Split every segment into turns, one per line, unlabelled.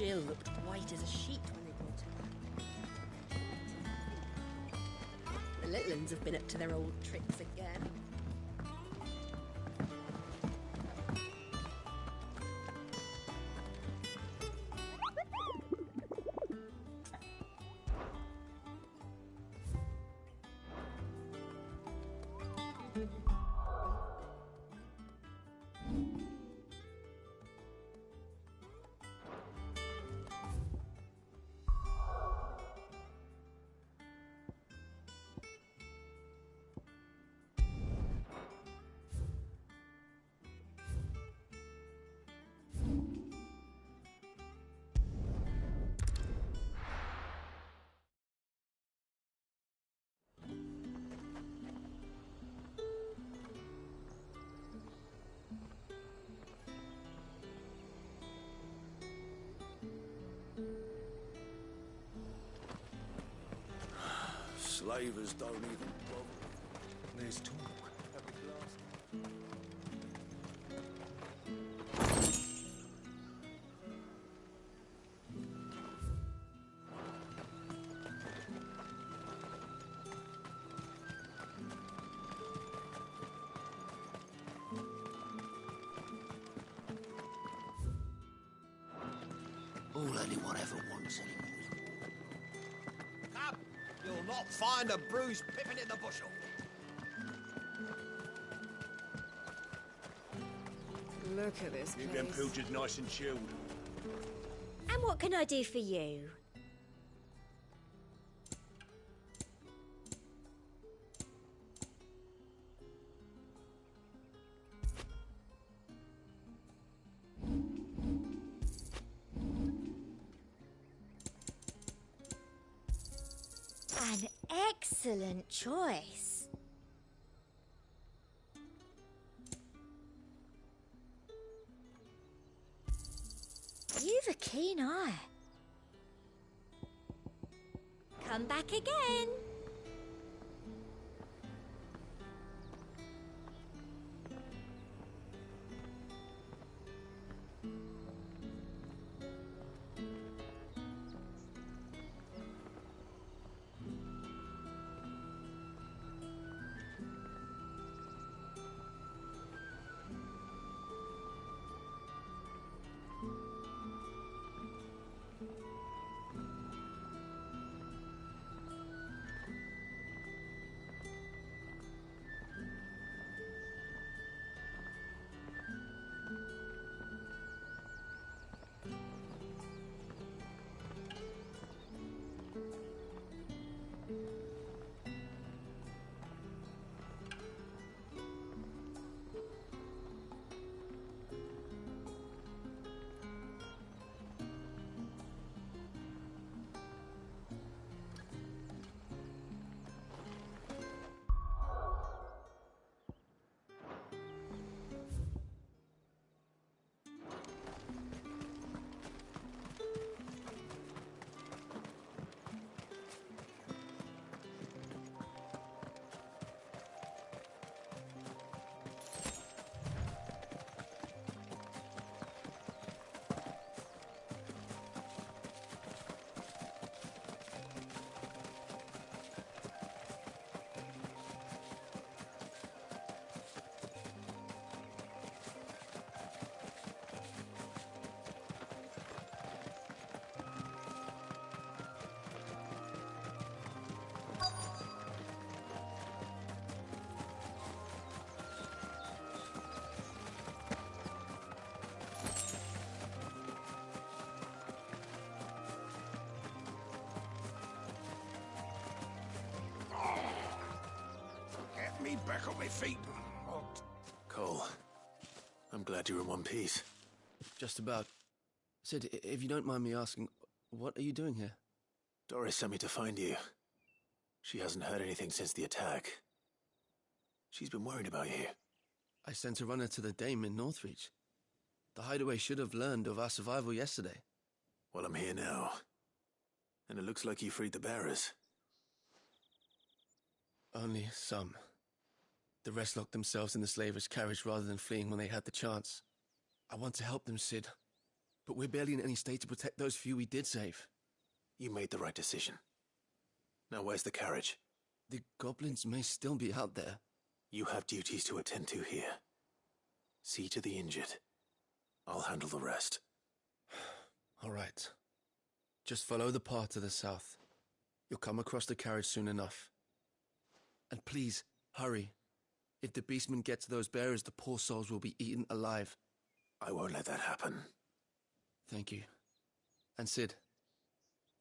Jill looked white as a sheet when they brought her. The little uns have been up to their old tricks again.
Slavers don't even bother.
There's talk.
All anyone ever wants anymore. Come! You'll not find a bruised pippin in the bushel.
Look at this
Keep
place.
them pilchards nice and chilled.
And what can I do for you? An excellent choice. You've a keen eye. Come back again.
Get me back on my feet.
Cole, I'm glad you're in one piece.
Just about. Sid, if you don't mind me asking, what are you doing here?
Doris sent me to find you. She hasn't heard anything since the attack. She's been worried about you.
I sent a runner to the Dame in Northreach. The hideaway should have learned of our survival yesterday.
Well, I'm here now. And it looks like you freed the bearers.
Only some. The rest locked themselves in the slavers' carriage rather than fleeing when they had the chance. I want to help them, Sid. but we're barely in any state to protect those few we did save.
You made the right decision. Now where's the carriage?
The goblins may still be out there.
You have duties to attend to here. See to the injured. I'll handle the rest.
All right. Just follow the path to the south. You'll come across the carriage soon enough. And please, hurry. If the beastmen get to those bearers, the poor souls will be eaten alive.
I won't let that happen.
Thank you. And Sid,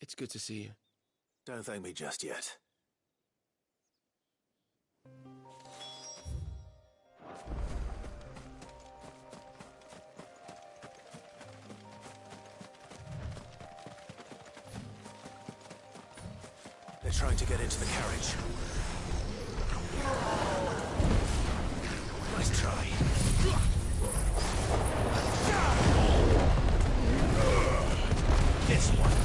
it's good to see you.
Don't thank me just yet. They're trying to get into the carriage. Nice try. This one.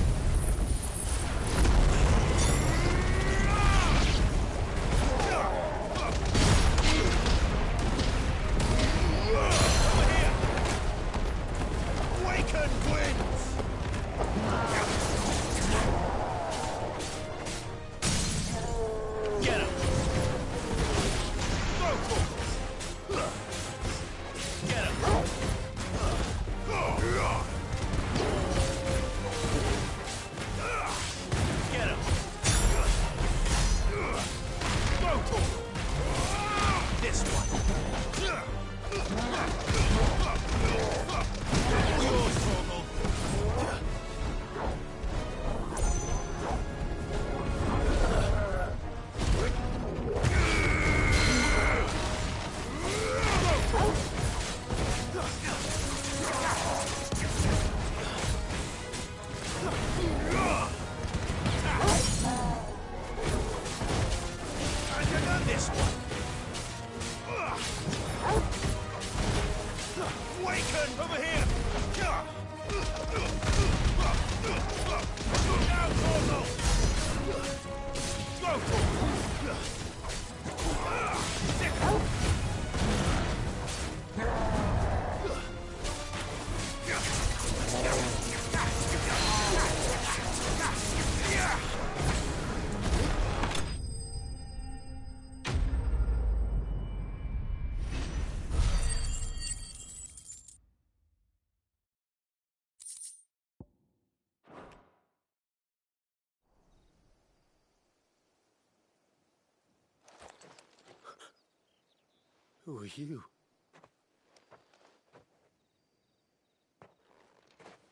Who are you?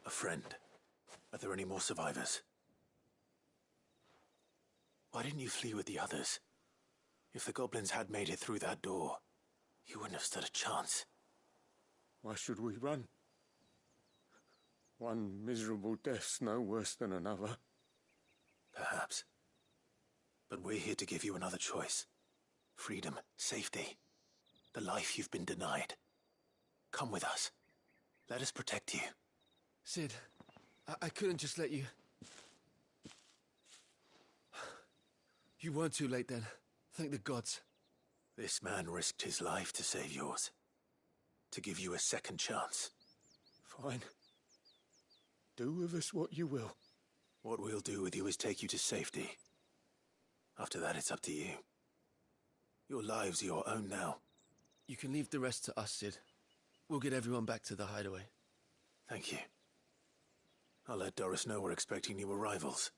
A friend. Are there any more survivors? Why didn't you flee with the others? If the goblins had made it through that door, you wouldn't have stood a chance.
Why should we run? One miserable death's no worse than another.
Perhaps. But we're here to give you another choice. Freedom, safety. The life you've been denied. Come with us. Let us protect you.
Sid, I couldn't just let you... You weren't too late then. Thank the gods.
This man risked his life to save yours. To give you a second chance.
Fine. Do with us what you will.
What we'll do with you is take you to safety. After that, it's up to you. Your lives are your own now.
You can leave the rest to us, Sid. We'll get everyone back to the hideaway.
Thank you. I'll let Doris know we're expecting new arrivals.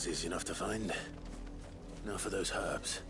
was easy enough to find. Now for those herbs.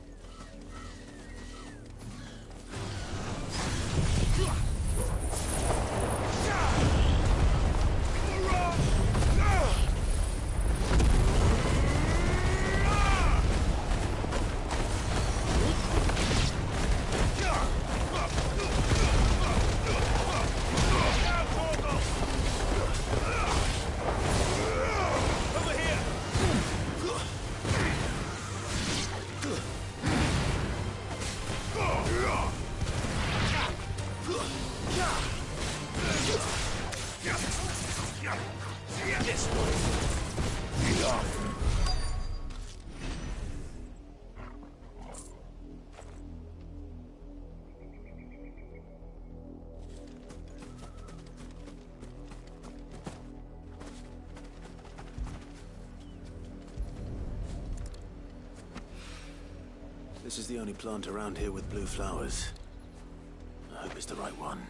This is the only plant around here with blue flowers. I hope it's the right one.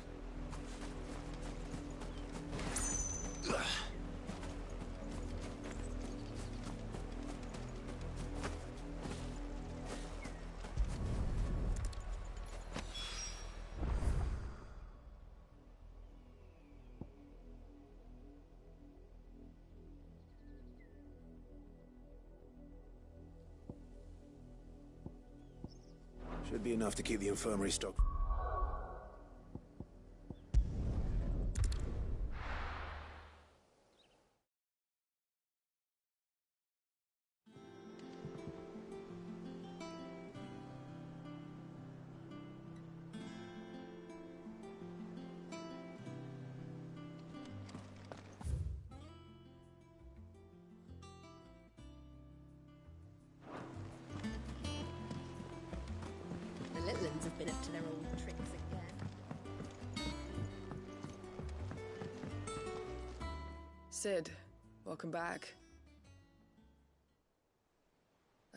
Should be enough to keep the infirmary stocked.
The little ones have been up to their old tricks again.
Sid, welcome back.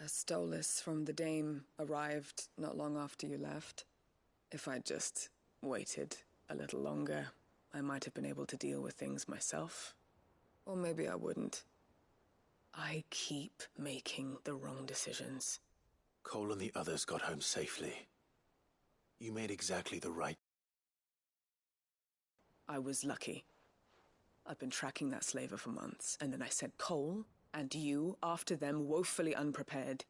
A stolus from the Dame arrived not long after you left. If I'd just waited a little longer, I might have been able to deal with things myself. Or maybe I wouldn't. I keep making the wrong decisions.
Cole and the others got home safely. You made exactly the right...
I was lucky. I've been tracking that slaver for months, and then I sent Cole and you after them, woefully unprepared.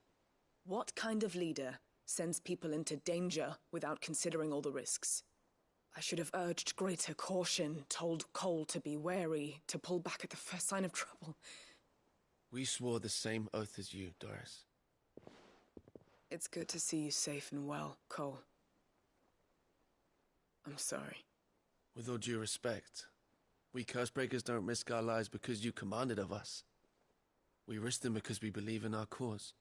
What kind of leader sends people into danger without considering all the risks? I should have urged greater caution, told Cole to be wary, to pull back at the first sign of trouble.
We swore the same oath as you, Doris.
It's good to see you safe and well, Cole. I'm sorry.
With all due respect, we Cursebreakers don't risk our lives because you commanded of us. We risk them because we believe in our cause.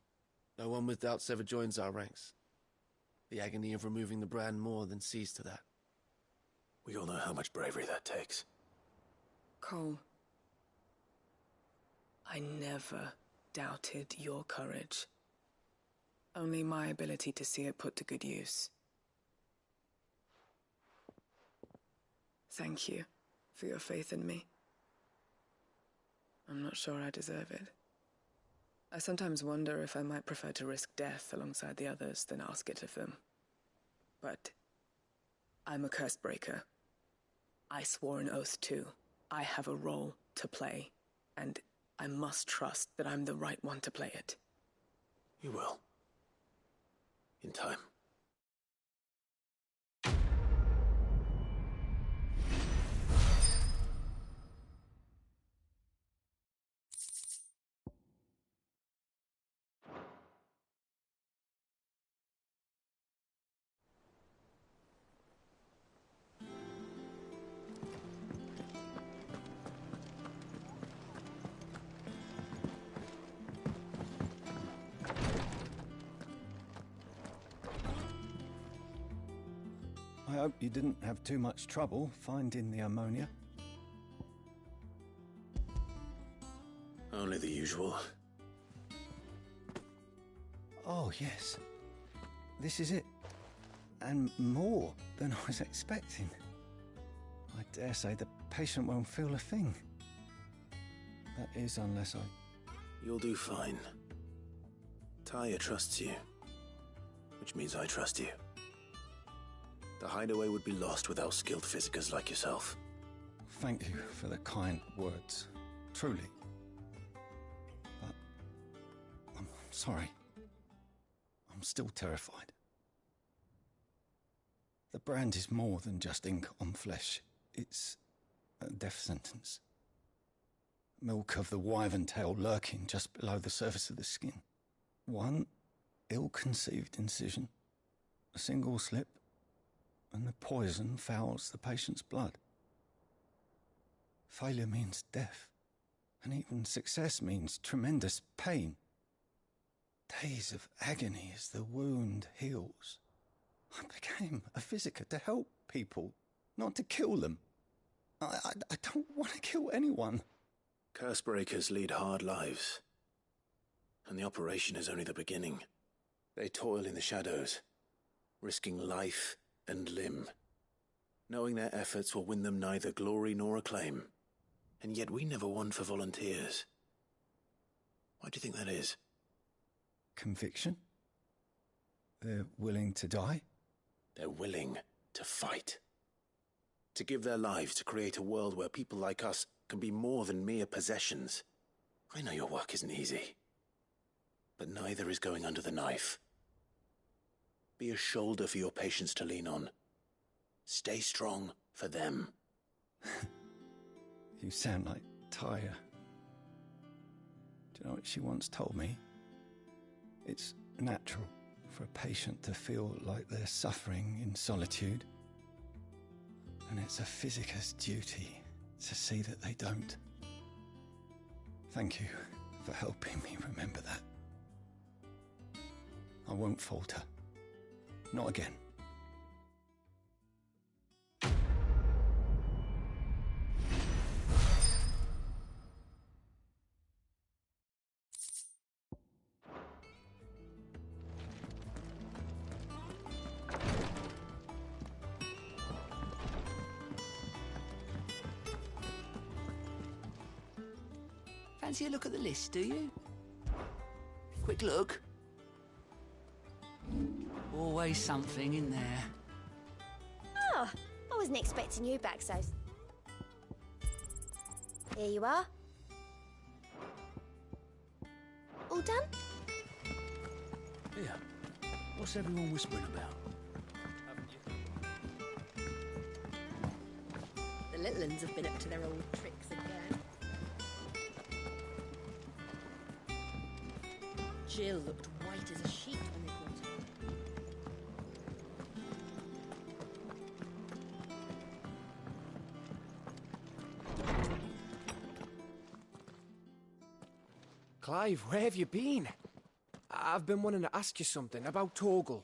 No one with doubts ever joins our ranks. The agony of removing the brand more than sees to that.
We all know how much bravery that takes.
Cole, I never doubted your courage. Only my ability to see it put to good use. Thank you for your faith in me. I'm not sure I deserve it. I sometimes wonder if I might prefer to risk death alongside the others than ask it of them. But I'm a Cursebreaker. I swore an oath too. I have a role to play, and I must trust that I'm the right one to play it.
You will. In time.
I hope you didn't have too much trouble finding the ammonia.
Only the usual.
Oh, yes. This is it. And more than I was expecting. I dare say the patient won't feel a thing. That is, unless I
You'll do fine. Tyre trusts you, which means I trust you. The hideaway would be lost without skilled physicers like yourself.
Thank you for the kind words. Truly. But I'm sorry. I'm still terrified. The brand is more than just ink on flesh. It's a death sentence. Milk of the wyvern tail lurking just below the surface of the skin. One ill-conceived incision, a single slip, and the poison fouls the patient's blood. Failure means death, and even success means tremendous pain. Days of agony as the wound heals. I became a physiker to help people, not to kill them. I don't want to kill anyone.
Cursebreakers lead hard lives, and the operation is only the beginning. They toil in the shadows, risking life and limb, knowing their efforts will win them neither glory nor acclaim. And yet we never won for volunteers. Why do you think that is?
Conviction? They're willing to die?
They're willing to fight. To give their lives to create a world where people like us can be more than mere possessions. I know your work isn't easy, but neither is going under the knife. Be a shoulder for your patients to lean on. Stay strong for them.
You sound like Tyre. Do you know what she once told me? It's natural for a patient to feel like they're suffering in solitude. And it's a physiker's duty to see that they don't. Thank you for helping me remember that. I won't falter. Not again.
Fancy a look at the list, do you? Quick look. Always something in there.
Oh, I wasn't expecting you back so... Here you are. All done?
Here. What's everyone whispering about?
The little uns have been up to their old tricks again. Jill looked white as a sheet when they caught her.
Clive, where have you been? I've been wanting to ask you something about Torgal.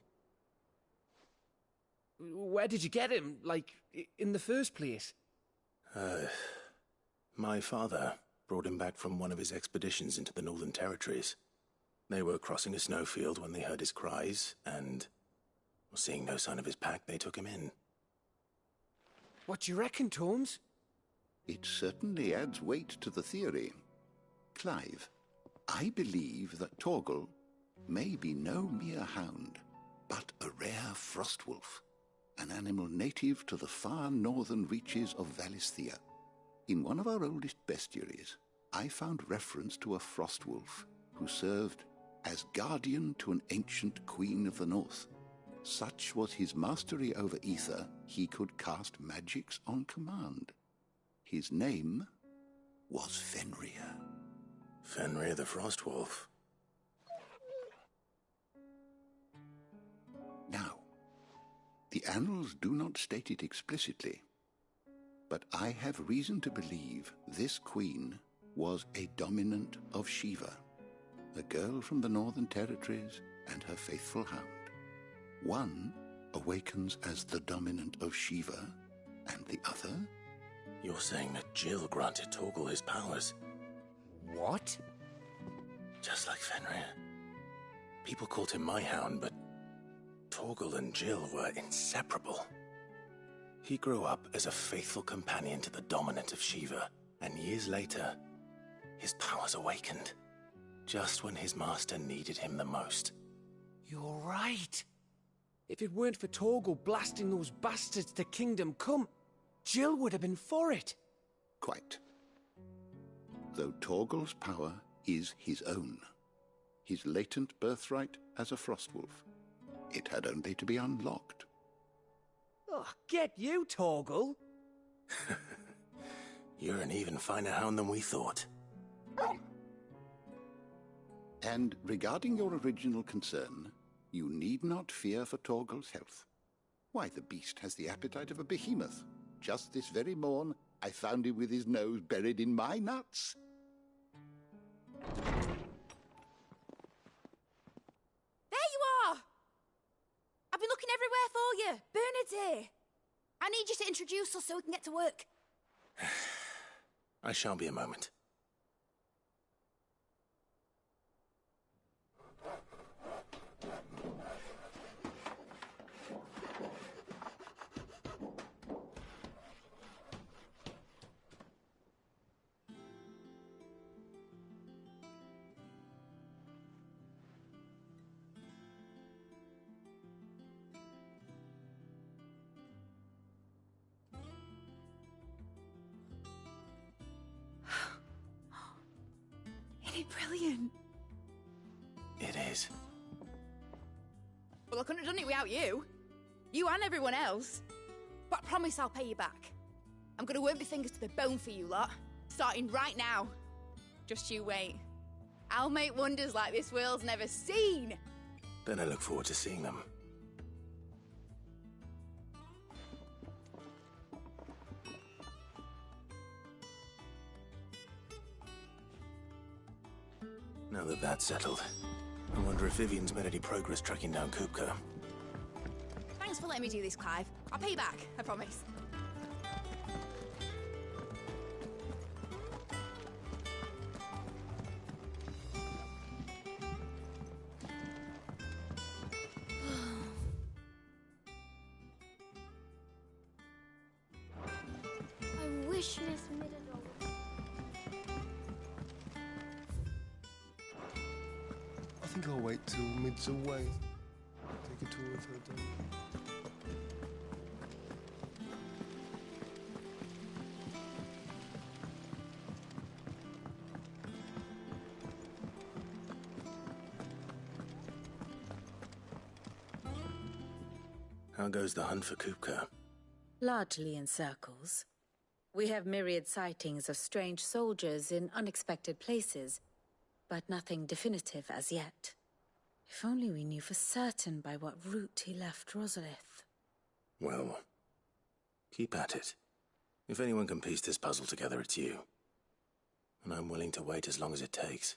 Where did you get him, like, in the first place?
My father brought him back from one of his expeditions into the Northern Territories. They were crossing a snowfield when they heard his cries, and, seeing no sign of his pack, they took him in.
What do you reckon, Tomes?
It certainly adds weight to the theory. Clive, I believe that Torgal may be no mere hound, but a rare frostwolf, an animal native to the far northern reaches of Valisthea. In one of our oldest bestiaries, I found reference to a frostwolf who served as guardian to an ancient queen of the north. Such was his mastery over ether, he could cast magics on command. His name was Fenrir.
Fenrir the Frostwolf.
Now, the annals do not state it explicitly, but I have reason to believe this queen was a dominant of Shiva, a girl from the Northern Territories and her faithful hound. One awakens as the dominant of Shiva, and the other...
You're saying that Jill granted Torgal his powers?
What?
Just like Fenrir. People called him my hound, but Torgal and Jill were inseparable. He grew up as a faithful companion to the dominant of Shiva, and years later, his powers awakened. Just when his master needed him the most.
You're right. If it weren't for Torgal blasting those bastards to Kingdom Come, Jill would have been for it.
Quite. Though Torgal's power is his own, his latent birthright as a Frostwolf, it had only to be unlocked.
Oh, get you, Torgal.
You're an even finer hound than we thought.
And regarding your original concern, you need not fear for Torgal's health. Why, the beast has the appetite of a behemoth. Just this very morn, I found him with his nose buried in my nuts.
There you are! I've been looking everywhere for you. Bernard's here. I need you to introduce us so we can get to work.
I shan't be a moment.
Isn't it brilliant?
It is.
Well, I couldn't have done it without you. You and everyone else. But I promise I'll pay you back. I'm gonna work my fingers to the bone for you lot. Starting right now. Just you wait. I'll make wonders like this world's never seen.
Then I look forward to seeing them. Now that that's settled, I wonder if Vivian's made any progress tracking down Kupka.
Thanks for letting me do this, Clive. I'll pay you back, I promise.
I wish Miss Middledore would...
I think I'll wait till Mid's away. Take a tour of her den.
How goes the hunt for Kupka?
Largely in circles. We have myriad sightings of strange soldiers in unexpected places, but nothing definitive as yet. If only we knew for certain by what route he left Rosalith.
Well, keep at it. If anyone can piece this puzzle together, it's you. And I'm willing to wait as long as it takes.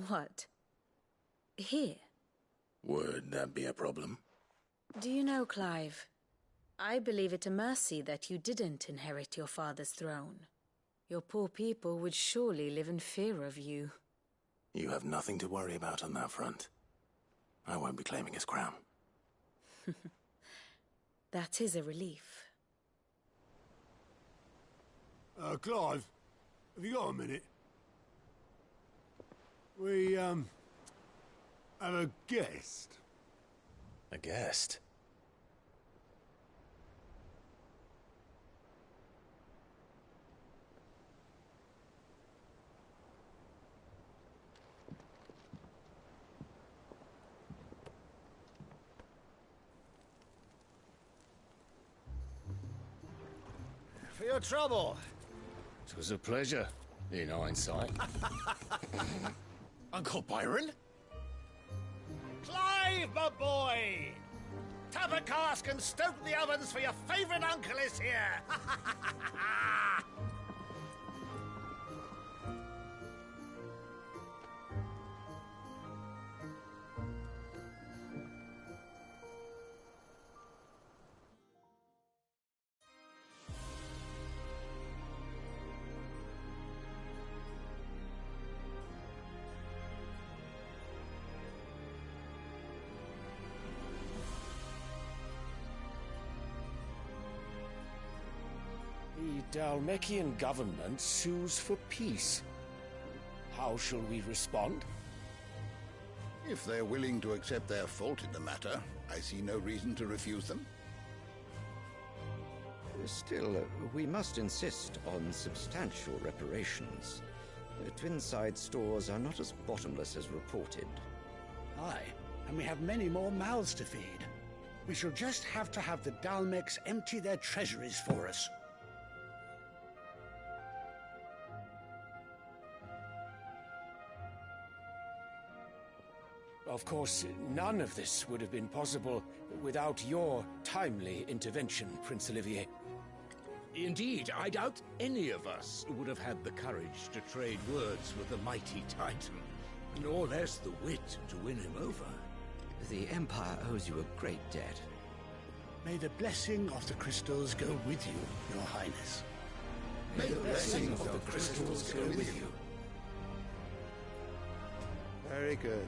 What? Here?
Would that be a problem?
Do you know, Clive, I believe it a mercy that you didn't inherit your father's throne. Your poor people would surely live in fear of you.
You have nothing to worry about on that front. I won't be claiming his crown.
That is a relief.
Clive, have you got a minute? We, have a guest.
A guest?
For your trouble.
It was a pleasure, in hindsight.
Uncle Byron? Clive, my boy! Tap a cask and stoke the ovens for your favourite uncle is here! Dalmekian government sues for peace. How shall we respond?
If they're willing to accept their fault in the matter, I see no reason to refuse them.
Still, we must insist on substantial reparations. Twinside stores are not as bottomless as reported.
Aye, and we have many more mouths to feed. We shall just have to have the Dalmecs empty their treasuries for us. Of course, none of this would have been possible without your timely intervention, Prince Olivier.
Indeed, I doubt any of us would have had the courage to trade words with the mighty Titan, nor less the wit to win him over.
The Empire owes you a great debt.
May the blessing of the crystals go with you, Your Highness.
May the blessing of the crystals go with you.
Very good.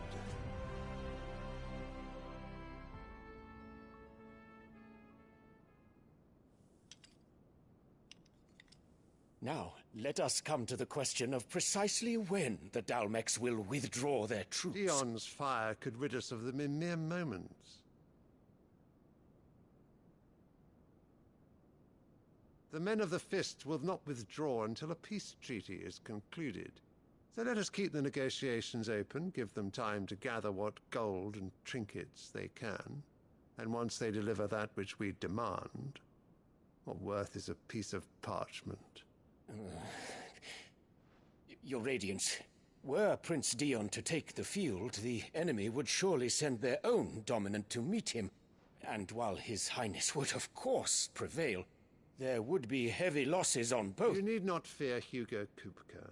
Now, let us come to the question of precisely when the Dalmecs will withdraw their troops.
Dion's fire could rid us of them in mere moments. The men of the Fist will not withdraw until a peace treaty is concluded. So let us keep the negotiations open, give them time to gather what gold and trinkets they can, and once they deliver that which we demand, what worth is a piece of parchment?
Your Radiance, were Prince Dion to take the field, the enemy would surely send their own dominant to meet him. And while His Highness would of course prevail, there would be heavy losses on both.
You need not fear Hugo Kupka.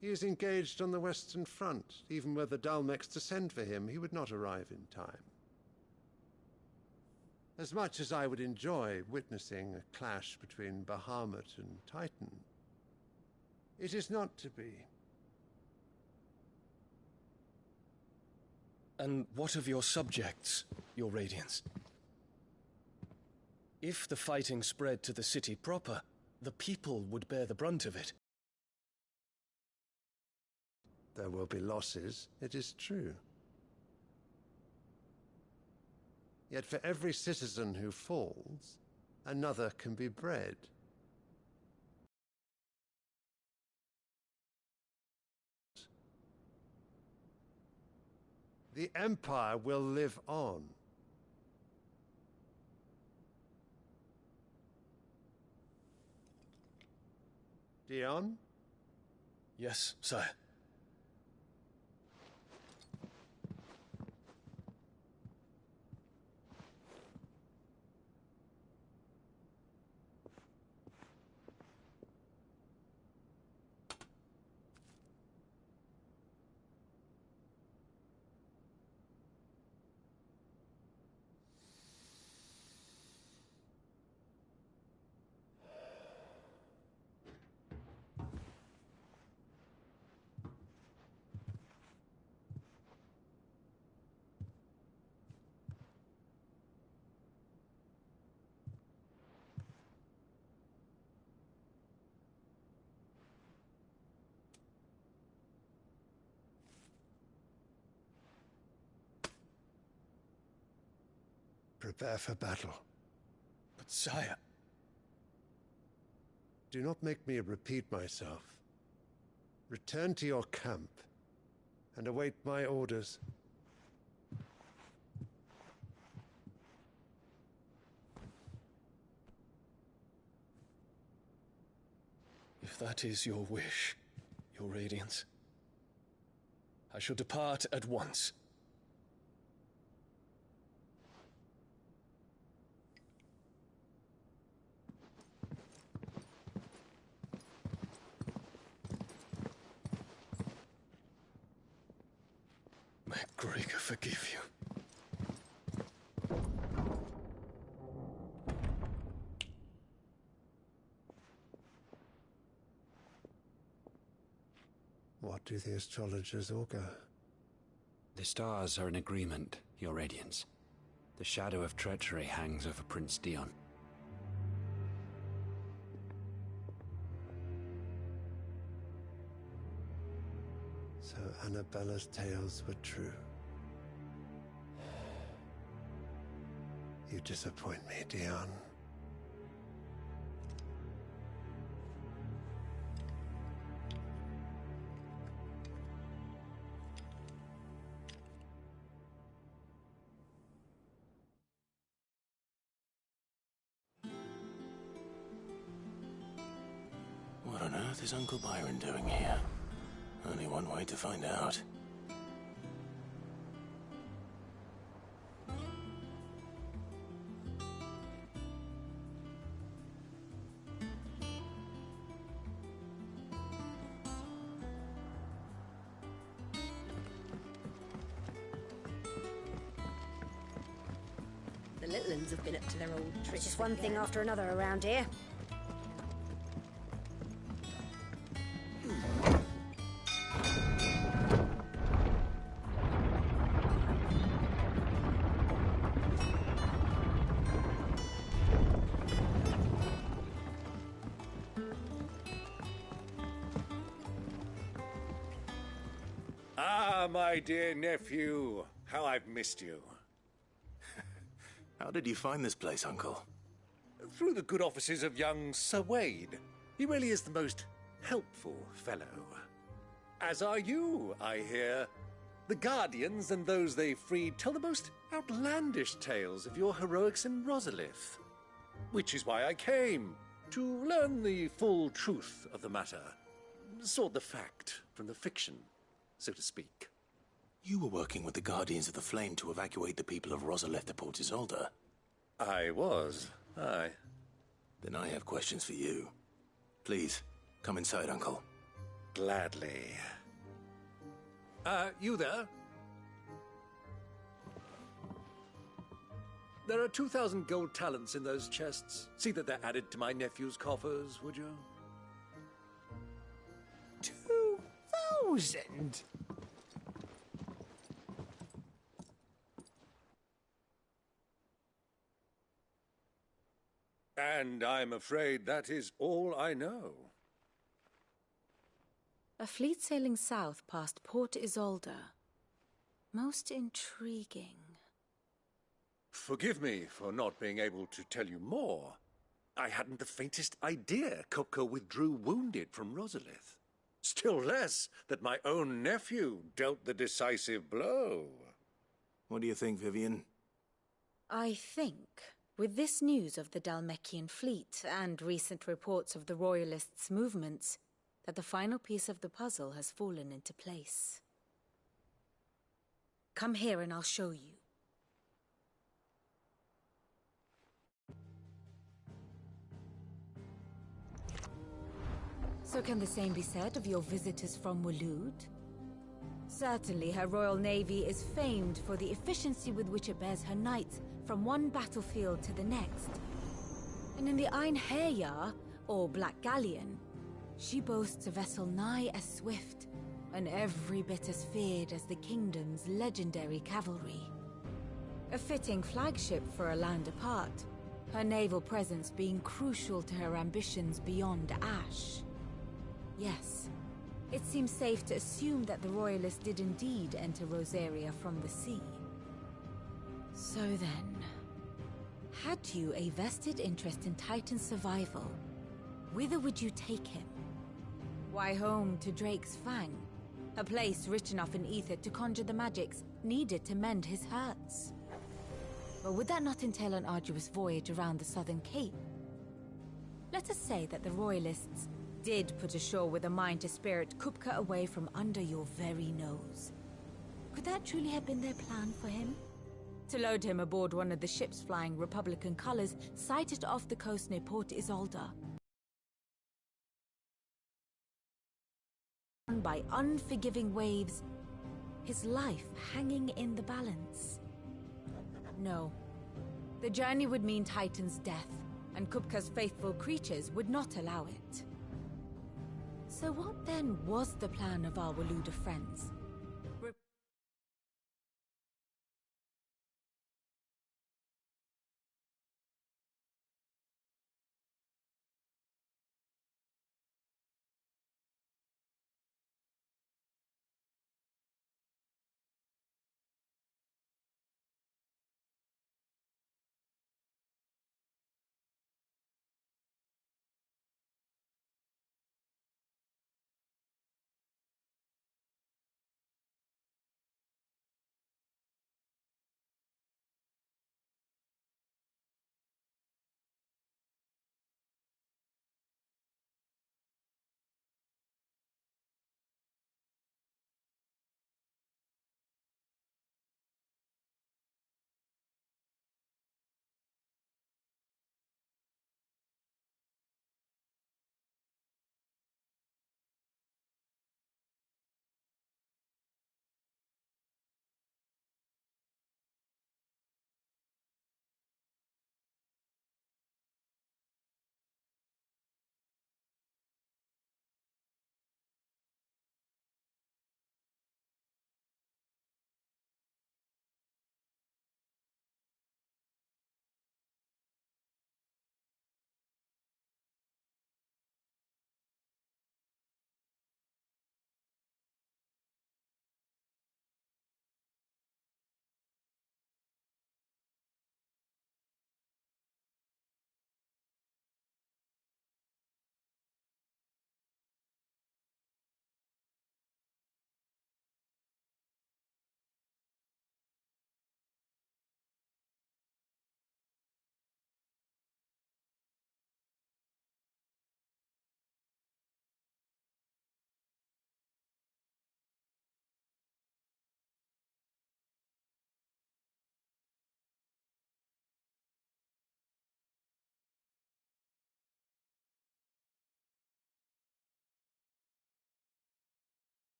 He is engaged on the Western Front. Even were the Dalmecs to send for him, he would not arrive in time. As much as I would enjoy witnessing a clash between Bahamut and Titan, it is not to be.
And what of your subjects, Your Radiance? If the fighting spread to the city proper, the people would bear the brunt of it.
There will be losses, it is true. Yet for every citizen who falls, another can be bred. The Empire will live on. Dion?
Yes, sire.
Prepare for battle.
But sire...
Do not make me repeat myself. Return to your camp and await my orders.
If that is your wish, Your Radiance, I shall depart at once. May Gregor forgive you.
What do the astrologers augur?
The stars are in agreement, Your Radiance. The shadow of treachery hangs over Prince Dion.
So Annabella's tales were true. You disappoint me, Dion.
What on earth is Uncle Byron doing here? Only one way to find out.
The little ones have been up to their old tricks. Just one thing after another around here.
Ah, my dear nephew. How I've missed you.
How did you find this place, Uncle?
Through the good offices of young Sir Wade. He really is the most helpful fellow. As are you, I hear. The Guardians and those they freed tell the most outlandish tales of your heroics in Rosalith. Which is why I came, to learn the full truth of the matter. Sort the fact from the fiction, so to speak.
You were working with the Guardians of the Flame to evacuate the people of Rosalith to Port Isolde.
I was, aye.
Then I have questions for you. Please, come inside, Uncle.
Gladly. You there? There are 2,000 gold talents in those chests. See that they're added to my nephew's coffers, would you?
2,000?
And I'm afraid that is all I know.
A fleet sailing south past Port Isolde. Most intriguing.
Forgive me for not being able to tell you more. I hadn't the faintest idea Kupka withdrew wounded from Rosalith. Still less that my own nephew dealt the decisive blow.
What do you think, Vivian?
I think, with this news of the Dalmekian fleet and recent reports of the Royalists' movements, that the final piece of the puzzle has fallen into place. Come here and I'll show you. So can the same be said of your visitors from Waloed? Certainly her Royal Navy is famed for the efficiency with which it bears her knights from one battlefield to the next. And in the Einherjar, or Black Galleon, she boasts a vessel nigh as swift and every bit as feared as the kingdom's legendary cavalry. A fitting flagship for a land apart, her naval presence being crucial to her ambitions beyond Ash. Yes, it seems safe to assume that the Royalists did indeed enter Rosaria from the sea. So then, had you a vested interest in Titan's survival, whither would you take him? Why, home to Drake's Fang, a place rich enough in ether to conjure the magics needed to mend his hurts. But would that not entail an arduous voyage around the southern cape? Let us say that the Royalists did put ashore with a mind to spirit Kupka away from under your very nose. Could that truly have been their plan for him? To load him aboard one of the ships flying Republican colors sighted off the coast near Port Isolde, by unforgiving waves, his life hanging in the balance. No. The journey would mean Titan's death, and Kupka's faithful creatures would not allow it. So what then was the plan of our Waluda friends?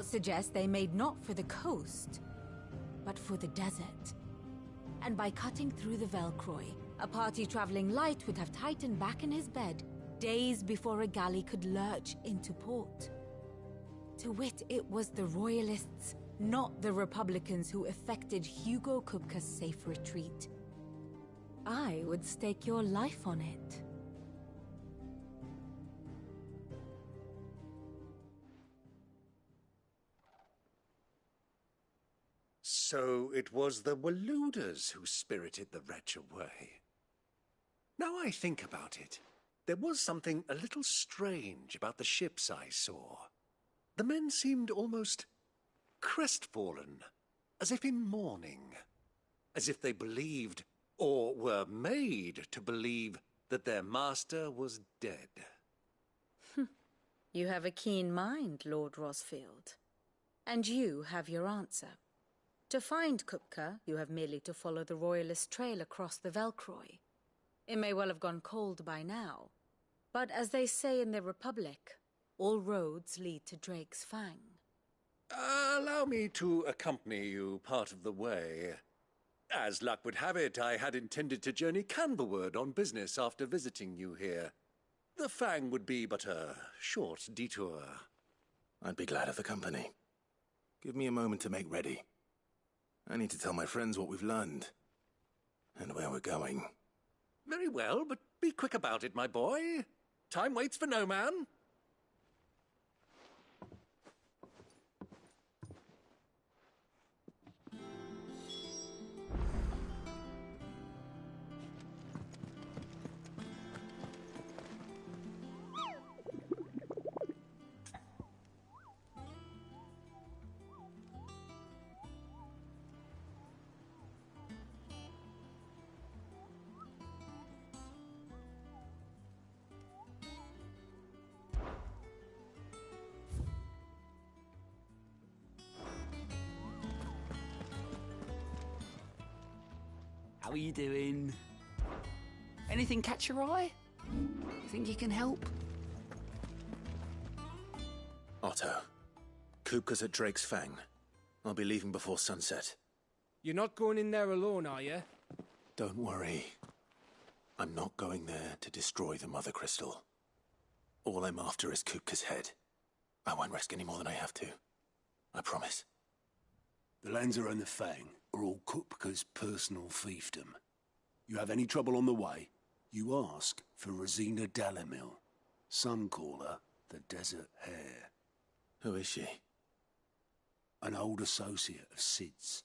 Reports suggest they made not for the coast, but for the desert. And by cutting through the Velcroy, a party traveling light would have tightened back in his bed days before a galley could lurch into port. To wit, it was the Royalists, not the Republicans, who effected Hugo Kupka's safe retreat. I would stake your life on it.
So it was the Waluders who spirited the wretch away. Now I think about it, there was something a little strange about the ships I saw. The men seemed almost crestfallen, as if in mourning, as if they believed, or were made to believe, that their master was dead.
You have a keen mind, Lord Rosfield. And you have your answer. To find Kupka, you have merely to follow the Royalist trail across the Velcroy. It may well have gone cold by now, but as they say in the Republic, all roads lead to Drake's Fang.
Allow me to accompany you part of the way. As luck would have it, I had intended to journey Canberward on business after visiting you here. The Fang would be but a short detour.
I'd be glad of the company. Give me a moment to make ready. I need to tell my friends what we've learned, and where we're going.
Very well, but be quick about it, my boy. Time waits for no man.
How are you doing? Anything catch your eye? Think you can help?
Otto, Kupka's at Drake's Fang. I'll be leaving before sunset.
You're not going in there alone, are you?
Don't worry. I'm not going there to destroy the Mother Crystal. All I'm after is Kupka's head. I won't risk any more than I have to. I promise.
The Lancer and the Fang are all Kupka's personal fiefdom. You have any trouble on the way, you ask for Rosina Dalamil. Some call her the Desert Hare.
Who is she?
An old associate of Sid's,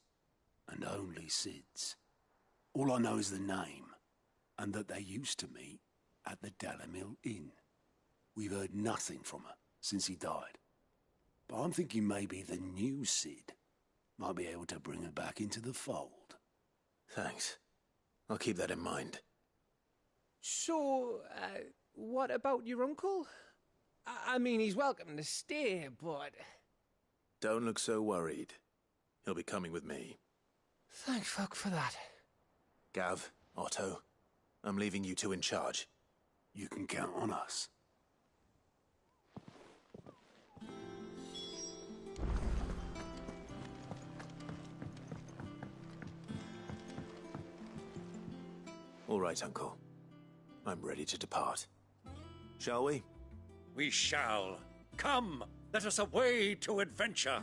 and only Sid's. All I know is the name, and that they used to meet at the Dalamil Inn. We've heard nothing from her since he died. But I'm thinking maybe the new Sid might be able to bring her back into the fold.
Thanks. I'll keep that in mind.
So, what about your uncle? I mean, he's welcome to stay, but...
Don't look so worried. He'll be coming with me.
Thank fuck for that.
Gav, Otto, I'm leaving you two in charge.
You can count on us.
All right, Uncle. I'm ready to depart. Shall we?
We shall. Come, let us away to adventure.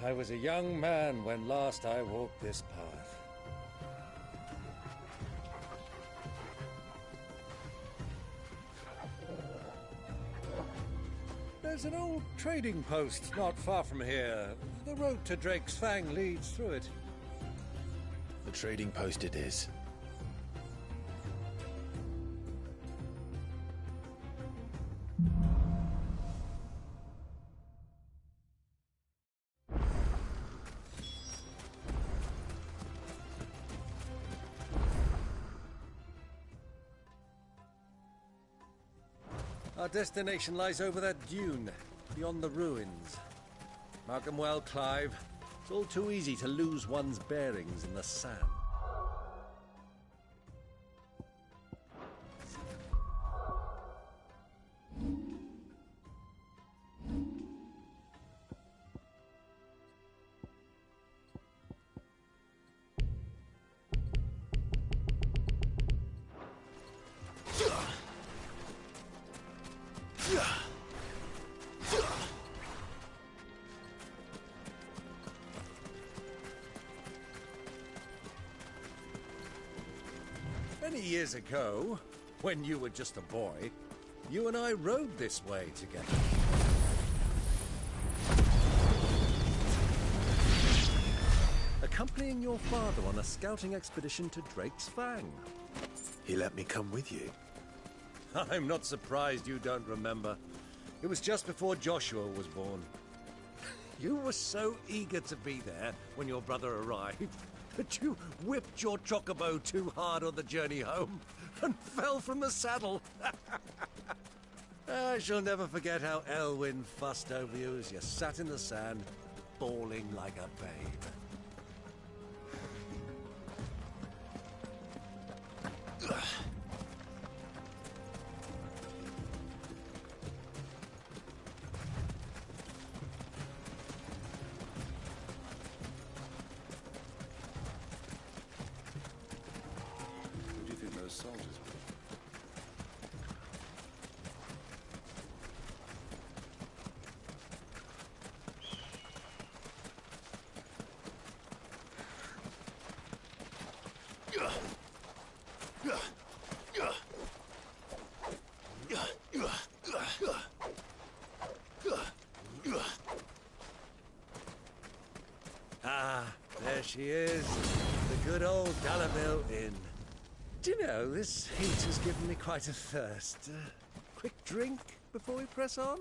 I was a young man when last I walked this path. There's an old trading post not far from here. The road to Drake's Fang leads through it.
The trading post it is.
Our destination lies over that dune, beyond the ruins. Mark 'em well, Clive. It's all too easy to lose one's bearings in the sand. Many years ago, when you were just a boy, you and I rode this way together. Accompanying your father on a scouting expedition to Drake's Fang.
He let me come with you.
I'm not surprised you don't remember. It was just before Joshua was born. You were so eager to be there when your brother arrived that you whipped your chocobo too hard on the journey home and fell from the saddle. I shall never forget how Elwyn fussed over you as you sat in the sand, bawling like a babe.
Who do you think those soldiers were?
Ah, there she is. The good old Dalamil Inn. Do you know, this heat has given me quite a thirst. Quick drink before we press on?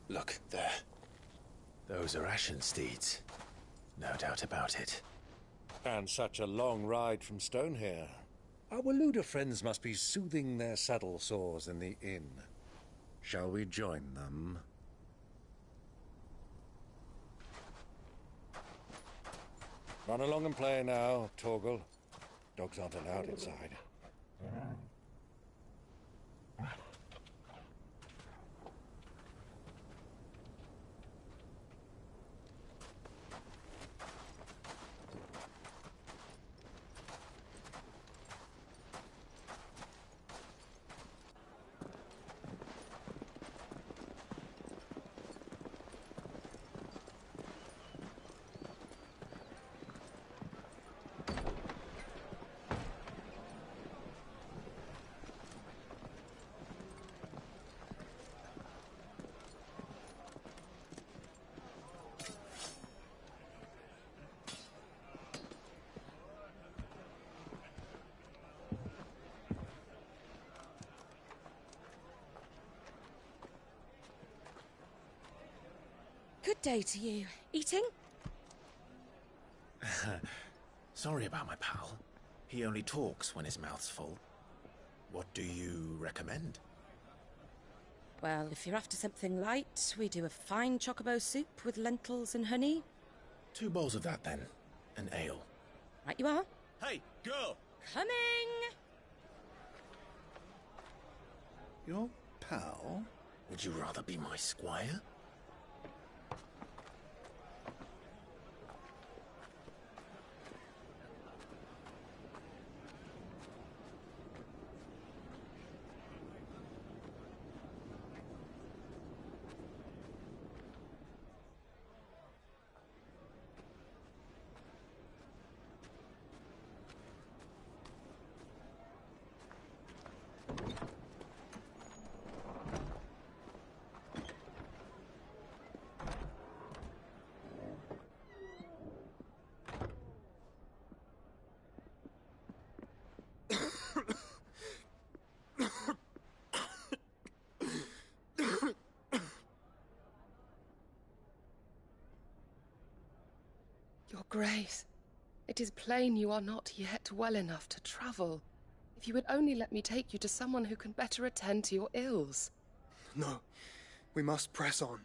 Look, there. Those are Ashen steeds. No doubt about it.
And such a long ride from Stonehair. Our Luda friends must be soothing their saddle sores in the inn. Shall we join them? Run along and play now, Torgal. Dogs aren't allowed inside.
day to you. Eating?
Sorry about my pal. He only talks when his mouth's full. What do you recommend?
Well, if you're after something light, we do a fine chocobo soup with lentils and honey.
2 bowls of that, then. An ale.
Right you are.
Hey, girl!
Coming!
Your pal? Would you rather be my squire?
Your Grace, it is plain you are not yet well enough to travel. If you would only let me take you to someone who can better attend to your ills.
No, we must press on.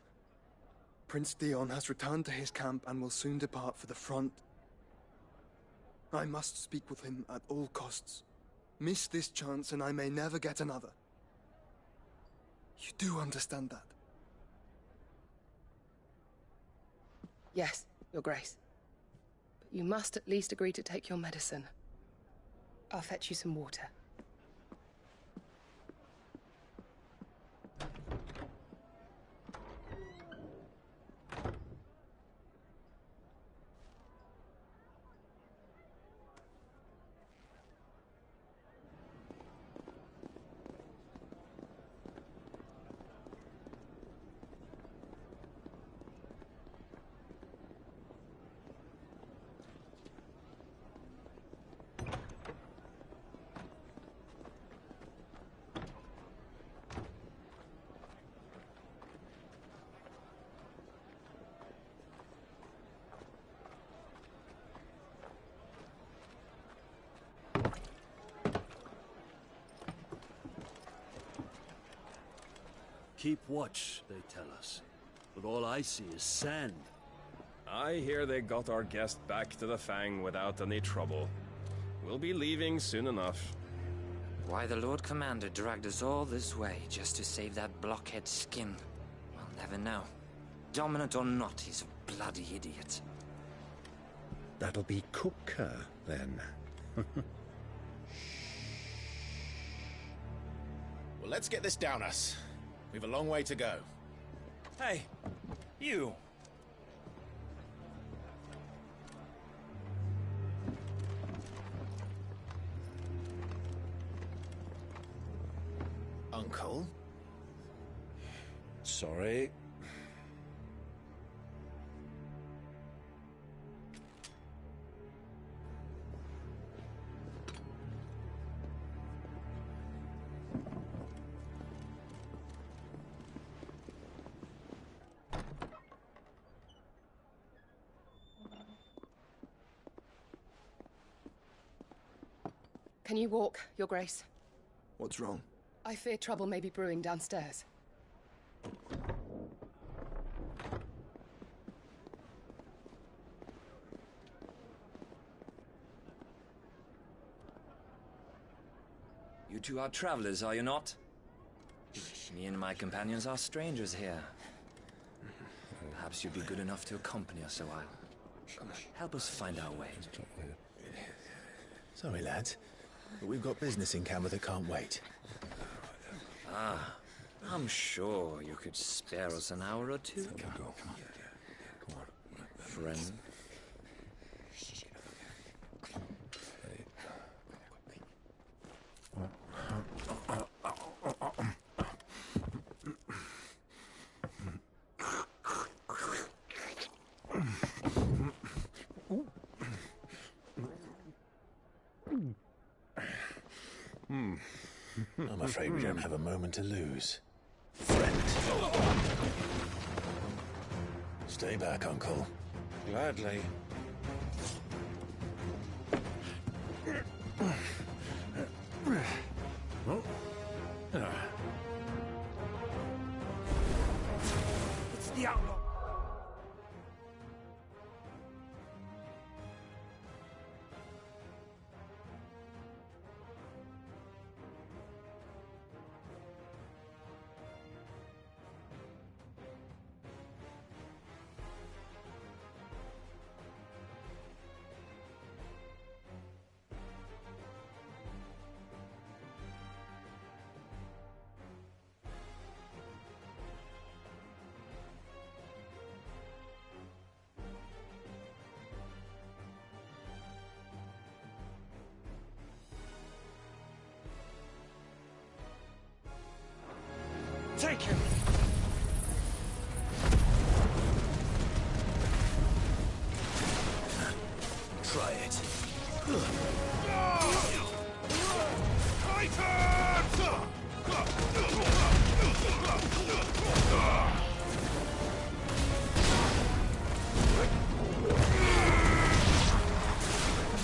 Prince Dion has returned to his camp and will soon depart for the front. I must speak with him at all costs. Miss this chance and I may never get another. You do understand that?
Yes, Your Grace. But you must at least agree to take your medicine. I'll fetch you some water.
Keep watch, they tell us. But all I see is sand.
I hear they got our guest back to the Fang without any trouble. We'll be leaving soon enough.
Why the Lord Commander dragged us all this way just to save that blockhead skin, we'll never know. Dominant or not, he's a bloody idiot.
That'll be Cooker, then.
Well, let's get this down us. We've a long way to go.
Hey, you!
Uncle?
Sorry.
Can you walk, Your Grace?
What's wrong?
I fear trouble may be brewing downstairs.
You two are travelers, are you not? Me and my companions are strangers here. Perhaps you'd be good enough to accompany us a while. Help us find our way.
Sorry, lads, but we've got business in camera that can't wait.
Ah, I'm sure you could spare us an hour or two.
Come on.
Friend.
I'm afraid we don't have a moment to lose. Friend.
Stay back, Uncle.
Gladly.
Oh.
It's the outlaw. Take him!
Try it.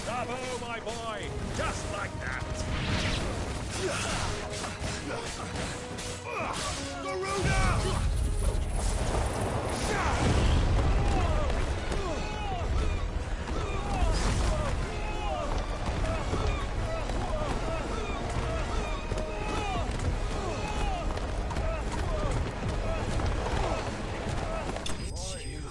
Bravo, my boy! Just like that!
Garuda!
It's you.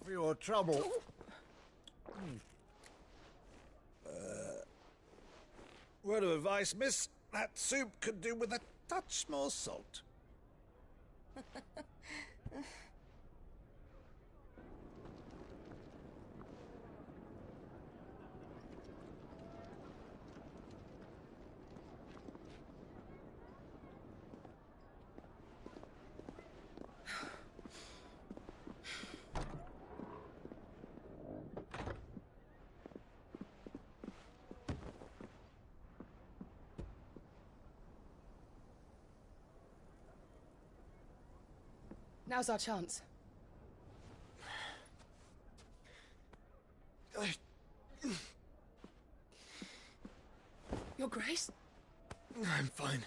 For your trouble. Word of advice, miss. That soup could do with a touch more salt.
Now's our chance. Your Grace?
I'm fine.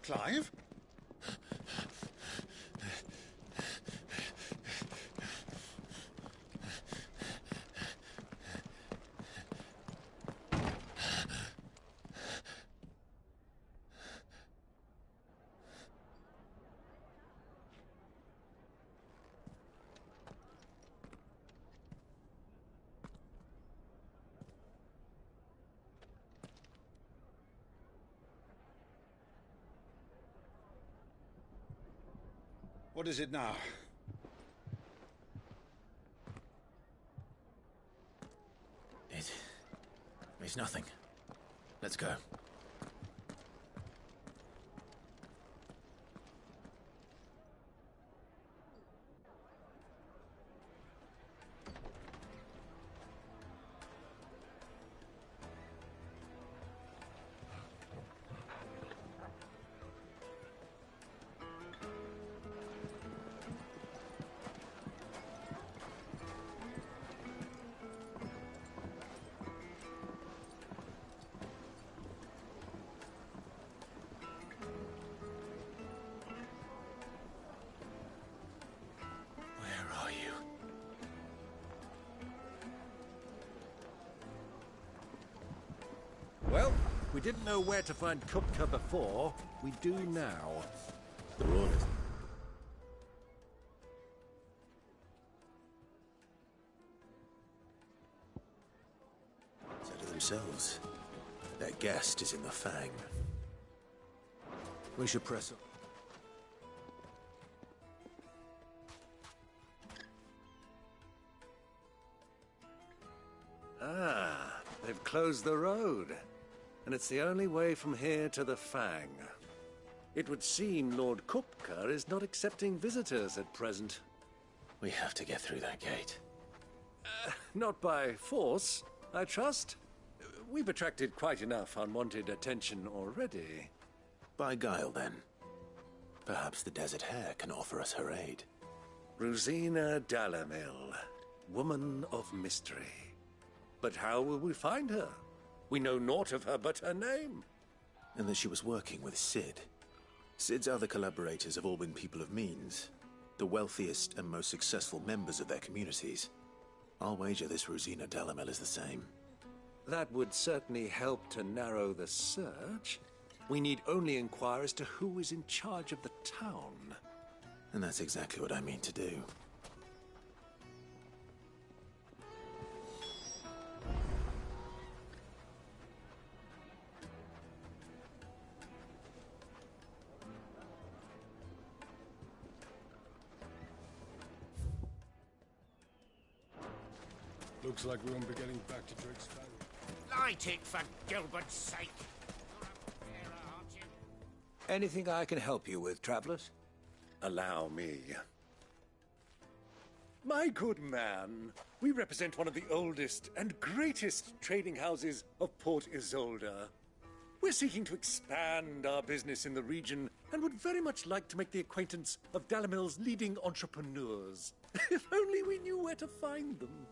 Clive? What is it now?
It's nothing. Let's go.
We didn't know where to find Kupka before. We do now.
The royalists. Said to themselves, their guest is in the Fang. We should press on.
Ah, they've closed the road. And it's the only way from here to the Fang. It would seem Lord Kupka is not accepting visitors at present.
We have to get through that gate.
Not by force, I trust. We've attracted quite enough unwanted attention already.
By guile, then. Perhaps the Desert Hare can offer us her aid.
Rosina Dalamil, woman of mystery. But how will we find her? We know naught of her but her name.
And that she was working with Cid. Cid's other collaborators have all been people of means, the wealthiest and most successful members of their communities. I'll wager this Rosina Dalamel is the same.
That would certainly help to narrow the search. We need only inquire as to who is in charge of the town.
And that's exactly what I mean to do.
Looks like we won't be getting back to Drake's Fang.
Light it, for Gilbert's sake!
Anything I can help you with, travelers? Allow me. My good man, we represent one of the oldest and greatest trading houses of Port Isolde. We're seeking to expand our business in the region and would very much like to make the acquaintance of Dalamil's leading entrepreneurs. If only we knew where to find them.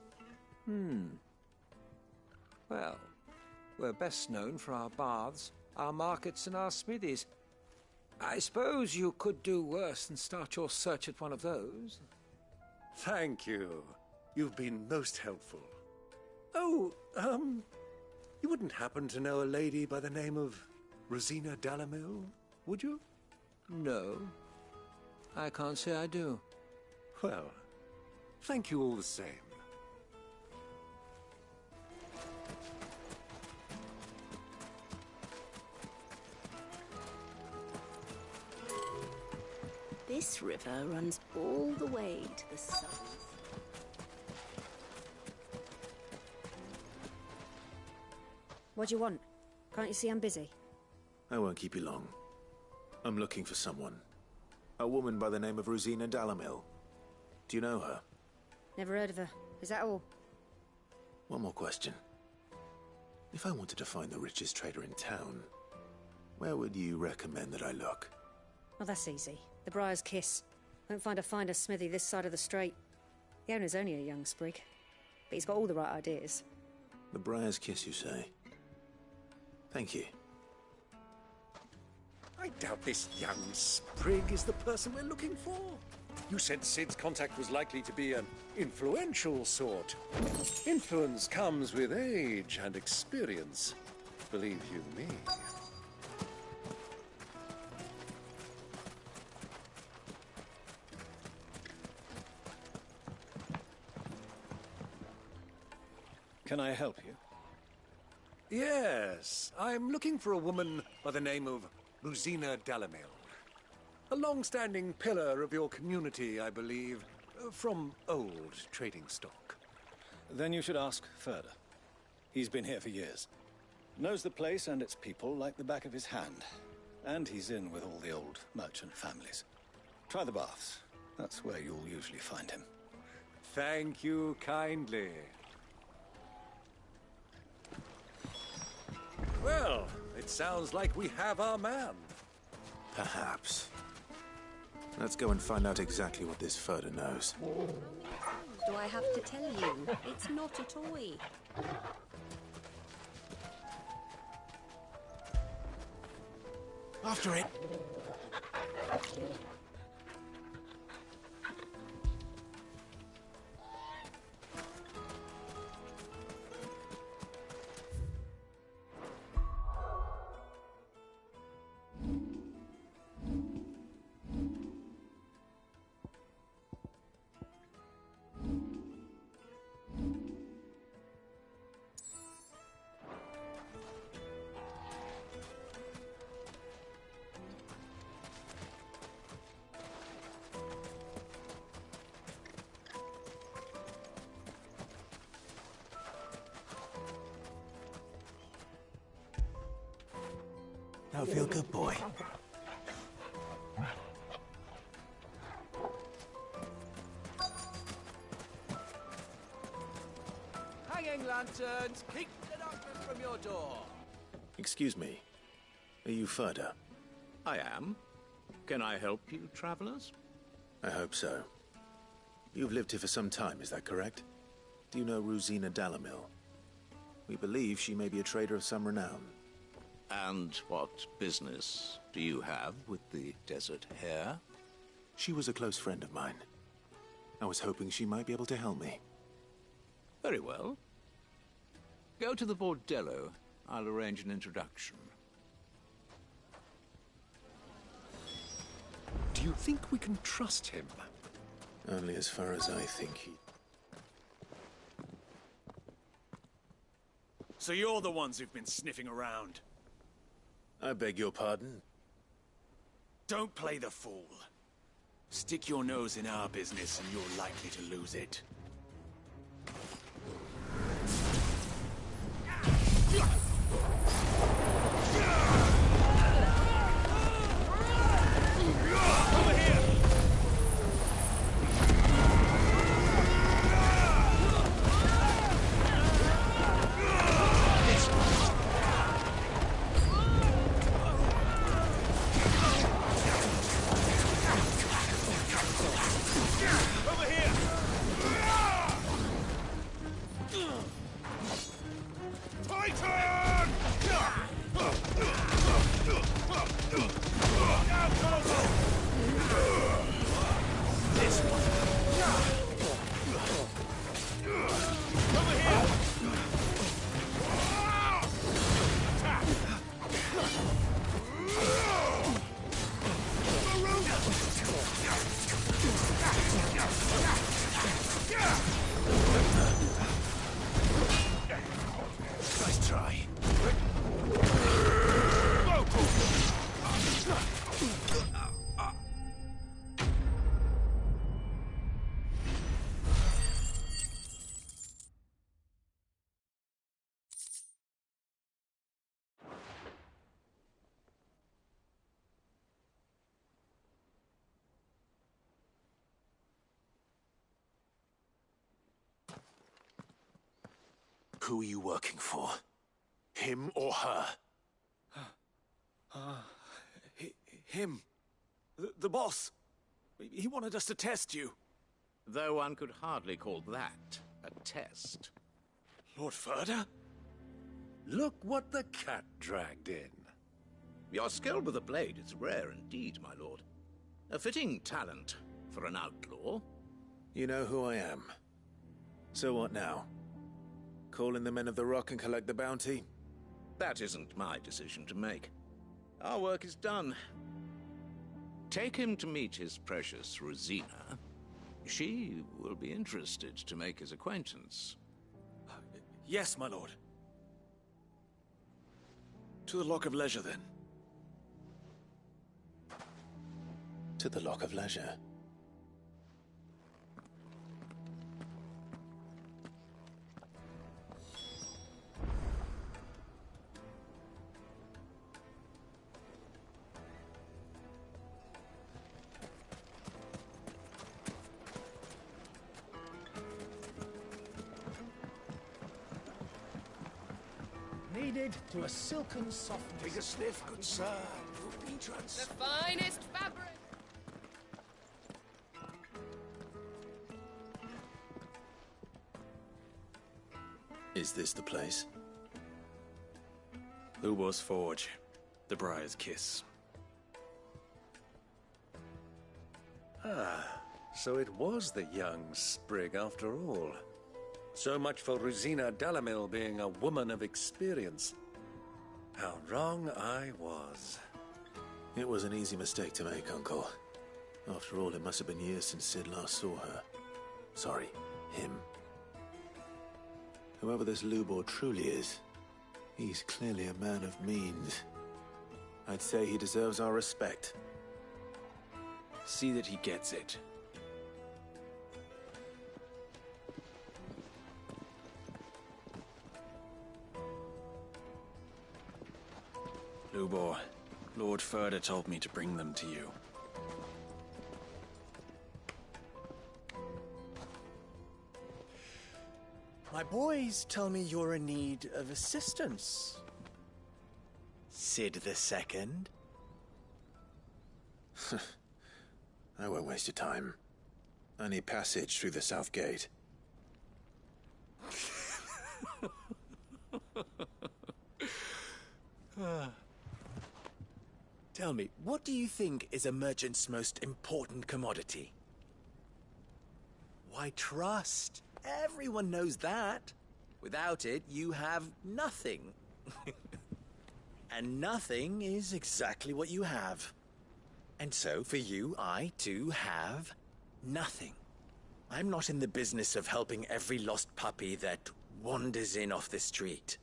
Well, we're best known for our baths, our markets, and our smithies. I suppose you could do worse than start your search at one of those.
Thank you. You've been most helpful. Oh, you wouldn't happen to know a lady by the name of Rosina Dalamil, would you?
No. I can't say I do.
Well, thank you all the same.
This river runs all the way to the southern.
What do you want? Can't you see I'm busy?
I won't keep you long. I'm looking for someone. A woman by the name of Rosina Dalamil. Do you know her?
Never heard of her. Is that all?
One more question. If I wanted to find the richest trader in town, where would you recommend that I look?
Oh, that's easy. The Briar's Kiss. Won't find a finer smithy this side of the strait. The owner's only a young sprig, but he's got all the right ideas.
The Briar's Kiss, you say? Thank you.
I doubt this young sprig is the person we're looking for. You said Cid's contact was likely to be an influential sort. Influence comes with age and experience, believe you me.
Can I help you?
Yes, I'm looking for a woman by the name of Rosina Dalamil. A long-standing pillar of your community, I believe, from old trading stock.
Then you should ask further. He's been here for years. Knows the place and its people like the back of his hand. And he's in with all the old merchant families. Try the baths. That's where you'll usually find him.
Thank you kindly. Well, it sounds like we have our man.
Perhaps. Let's go and find out exactly what this Furder knows.
Do I have to tell you? It's not a toy.
After it.
Hope you're a good boy.
Hanging lanterns, keep the darkness from your door.
Excuse me. Are you Ferda?
I am. Can I help you, travelers?
I hope so. You've lived here for some time, is that correct? Do you know Rosina Dalamil? We believe she may be a trader of some renown.
And what business do you have with the desert hare?
She was a close friend of mine. I was hoping she might be able to help me.
Very well. Go to the bordello. I'll arrange an introduction.
Do you think we can trust him?
Only as far as I think he...
So you're the ones who've been sniffing around?
I beg your pardon?
Don't play the fool. Stick your nose in our business and you're likely to lose it.
Nice try. Who are you working for? Him or her?
Him. The boss. He wanted us to test you.
Though one could hardly call that a test.
Lord Ferda?
Look what the cat dragged in.
Your skill with the blade is rare indeed, my lord. A fitting talent for an outlaw.
You know who I am. So what now? Call in the Men of the Rock and collect the bounty?
That isn't my decision to make. Our work is done. Take him to meet his precious Rosina. She will be interested to make his acquaintance.
Yes, my lord. To the Lock of Leisure, then.
To the Lock of Leisure.
Kneaded to a silken softness.
Take a sniff, good sir. Entrance.
The finest fabric.
Is this the place?
Lubo's Forge. The Briar's Kiss.
Ah, so it was the young sprig after all. So much for Rosina Dalamil being a woman of experience. How wrong I was.
It was an easy mistake to make, Uncle. After all, it must have been years since Sid last saw her. Sorry, him. Whoever this Lubor truly is, he's clearly a man of means. I'd say he deserves our respect.
See that he gets it. Lubor, Lord Furder told me to bring them to you.
My boys tell me you're in need of assistance. Sid the Second?
I won't waste your time. I need passage through the south gate.
Tell me, what do you think is a merchant's most important commodity? Why, trust. Everyone knows that. Without it, you have nothing. And nothing is exactly what you have. And so, for you, I, too, have nothing. I'm not in the business of helping every lost puppy that wanders in off the street.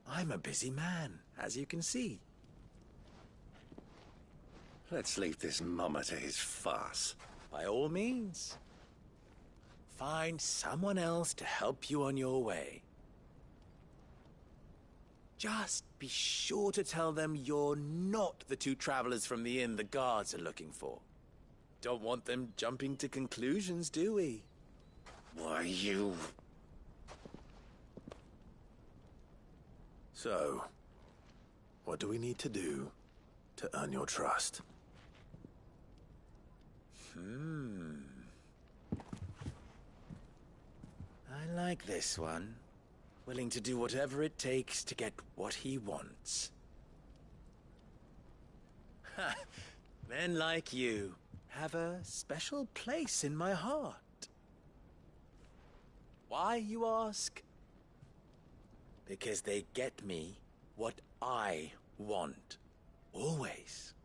I'm a busy man, as you can see.
Let's leave this mummer to his farce.
By all means. Find someone else to help you on your way. Just be sure to tell them you're not the two travelers from the inn the guards are looking for. Don't want them jumping to conclusions, do we?
Why, you...
So, what do we need to do to earn your trust?
I like this one. Willing to do whatever it takes to get what he wants. Ha! Men like you have a special place in my heart. Why, you ask? Because they get me what I want. Always.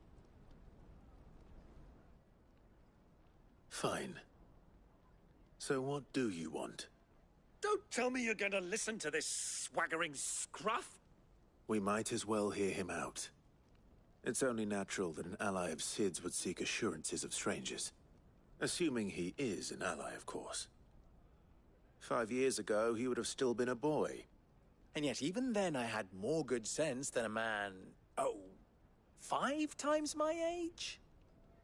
Fine. So what do you want?
Don't tell me you're going to listen to this swaggering scruff!
We might as well hear him out. It's only natural that an ally of Sid's would seek assurances of strangers. Assuming he is an ally, of course. 5 years ago, he would have still been a boy.
And yet even then I had more good sense than a man, 5 times my age?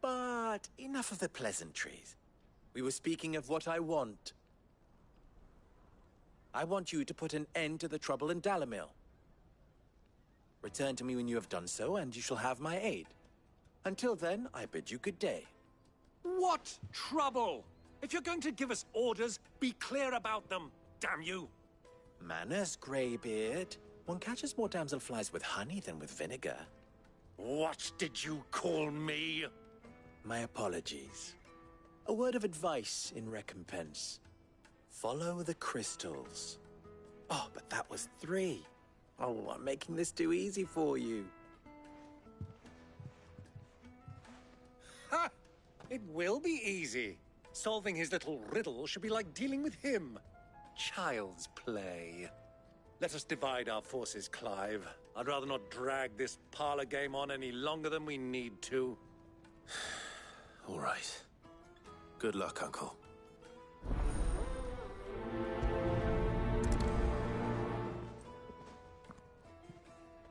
But enough of the pleasantries. We were speaking of what I want. I want you to put an end to the trouble in Dalamil. Return to me when you have done so, and you shall have my aid. Until then, I bid you good day.
What trouble? If you're going to give us orders, be clear about them, damn you!
Manners, Greybeard. One catches more damselflies with honey than with vinegar.
What did you call me?
My apologies. A word of advice in recompense. Follow the crystals. Oh, but that was 3. Oh, I'm making this too easy for you.
Ha! It will be easy. Solving his little riddle should be like dealing with him. Child's play. Let us divide our forces, Clive. I'd rather not drag this parlor game on any longer than we need to.
All right. Good luck, Uncle.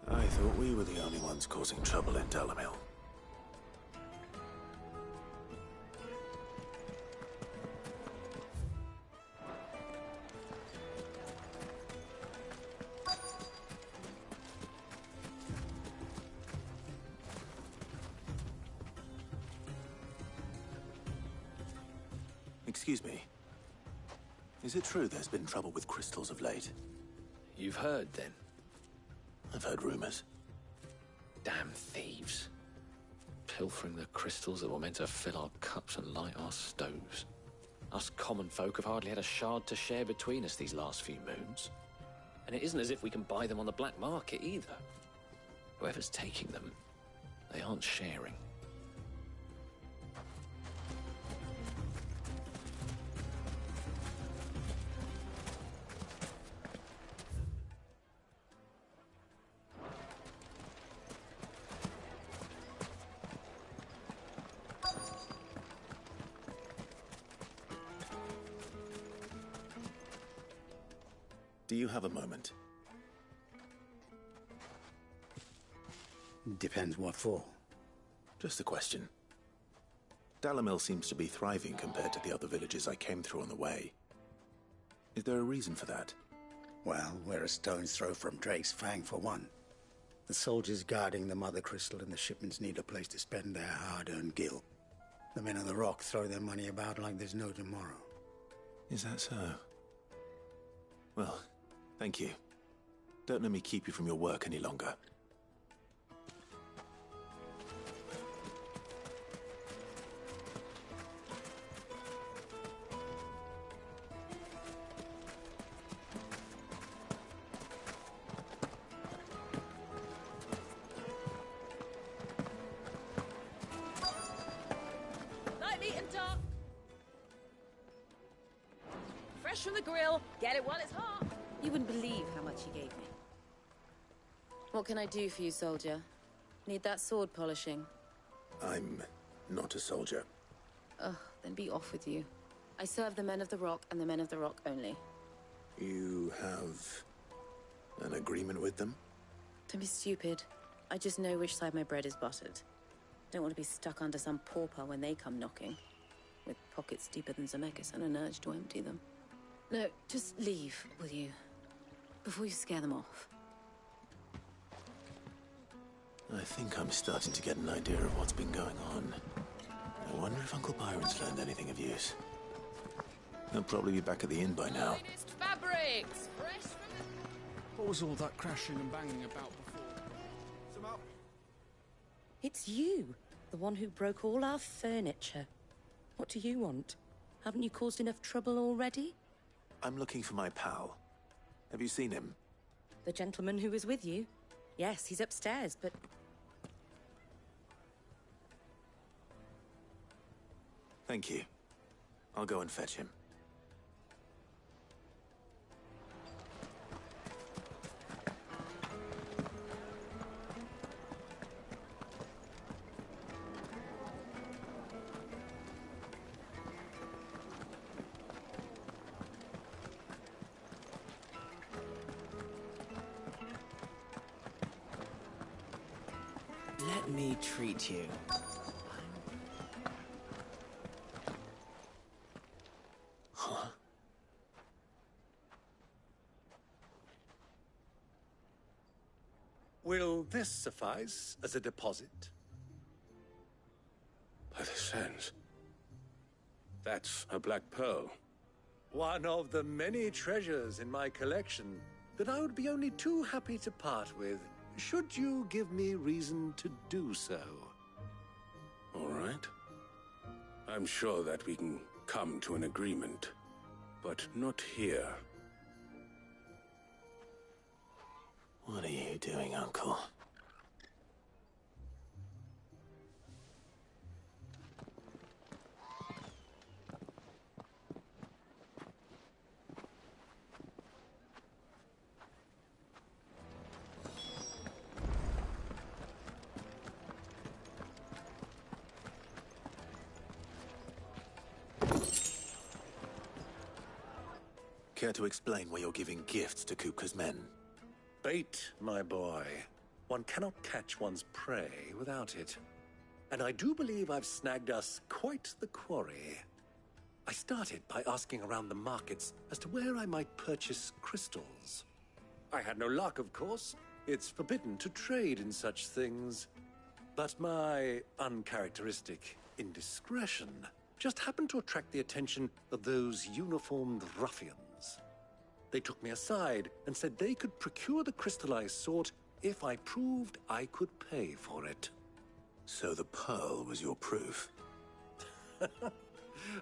I thought we were the only ones causing trouble in Dalamil. Excuse me. Is it true there's been trouble with crystals of late?
You've heard, then?
I've heard rumors.
Damn thieves. Pilfering the crystals that were meant to fill our cups and light our stoves. Us common folk have hardly had a shard to share between us these last few moons. And it isn't as if we can buy them on the black market either. Whoever's taking them, they aren't sharing.
Do you have a moment?
Depends what for.
Just a question. Dalamil seems to be thriving compared to the other villages I came through on the way. Is there a reason for that?
Well, we're a stone's throw from Drake's Fang, for one. The soldiers guarding the Mother Crystal and the shipments need a place to spend their hard-earned gil. The men of the Rock throw their money about like there's no tomorrow.
Is that so? Well, thank you. Don't let me keep you from your work any longer.
Light meat and dark. Fresh from the grill. Get it while it's hot.
You wouldn't believe how much he gave me. What can I do for you, soldier? Need that sword polishing?
I'm not a soldier.
Ugh, then be off with you. I serve the men of the Rock and the men of the Rock only.
You have an agreement with them?
Don't be stupid. I just know which side my bread is buttered. Don't want to be stuck under some pauper when they come knocking, with pockets deeper than Zemeckis and an urge to empty them. No, just leave, will you? Before you scare them off.
I think I'm starting to get an idea of what's been going on. I wonder if Uncle Byron's learned anything of use. He'll probably be back at the inn by now.
Finest fabrics. Fresh from
What was all that crashing and banging about before? Some up.
It's you, the one who broke all our furniture. What do you want? Haven't you caused enough trouble already?
I'm looking for my pal. Have you seen him?
The gentleman who was with you? Yes, he's upstairs, but...
Thank you. I'll go and fetch him.
Let me treat you.
Huh?
Will this suffice as a deposit?
By the sands. That's a black pearl.
One of the many treasures in my collection that I would be only too happy to part with, should you give me reason to do so.
All right. I'm sure that we can come to an agreement, but not here.
What are you doing, Uncle? Care to explain why you're giving gifts to Kupka's men?
Bait, my boy. One cannot catch one's prey without it. And I do believe I've snagged us quite the quarry. I started by asking around the markets as to where I might purchase crystals. I had no luck, of course. It's forbidden to trade in such things. But my uncharacteristic indiscretion just happened to attract the attention of those uniformed ruffians. They took me aside and said they could procure the crystal I sought if I proved I could pay for it.
So the pearl was your proof?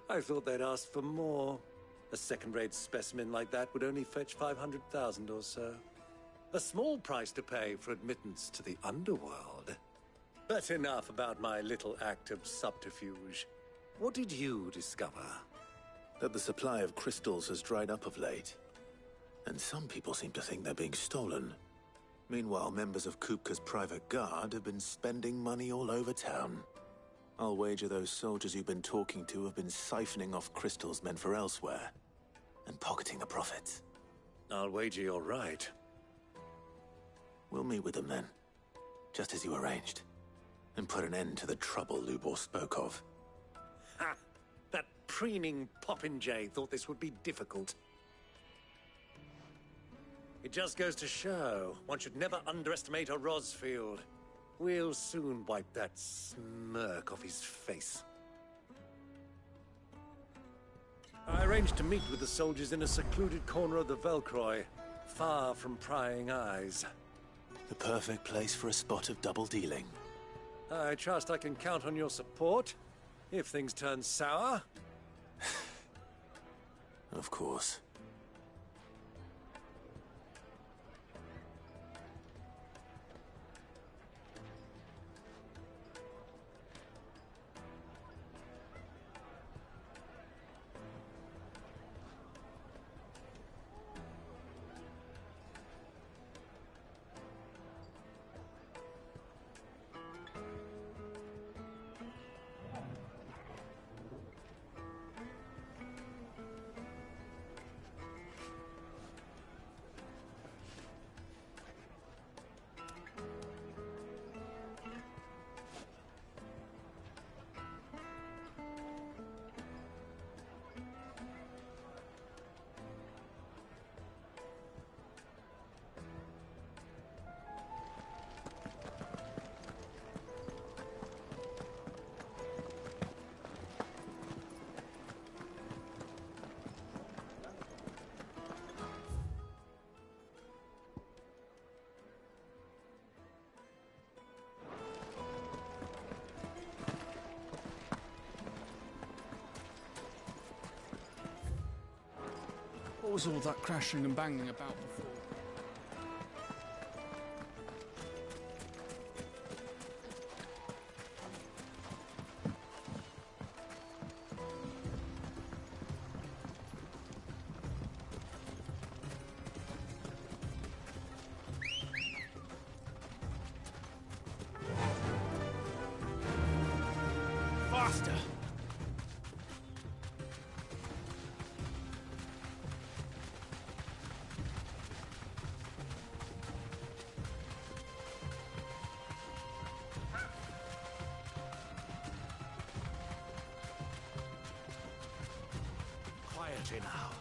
I thought they'd ask for more. A second-rate specimen like that would only fetch 500,000 or so. A small price to pay for admittance to the underworld. But enough about my little act of subterfuge. What did you discover?
That the supply of crystals has dried up of late. And some people seem to think they're being stolen. Meanwhile, members of Kupka's private guard have been spending money all over town. I'll wager those soldiers you've been talking to have been siphoning off crystals meant for elsewhere, and pocketing the profits.
I'll wager you're right.
We'll meet with them then. just as you arranged, and put an end to the trouble Lubor spoke of.
Ha! That preening popinjay thought this would be difficult. It just goes to show one should never underestimate a Rosfield. We'll soon wipe that smirk off his face. I arranged to meet with the soldiers in a secluded corner of the Velcroy, far from prying eyes.
The perfect place for a spot of double dealing.
I trust I can count on your support, if things turn sour.
Of course.
What was all that crashing and banging about before?
Faster! Quietly now.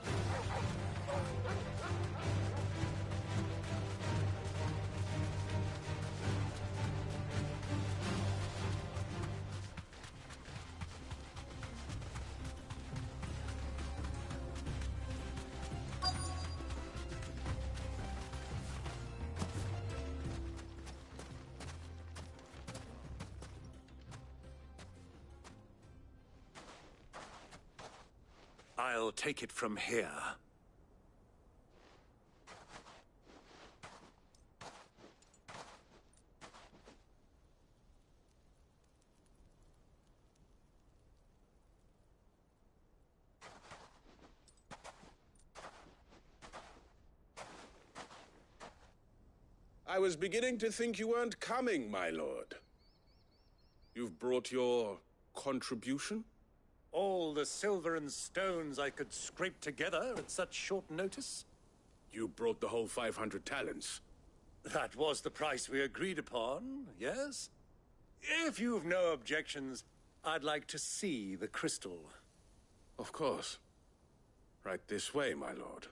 I'll take it from here.
I was beginning to think you weren't coming, my lord. You've brought your contribution?
All the silver and stones I could scrape together at such short notice?
You brought the whole 500 talents.
That was the price we agreed upon, yes? If you've no objections, I'd like to see the crystal.
Of course. Right this way, my lord.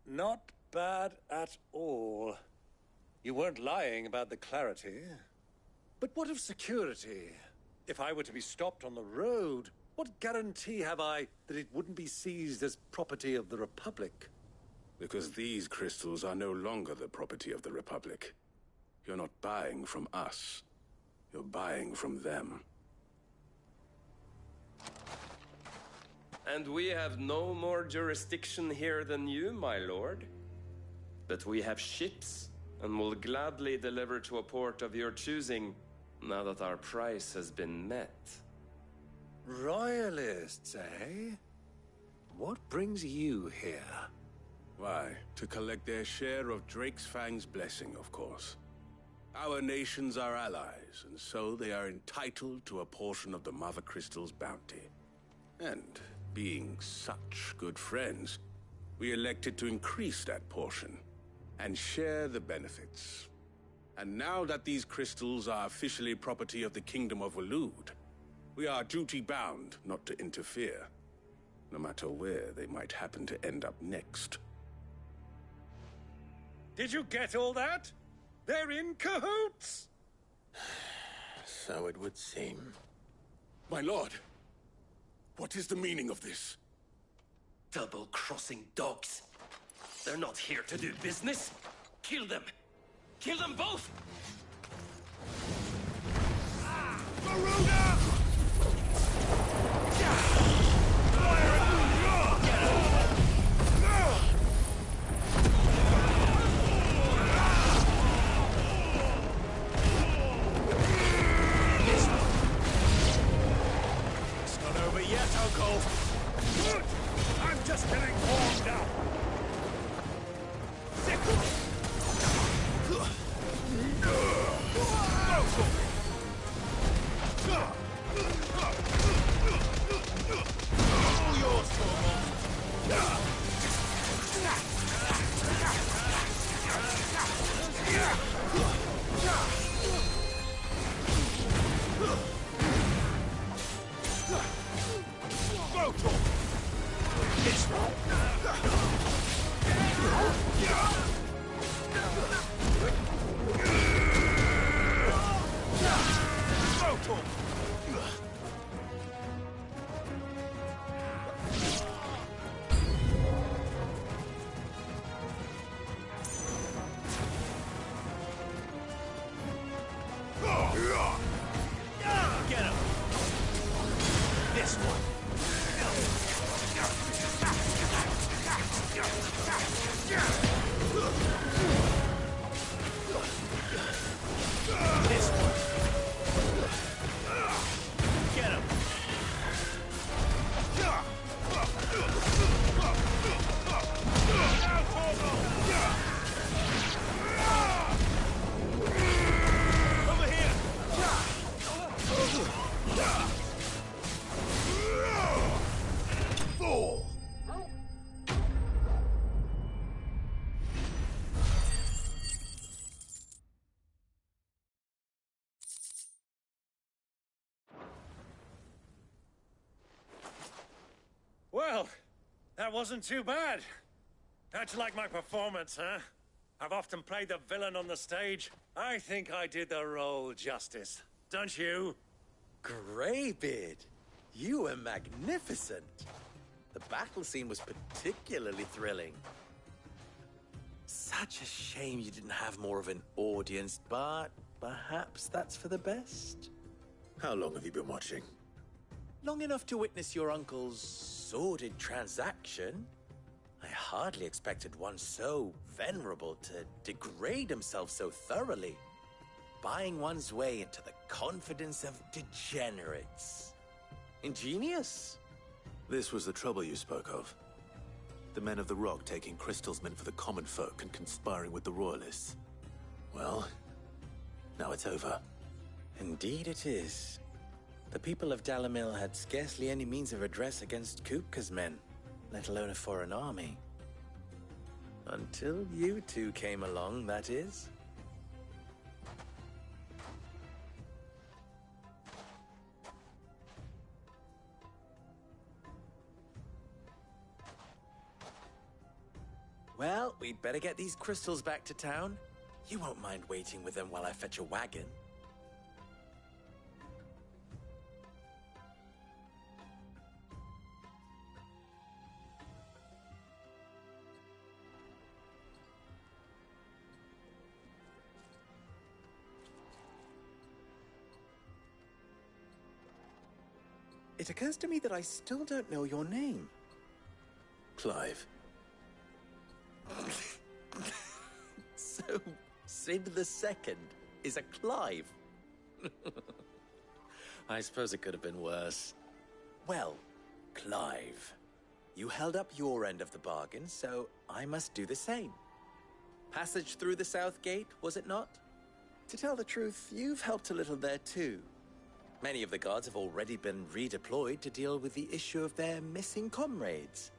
Not bad at all. You weren't lying about the clarity. But what of security? If I were to be stopped on the road, what guarantee have I that it wouldn't be seized as property of the Republic?
Because these crystals are no longer the property of the Republic. You're not buying from us. You're buying from them.
And we have no more jurisdiction here than you, my lord. But we have ships, and will gladly deliver to a port of your choosing, now that our price has been met.
Royalists, eh? What brings you here?
Why, to collect their share of Drake's Fang's blessing, of course. Our nations are allies, and so they are entitled to a portion of the Mother Crystal's bounty. And being such good friends, we elected to increase that portion and share the benefits. And now that these crystals are officially property of the Kingdom of Waloed, we are duty-bound not to interfere, no matter where they might happen to end up next.
Did you get all that? They're in cahoots!
So it would seem.
My lord, what is the meaning of this?
Double-crossing dogs. They're not here to do business. Kill them! Kill them both!
Garuda!
It's not over yet, Uncle.
Good! I'm just getting warmed up.
All yours, Torvald. Get him! This one! This one! Get him! Over here! Fool!
Well, that wasn't too bad. How'd you like my performance, huh? I've often played the villain on the stage. I think I did the role justice. Don't you?
Greybeard, you were magnificent. The battle scene was particularly thrilling. Such a shame you didn't have more of an audience, but perhaps that's for the best.
How long have you been watching?
Long enough to witness your uncle's sordid transaction. I hardly expected one so venerable to degrade himself so thoroughly, buying one's way into the confidence of degenerates. Ingenious.
This was the trouble you spoke of. The men of the Rock taking crystals meant for the common folk and conspiring with the Royalists. Well, now it's over.
Indeed it is. The people of Dalamil had scarcely any means of redress against Kupka's men, let alone a foreign army. Until you two came along, that is. Well, we'd better get these crystals back to town. You won't mind waiting with them while I fetch a wagon. It occurs to me that I still don't know your name.
Clive.
So, Sid the Second is a Clive. I suppose it could have been worse. Well, Clive, you held up your end of the bargain, so I must do the same. Passage through the South Gate, was it not? To tell the truth, you've helped a little there too. Many of the guards have already been redeployed to deal with the issue of their missing comrades.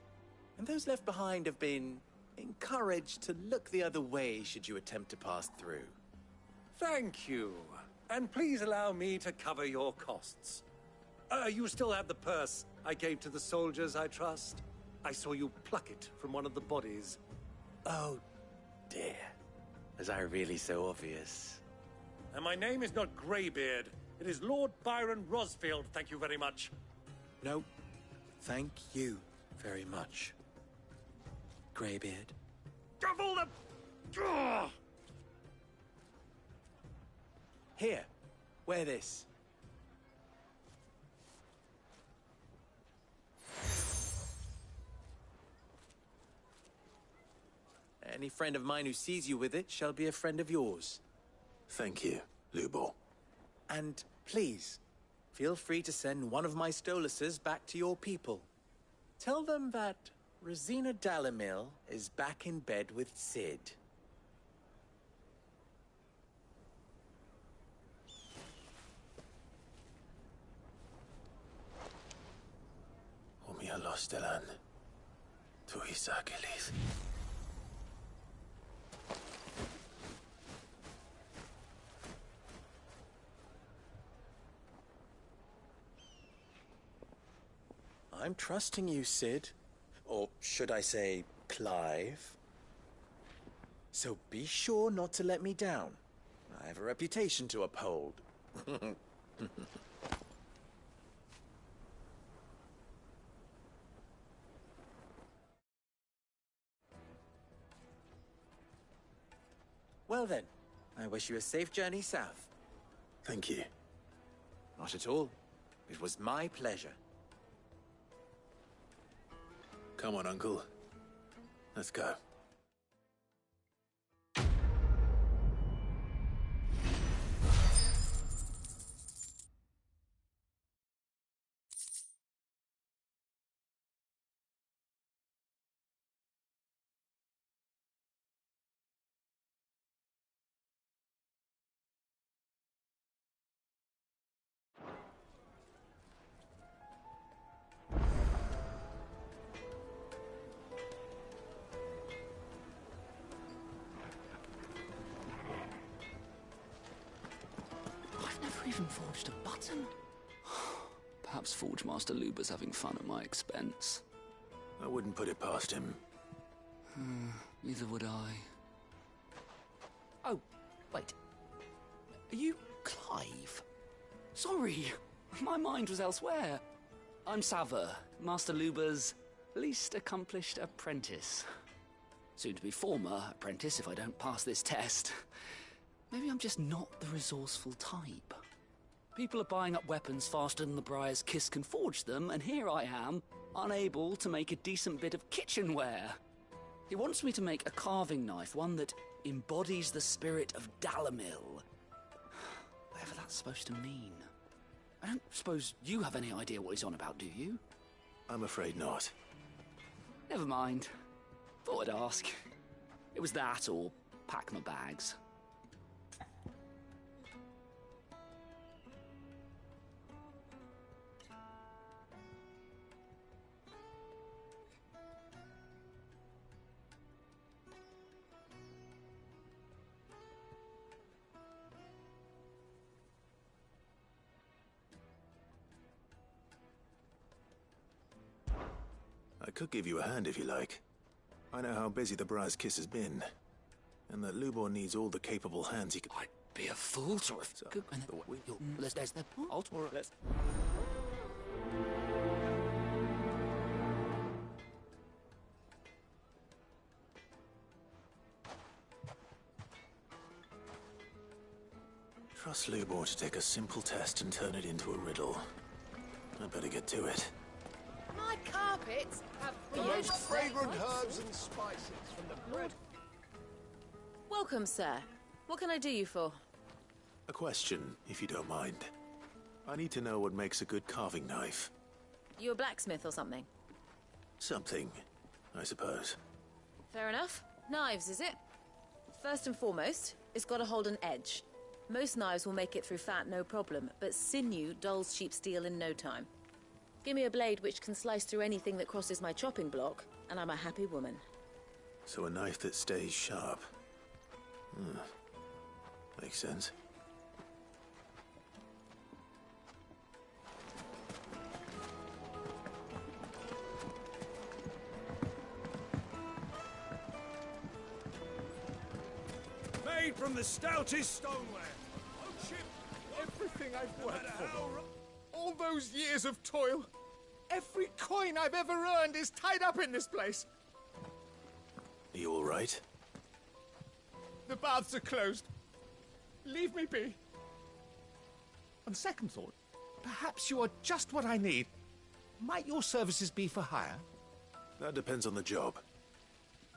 And those left behind have been encouraged to look the other way should you attempt to pass through.
Thank you. And please allow me to cover your costs. You still have the purse I gave to the soldiers, I trust? I saw you pluck it from one of the bodies.
Oh, dear. Was I really so obvious?
And my name is not Greybeard. It is Lord Byron Rosfield, thank you very much.
No, thank you very much, Greybeard.
Of all the... Ugh!
Here, wear this. Any friend of mine who sees you with it shall be a friend of yours.
Thank you, Lubor.
And please, feel free to send one of my Stoluses back to your people. Tell them that Rosina Dalamil is back in bed with Sid.
Omia Lostelan. Tuisakelis.
I'm trusting you, Sid. Or should I say, Clive? So be sure not to let me down. I have a reputation to uphold. Well then, I wish you a safe journey south.
Thank you.
Not at all. It was my pleasure.
Come on, Uncle. Let's go.
Even forged a button. Perhaps Forge Master Luber's having fun at my expense.
I wouldn't put it past him.
Neither would I.
Oh, wait. Are you Clive?
Sorry, my mind was elsewhere. I'm Saver, Master Luber's least accomplished apprentice. Soon to be former apprentice if I don't pass this test. Maybe I'm just not the resourceful type. People are buying up weapons faster than the Briar's Kiss can forge them, and here I am, unable to make a decent bit of kitchenware. He wants me to make a carving knife, one that embodies the spirit of Dalamil. Whatever that's supposed to mean. I don't suppose you have any idea what he's on about, do you?
I'm afraid not.
Never mind. Thought I'd ask. It was that, or pack my bags.
I could give you a hand if you like. I know how busy the Briar's Kiss has been, and that Lubor needs all the capable hands he could...
I'd be a fool to... There's the... Let's...
Trust Lubor to take a simple test and turn it into a riddle. I'd better get to it.
My carpets have
the most fragrant herbs and spices from the bread.
Welcome, sir. What can I do you for?
A question, if you don't mind. I need to know what makes a good carving knife.
You a blacksmith or something?
Something, I suppose.
Fair enough. Knives, is it? First and foremost, it's got to hold an edge. Most knives will make it through fat, no problem, but sinew dulls cheap steel in no time. Give me a blade which can slice through anything that crosses my chopping block, and I'm a happy woman.
So a knife that stays sharp. Makes sense.
Made from the stoutest stoneware.
Everything I've worked for. All those years of toil. Every coin I've ever earned is tied up in this place.
Are you all right?
The baths are closed. Leave me be. On second thought, perhaps you are just what I need. Might your services be for hire?
That depends on the job.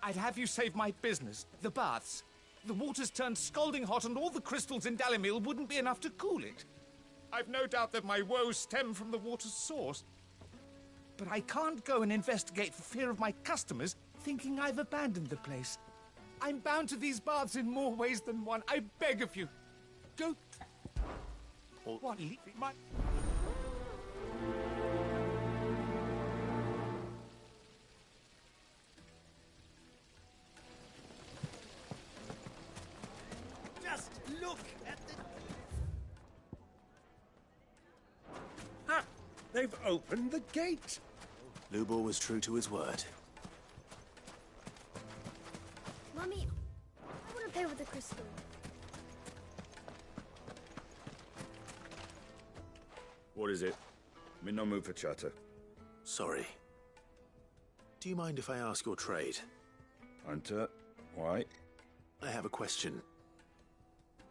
I'd have you save my business, the baths. The water's turned scalding hot and all the crystals in Dalimil wouldn't be enough to cool it. I've no doubt that my woes stem from the water's source. But I can't go and investigate for fear of my customers thinking I've abandoned the place. I'm bound to these baths in more ways than one. I beg of you. Go... What? Leave my...
Just look at the...
Ha! They've opened the gate!
Lubor was true to his word.
Mummy, I want to play with the crystal.
What is it? I'm in no mood for chatter.
Sorry. Do you mind if I ask your trade?
Hunter, why?
I have a question.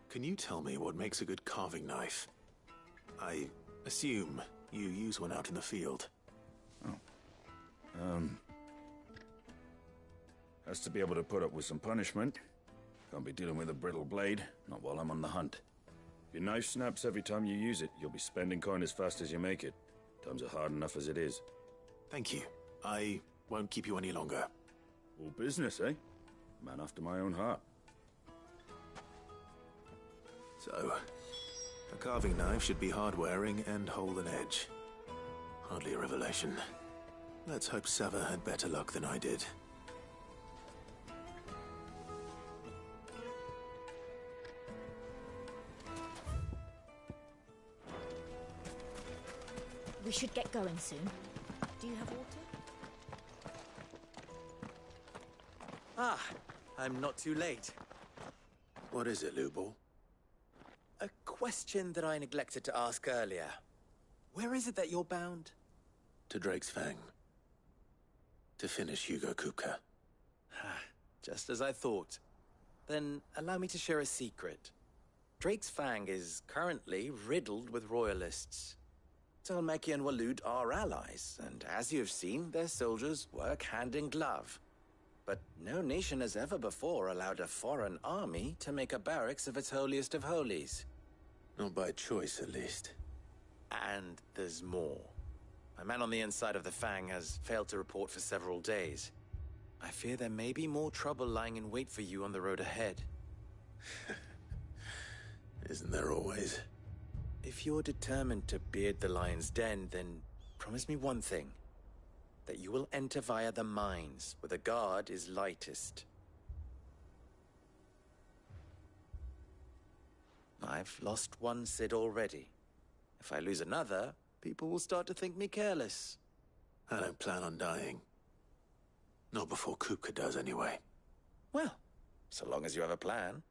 Can you tell me what makes a good carving knife? I assume you use one out in the field.
Has to be able to put up with some punishment. Can't be dealing with a brittle blade, not while I'm on the hunt. If your knife snaps every time you use it, you'll be spending coin as fast as you make it. Times are hard enough as it is.
Thank you. I won't keep you any longer.
All business, eh? Man after my own heart.
So, a carving knife should be hard-wearing and hold an edge. Hardly a revelation. Let's hope Sava had better luck than I did.
We should get going soon. Do you have water?
Ah, I'm not too late.
What is it, Lubor?
A question that I neglected to ask earlier. Where is it that you're bound?
To Drake's Fang. To finish Hugo Kupka.
Just as I thought. Then allow me to share a secret. Drake's Fang is currently riddled with royalists. Talmeki and Walud are allies, and as you've seen, their soldiers work hand in glove. But no nation has ever before allowed a foreign army to make a barracks of its holiest of holies.
Not by choice, at least.
And there's more. A man on the inside of the Fang has failed to report for several days. I fear there may be more trouble lying in wait for you on the road ahead.
Isn't there always?
If you're determined to beard the lion's den, then promise me one thing. That you will enter via the mines, where the guard is lightest. I've lost one Cid already. If I lose another, people will start to think me careless.
I don't plan on dying. Not before Kupka does, anyway.
Well, so long as you have a plan.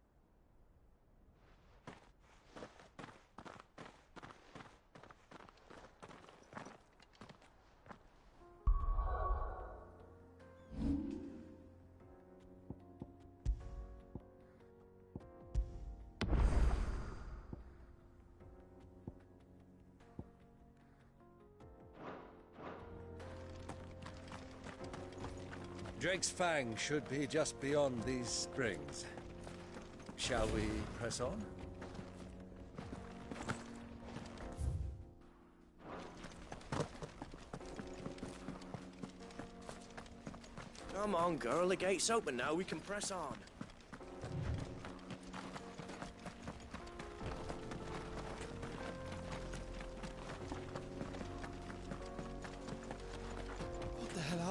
Drake's Fang should be just beyond these springs. Shall we press on?
Come on, girl, the gate's open now, we can press on.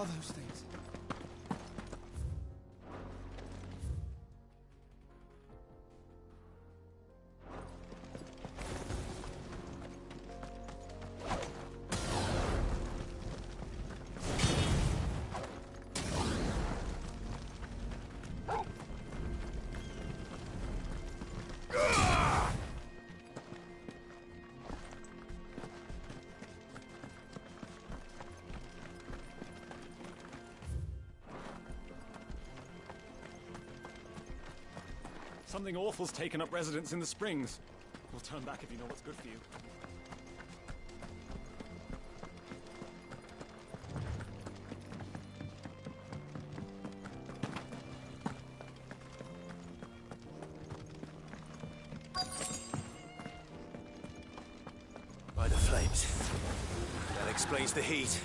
are those things?
Something awful's taken up residence in the springs. We'll turn back if you know what's good for you.
By the flames. That explains the heat.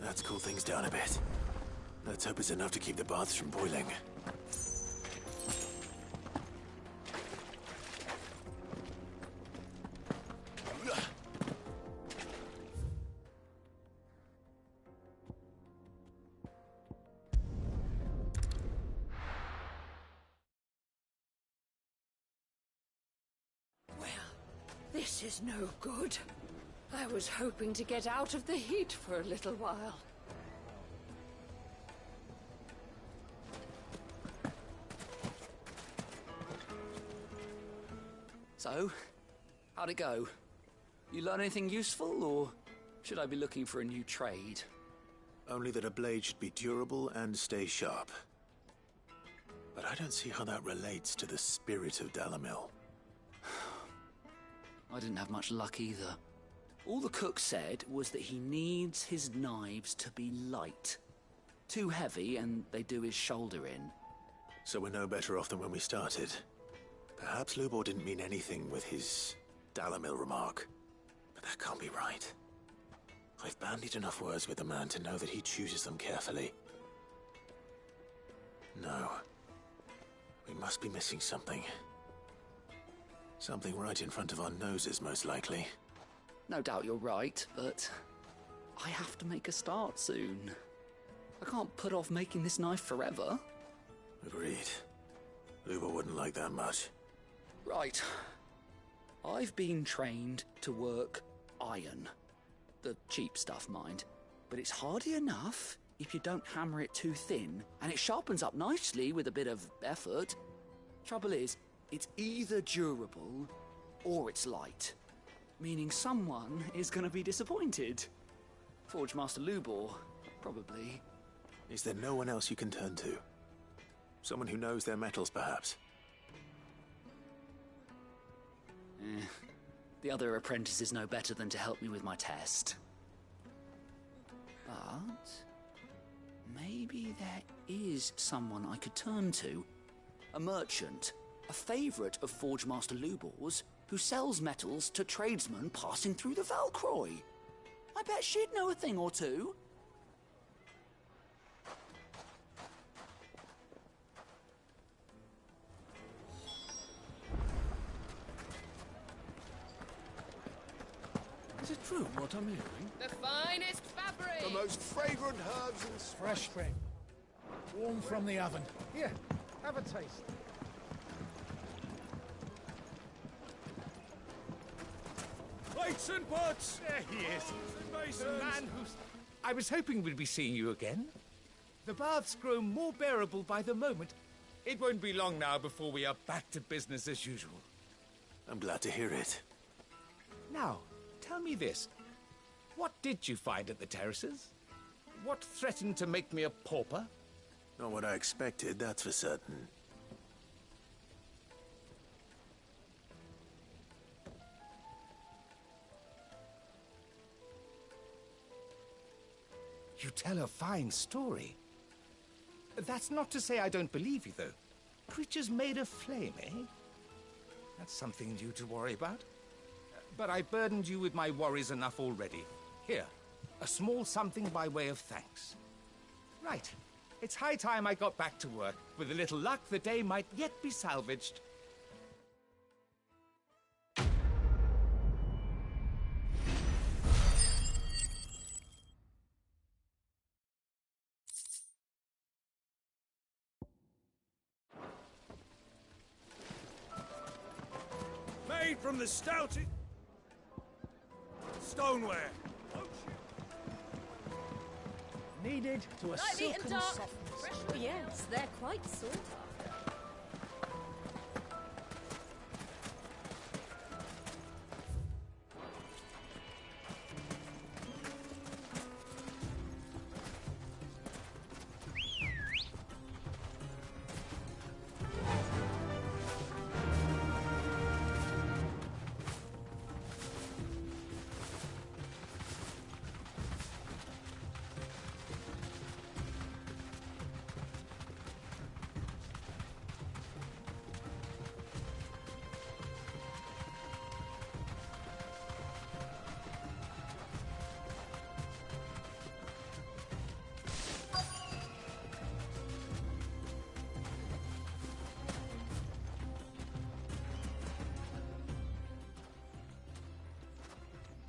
Let's cool things down a bit. Let's hope it's enough to keep the baths from boiling.
Well, this is no good. I was hoping to get out of the heat for a little while.
So, how'd it go? You learn anything useful, or should I be looking for a new trade?
Only that a blade should be durable and stay sharp. But I don't see how that relates to the spirit of Dalamil.
I didn't have much luck either. All the cook said was that he needs his knives to be light. Too heavy and they do his shoulder in.
So we're no better off than when we started. Perhaps Lubor didn't mean anything with his Dalamil remark. But that can't be right. I've bandied enough words with the man to know that he chooses them carefully. No. We must be missing something. Something right in front of our noses, most likely.
No doubt you're right, but I have to make a start soon. I can't put off making this knife forever.
Agreed. Lubor wouldn't like that much.
Right. I've been trained to work iron. The cheap stuff, mind. But it's hardy enough if you don't hammer it too thin, and it sharpens up nicely with a bit of effort. Trouble is, it's either durable or it's light. Meaning someone is going to be disappointed. Forge Master Lubor, probably.
Is there no one else you can turn to? Someone who knows their metals, perhaps?
The other apprentices know better than to help me with my test. But maybe there is someone I could turn to. A merchant, a favourite of Forge Master Lubor's, who sells metals to tradesmen passing through the Valcroy. I bet she'd know a thing or two.
Is it true what I'm hearing?
The finest fabric!
The most fragrant herbs and
Fresh bread. Warm from the oven. Here, have a taste.
Plates and pots! There he is. The man who's... I was hoping we'd be seeing you again. The baths grow more bearable by the moment. It won't be long now before we are back to business as usual.
I'm glad to hear it.
Now, tell me this. What did you find at the terraces? What threatened to make me a pauper?
Not what I expected, that's for certain.
You tell a fine story. That's not to say I don't believe you, though. Creatures made of flame, eh? That's something new to worry about. But I burdened you with my worries enough already. Here, a small something by way of thanks. Right. It's high time I got back to work. With a little luck, the day might yet be salvaged.
Made from the stoutest stoneware.
Needed to a
Lightly
silken
and dark.
softness.
Fresh. Oh, yes, they're quite sought after.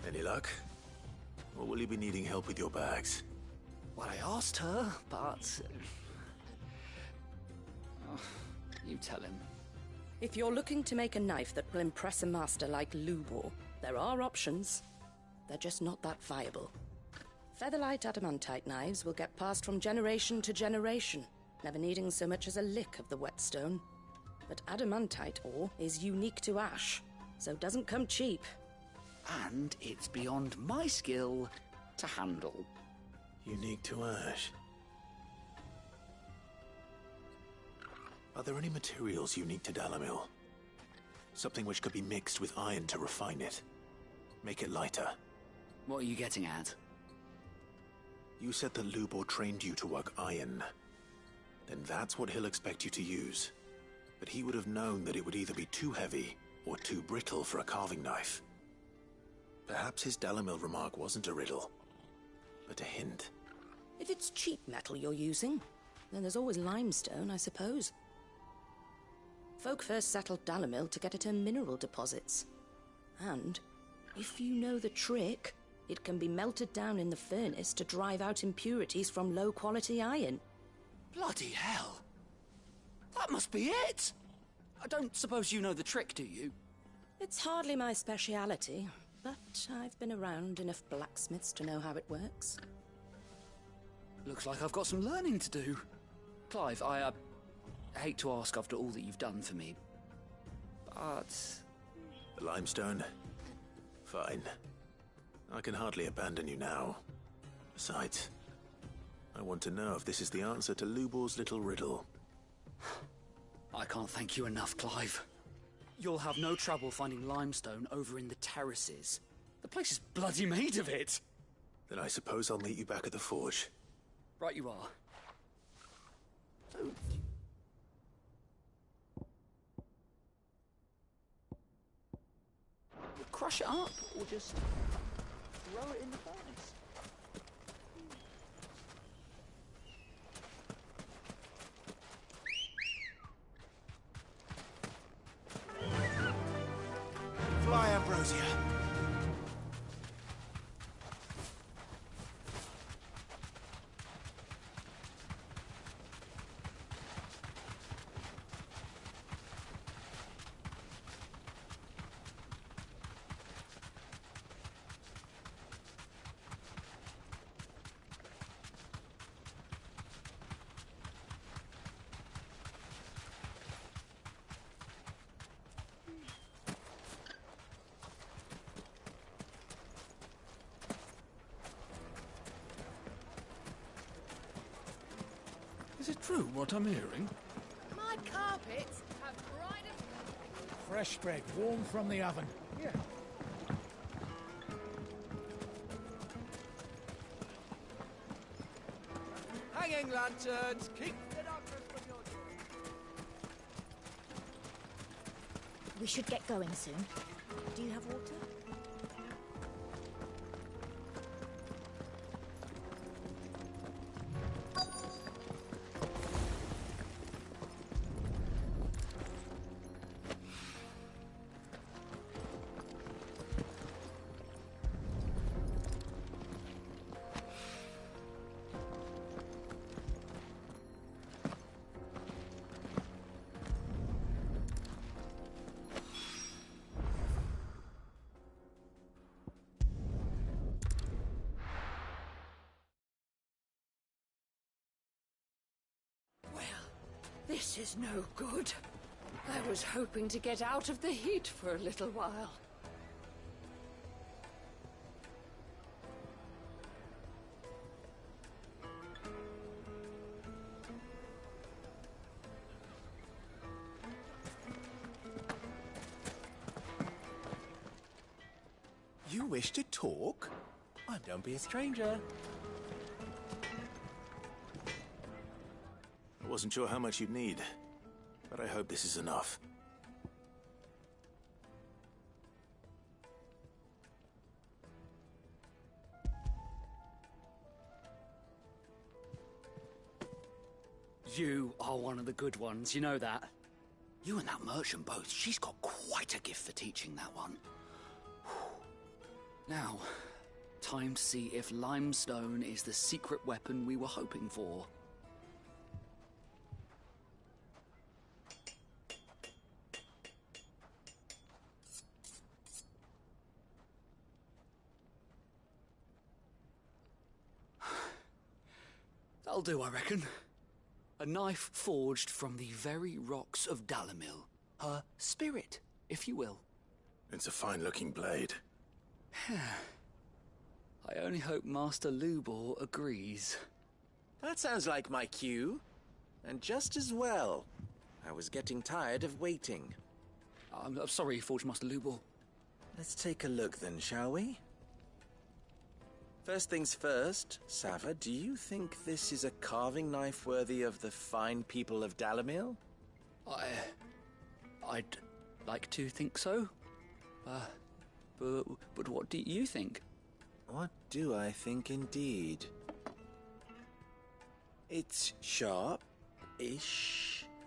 Any luck? Or will you be needing help with your bags?
Well, I asked her, but... Oh, you tell him.
If you're looking to make a knife that will impress a master like Lubor, there are options. They're just not that viable. Featherlight adamantite knives will get passed from generation to generation, never needing so much as a lick of the whetstone. But adamantite ore is unique to ash, so doesn't come cheap.
And it's beyond my skill to handle.
Unique to ash. Are there any materials unique to Dalamil? Something which could be mixed with iron to refine it. Make it lighter.
What are you getting at?
You said that Lubor trained you to work iron. Then that's what he'll expect you to use. But he would have known that it would either be too heavy or too brittle for a carving knife. Perhaps his Dalamil remark wasn't a riddle, but a hint.
If it's cheap metal you're using, then there's always limestone, I suppose. Folk first settled Dalamil to get at her mineral deposits. And, if you know the trick, it can be melted down in the furnace to drive out impurities from low-quality iron.
Bloody hell! That must be it! I don't suppose you know the trick, do you?
It's hardly my speciality, but I've been around enough blacksmiths to know how it works.
Looks like I've got some learning to do. Clive, I hate to ask after all that you've done for me, but...
The limestone? Fine. I can hardly abandon you now. Besides, I want to know if this is the answer to Lubor's little riddle.
I can't thank you enough, Clive. You'll have no trouble finding limestone over in the terraces. The place is bloody made of it.
Then I suppose I'll meet you back at the forge.
Right you are. So... you crush it up, or just throw it in the furnace?
Fly, Ambrosia.
Is it true what I'm hearing?
My carpets have brighter...
Fresh bread, warm from the oven. Here.
Hanging lanterns, keep the darkness from your door.
We should get going soon. Do you have water?
This is no good. I was hoping to get out of the heat for a little while.
You wish to talk? Oh, don't be a stranger. I wasn't sure how much you'd need, but I hope this is enough.
You are one of the good ones, you know that. You and that merchant both, she's got quite a gift for teaching, that one. Now, time to see if limestone is the secret weapon we were hoping for. That'll do, I reckon. A knife forged from the very rocks of Dalimil. Her spirit, if you will.
It's a fine-looking blade.
I only hope Master Lubor agrees.
That sounds like my cue. And just as well. I was getting tired of waiting.
I'm sorry, Forge Master Lubor.
Let's take a look then, shall we? First things first, Sava, do you think this is a carving knife worthy of the fine people of Dalimil?
I'd like to think so. But what do you think?
What do I think indeed? It's sharp-ish,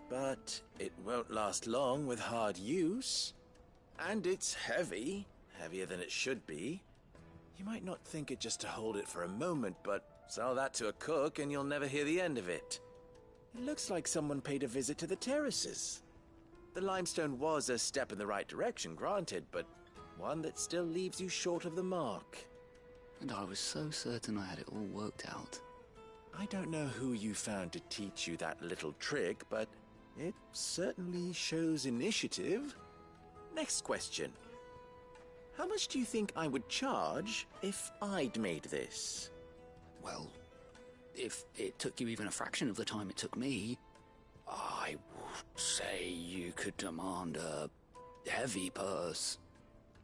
but it won't last long with hard use. And it's heavy, heavier than it should be. You might not think it just to hold it for a moment, but sell that to a cook and you'll never hear the end of it. It looks like someone paid a visit to the terraces. The limestone was a step in the right direction, granted, but one that still leaves you short of the mark.
And I was so certain I had it all worked out.
I don't know who you found to teach you that little trick, but it certainly shows initiative. Next question. How much do you think I would charge if I'd made this?
Well, if it took you even a fraction of the time it took me, I would say you could demand a heavy purse.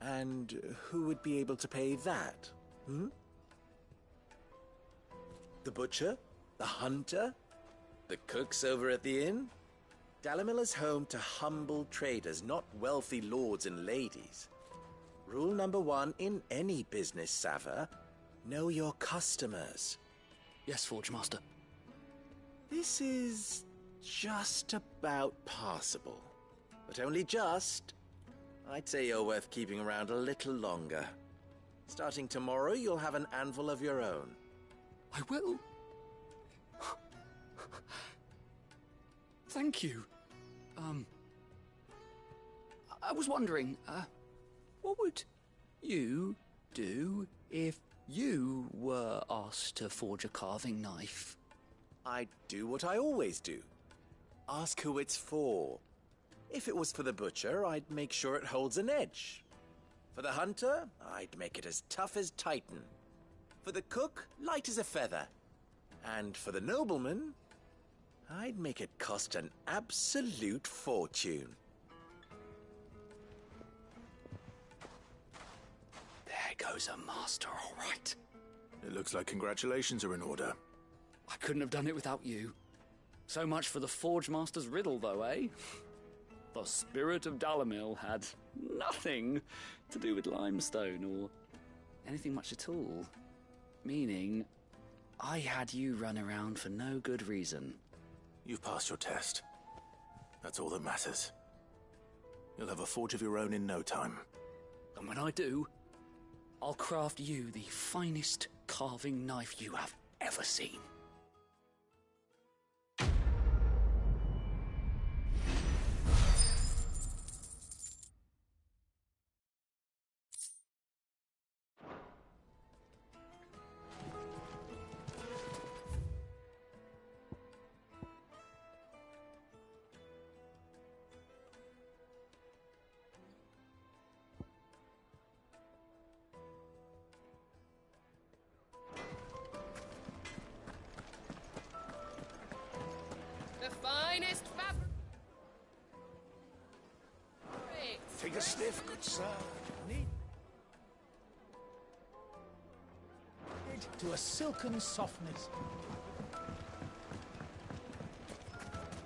And who would be able to pay that? Hmm? The butcher? The hunter? The cooks over at the inn? Dalimil is home to humble traders, not wealthy lords and ladies. Rule number 1 in any business, Sava: know your customers.
Yes, Forge Master.
This is just about passable. But only just. I'd say you're worth keeping around a little longer. Starting tomorrow, you'll have an anvil of your own.
I will. Thank you. I was wondering, what would you do if you were asked to forge a carving knife?
I'd do what I always do. Ask who it's for. If it was for the butcher, I'd make sure it holds an edge. For the hunter, I'd make it as tough as Titan. For the cook, light as a feather. And for the nobleman, I'd make it cost an absolute fortune.
There goes a master, all right.
It looks like congratulations are in order.
I couldn't have done it without you. So much for the Forge Master's riddle, though, eh? The spirit of Dalimil had nothing to do with limestone or anything much at all. Meaning, I had you run around for no good reason.
You've passed your test. That's all that matters. You'll have a forge of your own in no time.
And when I do, I'll craft you the finest carving knife you have ever seen.
Finest fabric.
Take a sniff, good sir.
Need to a silken softness.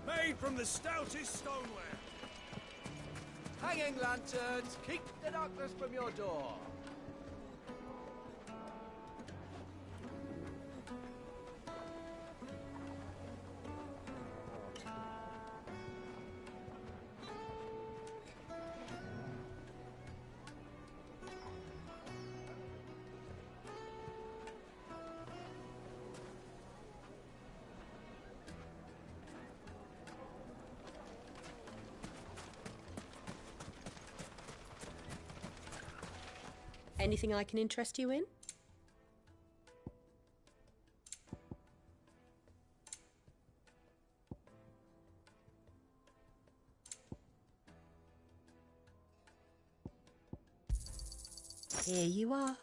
Made from the stoutest stoneware.
Hanging lanterns, keep the darkness from your door.
Anything I can interest you in? Here you are.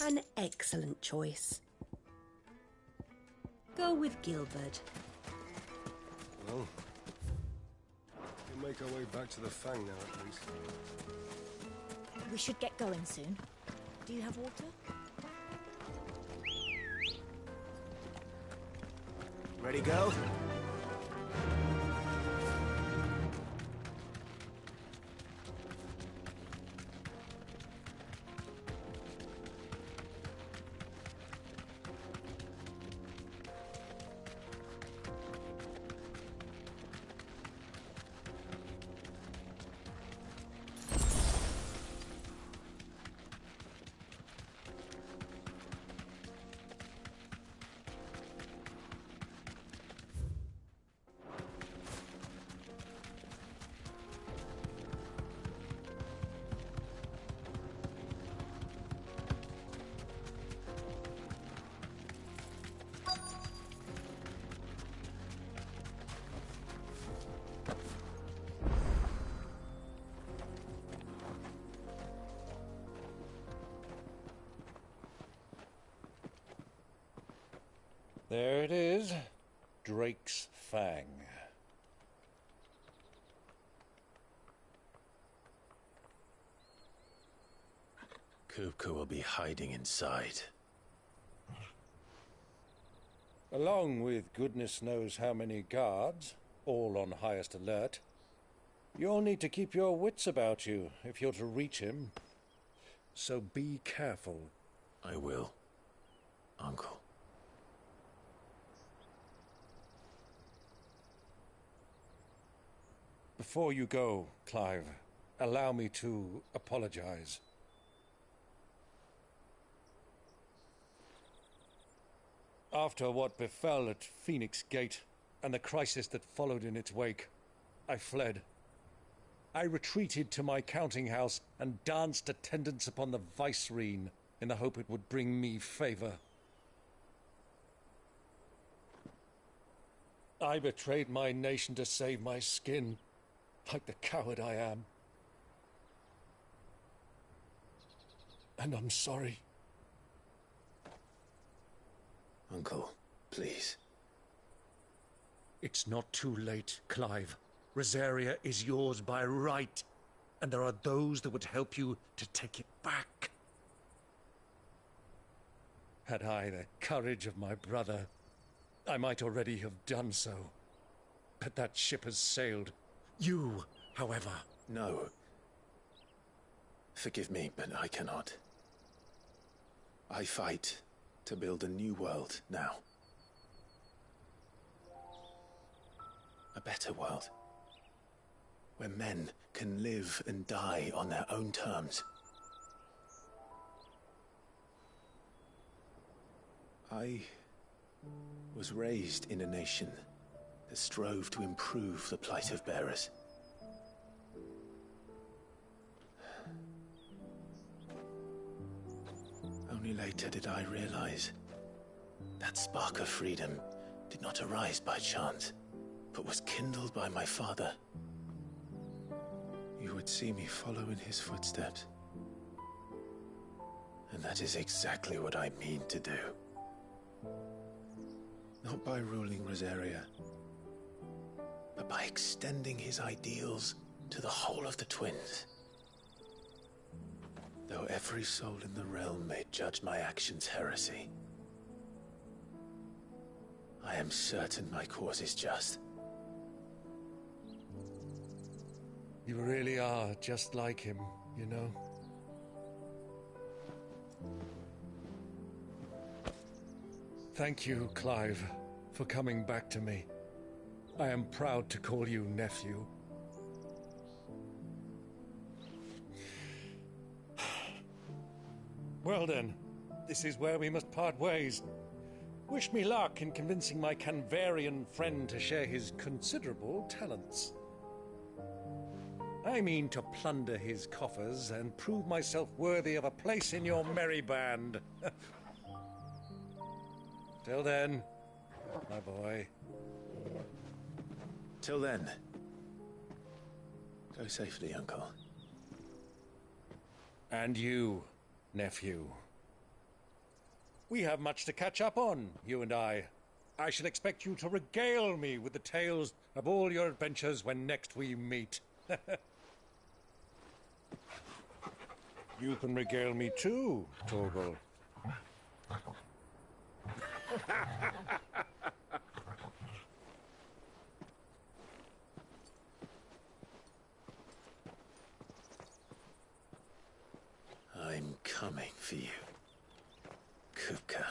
An excellent choice. Go with Gilbert.
Well, we'll make our way back to the Fang now, at least.
We should get going soon. Do you have water?
Ready, go?
There it is. Drake's Fang.
Kupka will be hiding inside.
Along with goodness knows how many guards, all on highest alert. You'll need to keep your wits about you if you're to reach him. So be careful.
I will, Uncle.
Before you go, Clive, allow me to apologize. After what befell at Phoenix Gate and the crisis that followed in its wake, I fled. I retreated to my counting house and danced attendance upon the vicereine in the hope it would bring me favor. I betrayed my nation to save my skin, like the coward I am. And I'm sorry.
Uncle, please.
It's not too late, Clive. Rosaria is yours by right, and there are those that would help you to take it back. Had I the courage of my brother, I might already have done so. But that ship has sailed. You, however...
No. Forgive me, but I cannot. I fight to build a new world now. A better world. Where men can live and die on their own terms. I was raised in a nation that strove to improve the plight of bearers. Only later did I realize that spark of freedom did not arise by chance, but was kindled by my father. You would see me follow in his footsteps. And that is exactly what I mean to do. Not by ruling Rosaria, but by extending his ideals to the whole of the twins. Though every soul in the realm may judge my actions heresy, I am certain my cause is just.
You really are just like him, you know? Thank you, Clive, for coming back to me. I am proud to call you nephew. Well then, this is where we must part ways. Wish me luck in convincing my Canvarian friend to share his considerable talents. I mean to plunder his coffers and prove myself worthy of a place in your merry band. Till then, my boy.
Till then, go safely, Uncle.
And you, nephew. We have much to catch up on, you and I. I shall expect you to regale me with the tales of all your adventures when next we meet. You can regale me too, Torgal.
I'm coming for you, Kupka.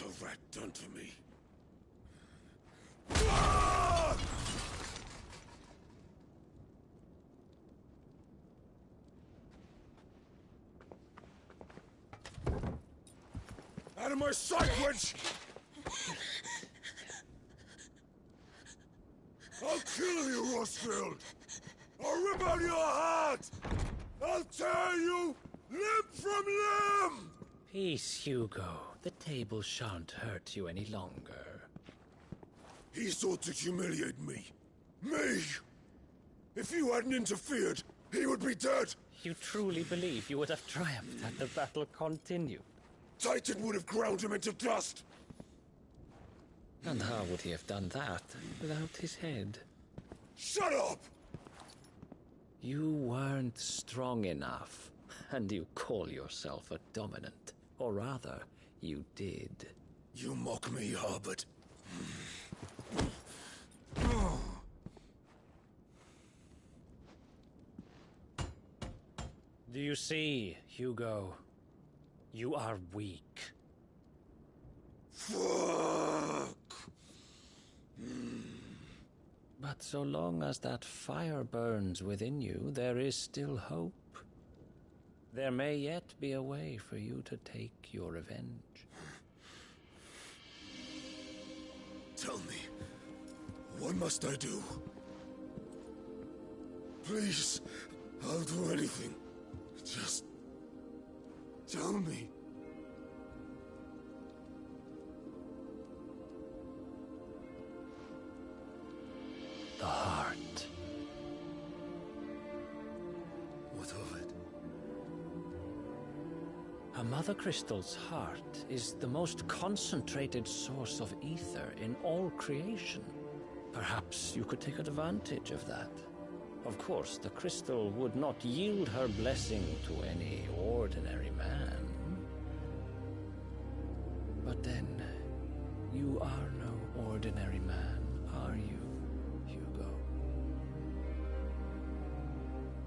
What a rat done to me. Out of my sight, witch! I'll kill you, Rosfield! I'll rip out your heart! I'll tear you limb from limb!
Peace, Hugo. The table shan't hurt you any longer.
He sought to humiliate me. Me! If you hadn't interfered, he would be dead!
You truly believe you would have triumphed had the battle continued?
Titan would have ground him into dust!
And how would he have done that without his head?
Shut up!
You weren't strong enough, and you call yourself a dominant. Or rather, you did.
You mock me, Harbert.
Do you see, Hugo? You are weak.
Fuck!
But so long as that fire burns within you, there is still hope. There may yet be a way for you to take your revenge.
Tell me, what must I do? Please, I'll do anything. Just tell me.
The heart.
What of it?
A Mother Crystal's heart is the most concentrated source of ether in all creation. Perhaps you could take advantage of that. Of course, the crystal would not yield her blessing to any ordinary man. But then, you are no ordinary man, are you, Hugo?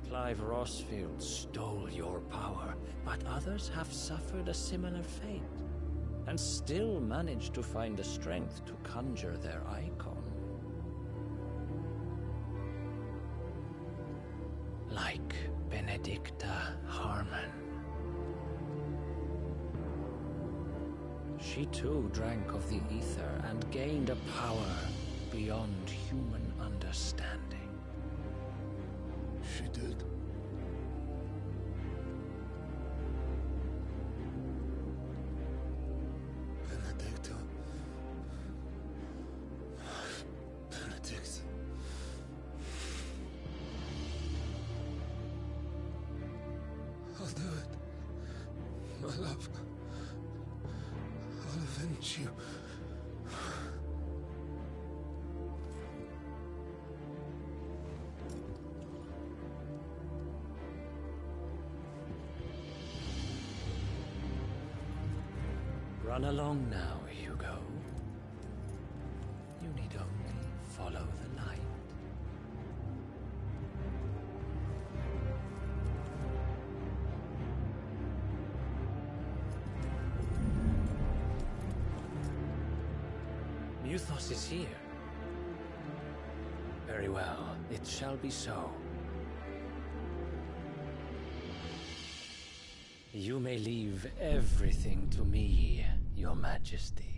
Clive Rosfield stole your power, but others have suffered a similar fate, and still managed to find the strength to conjure their icon. Like Benedicta Harmon. She too drank of the ether and gained a power beyond human understanding.
She did. Benedicta. Benedict. I'll do it. My love. I'll avenge you.
Run along now, Hugo. You need only follow the light. Muthos is here. Very well, it shall be so. You may leave everything to me, Your Majesty.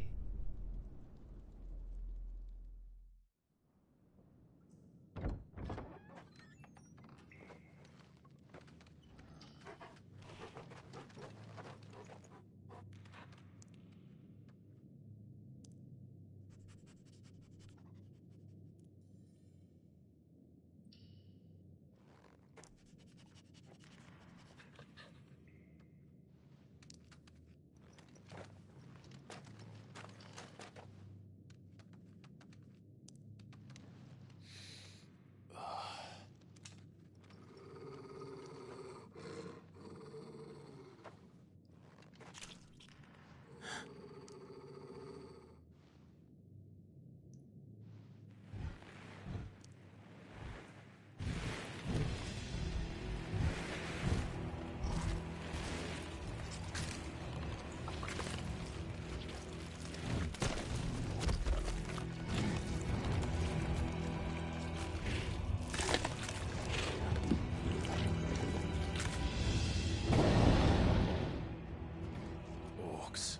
rocks.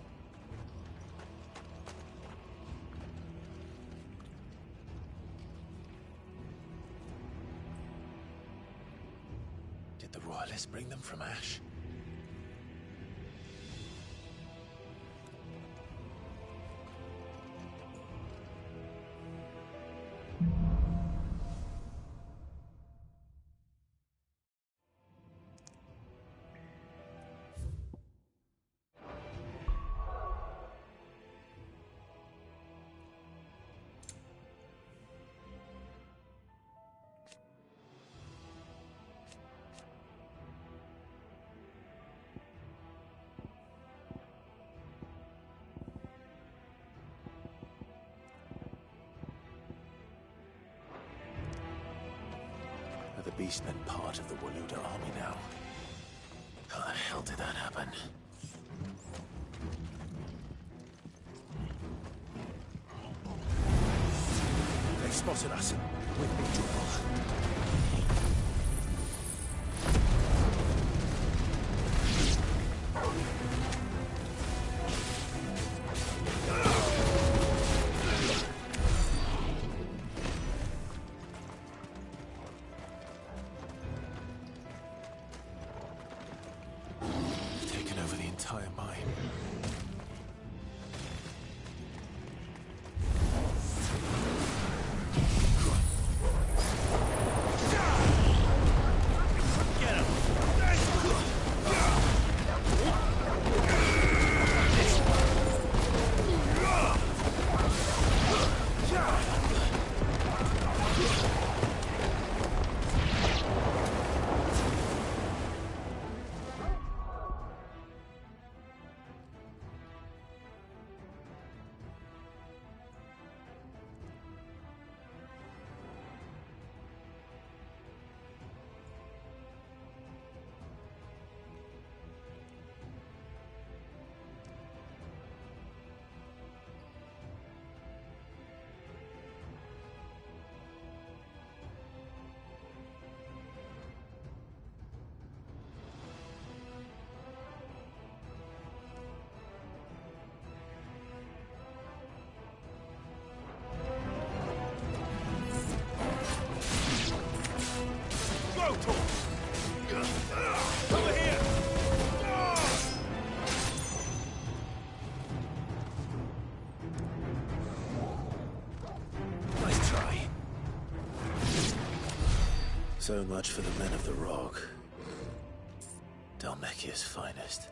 Did the royalists bring them from Ash? The Beastmen part of the Waluda army now. How the hell did that happen? They spotted us. With me, Joel. Taken over the entire mine. Over here! Nice try. So much for the men of the Rock. Dalmekia's finest.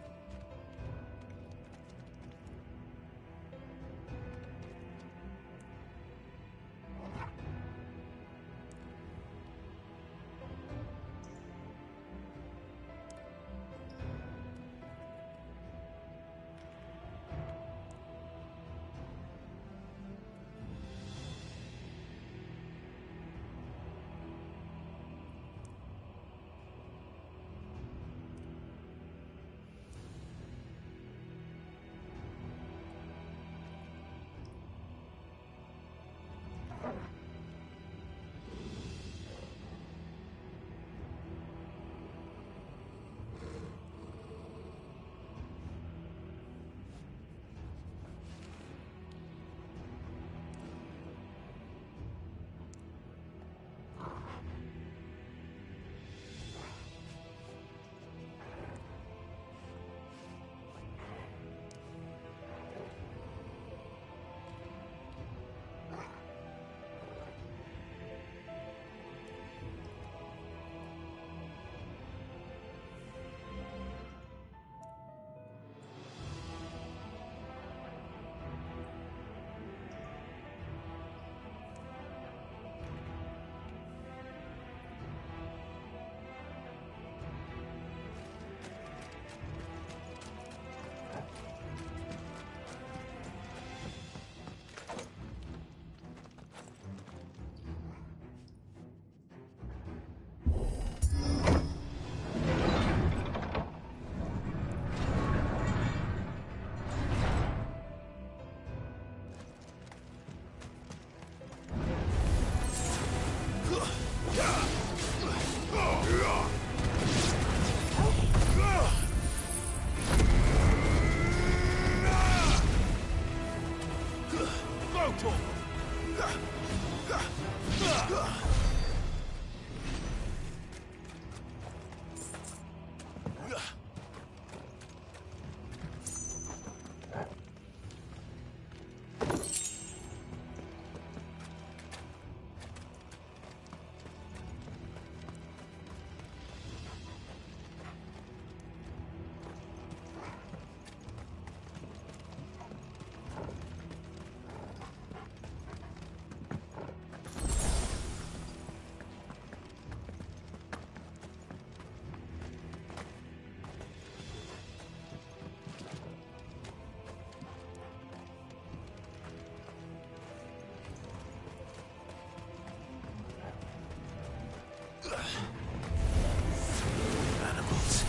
Animals.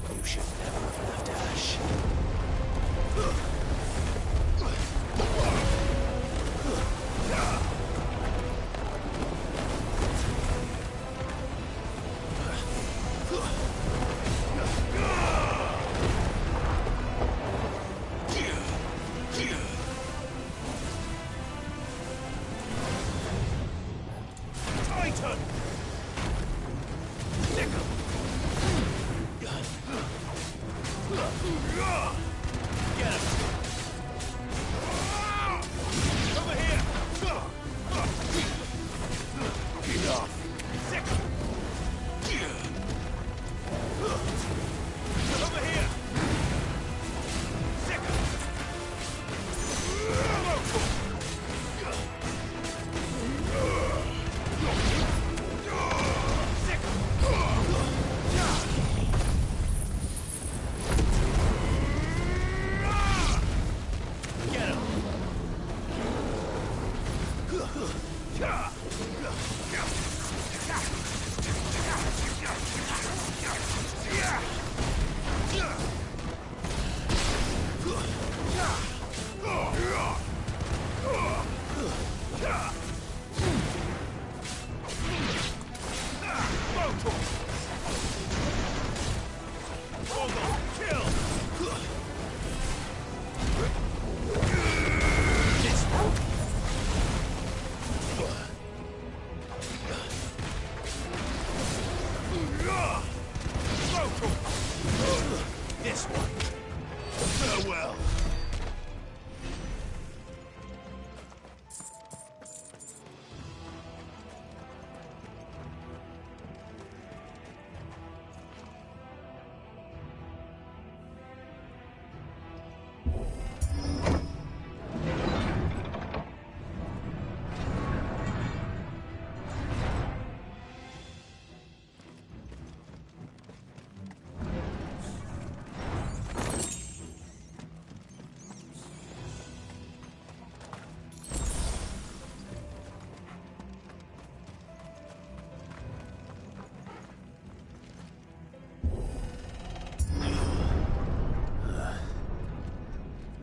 You should never have left Ash.
Titan! Get him! Over here! Enough! Sick! Over here! Sick! Get him! This one. Farewell.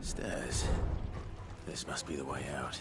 Stairs. This must be the way out.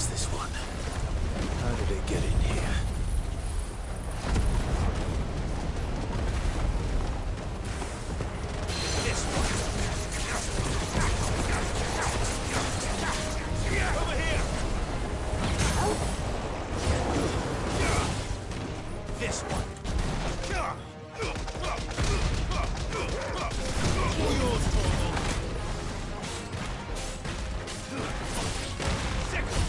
This one. How did it get in here?
This one. Over here. This one. Yours, Torgal. Get him!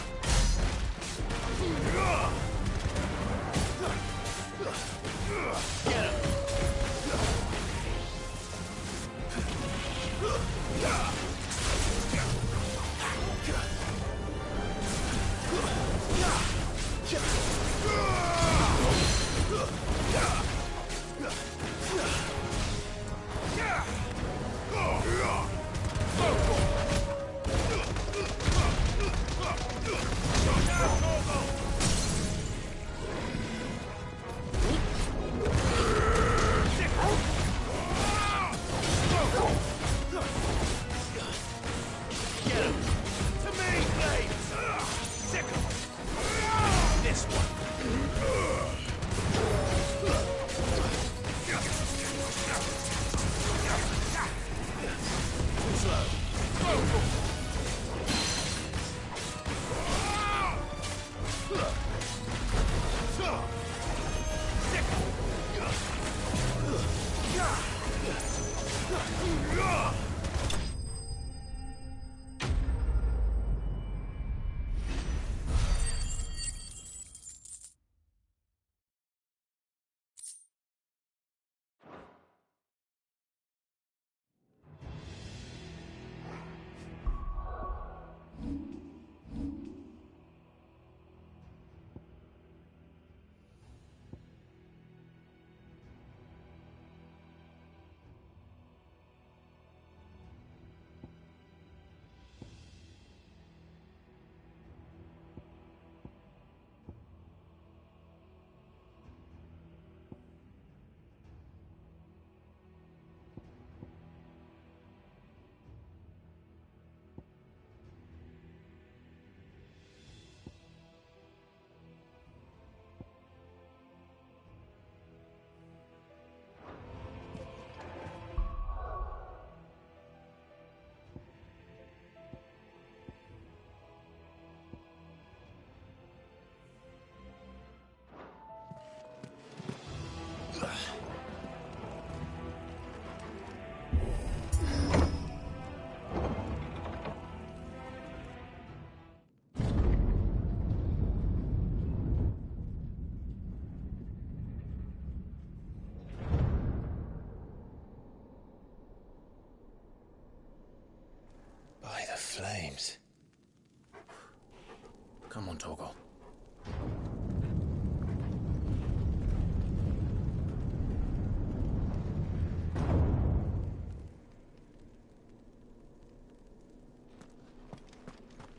By the flames. Come on, Torgal.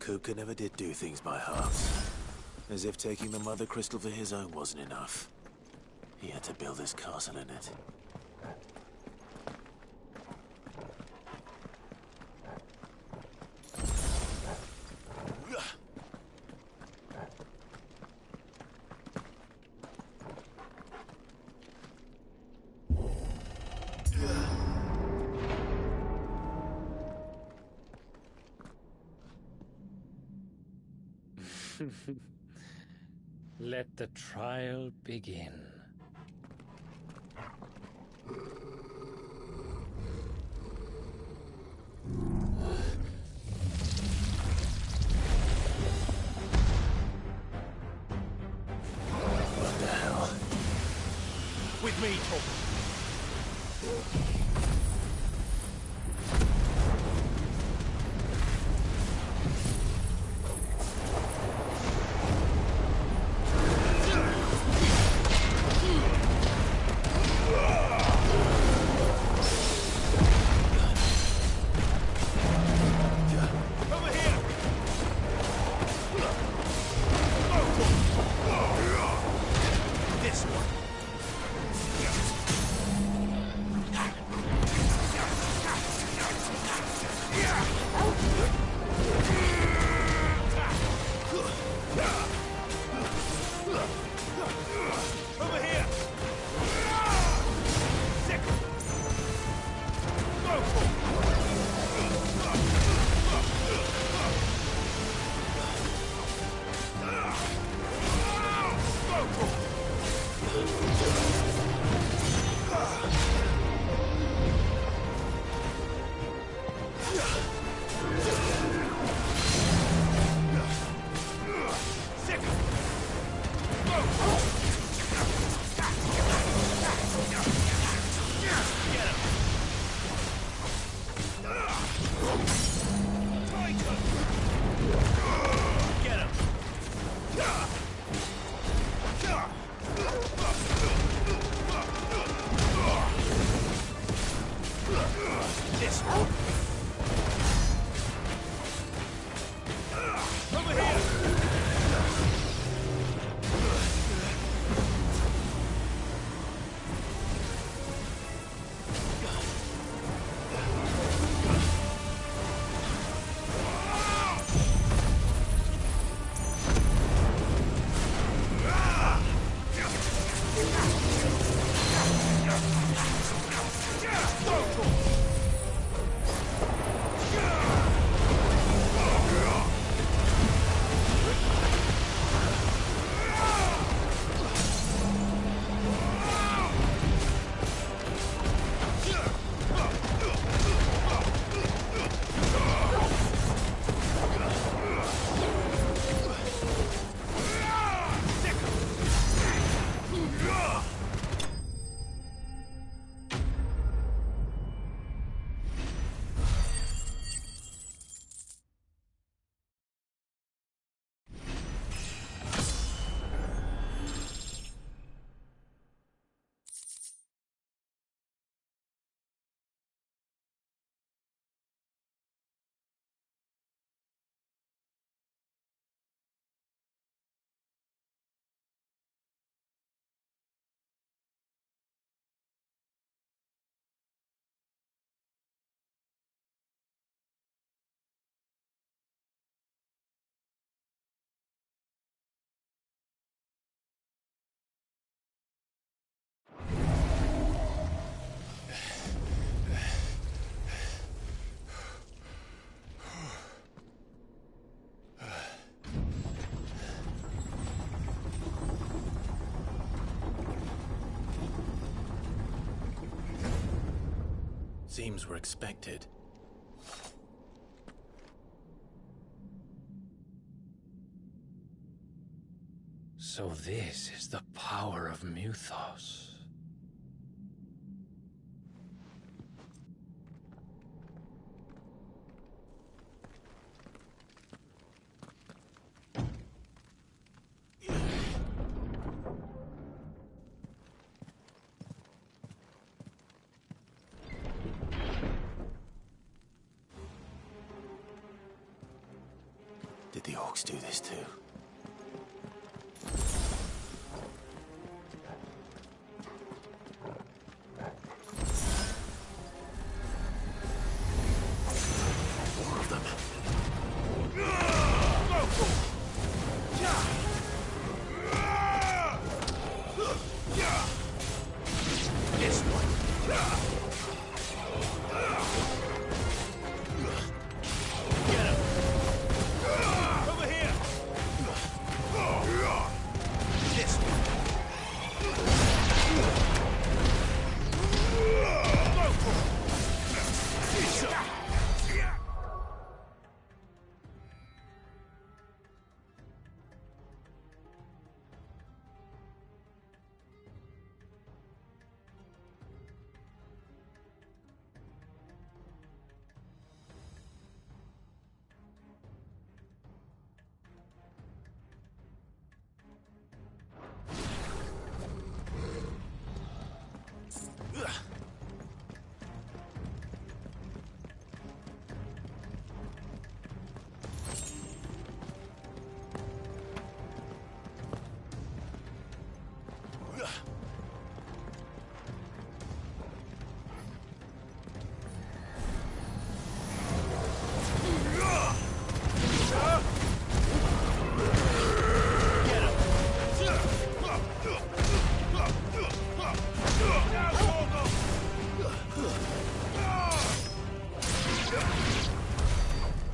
Kuka never did do things by halves. As if taking the Mother Crystal for his own wasn't enough. He had to build his castle in it.
Let the trial begin.
What the hell?
With me, Torgal.
seems were expected.
So this is the power of Muthos.
Did the orcs do this too? More of them. This one. Get him! Over here! This one.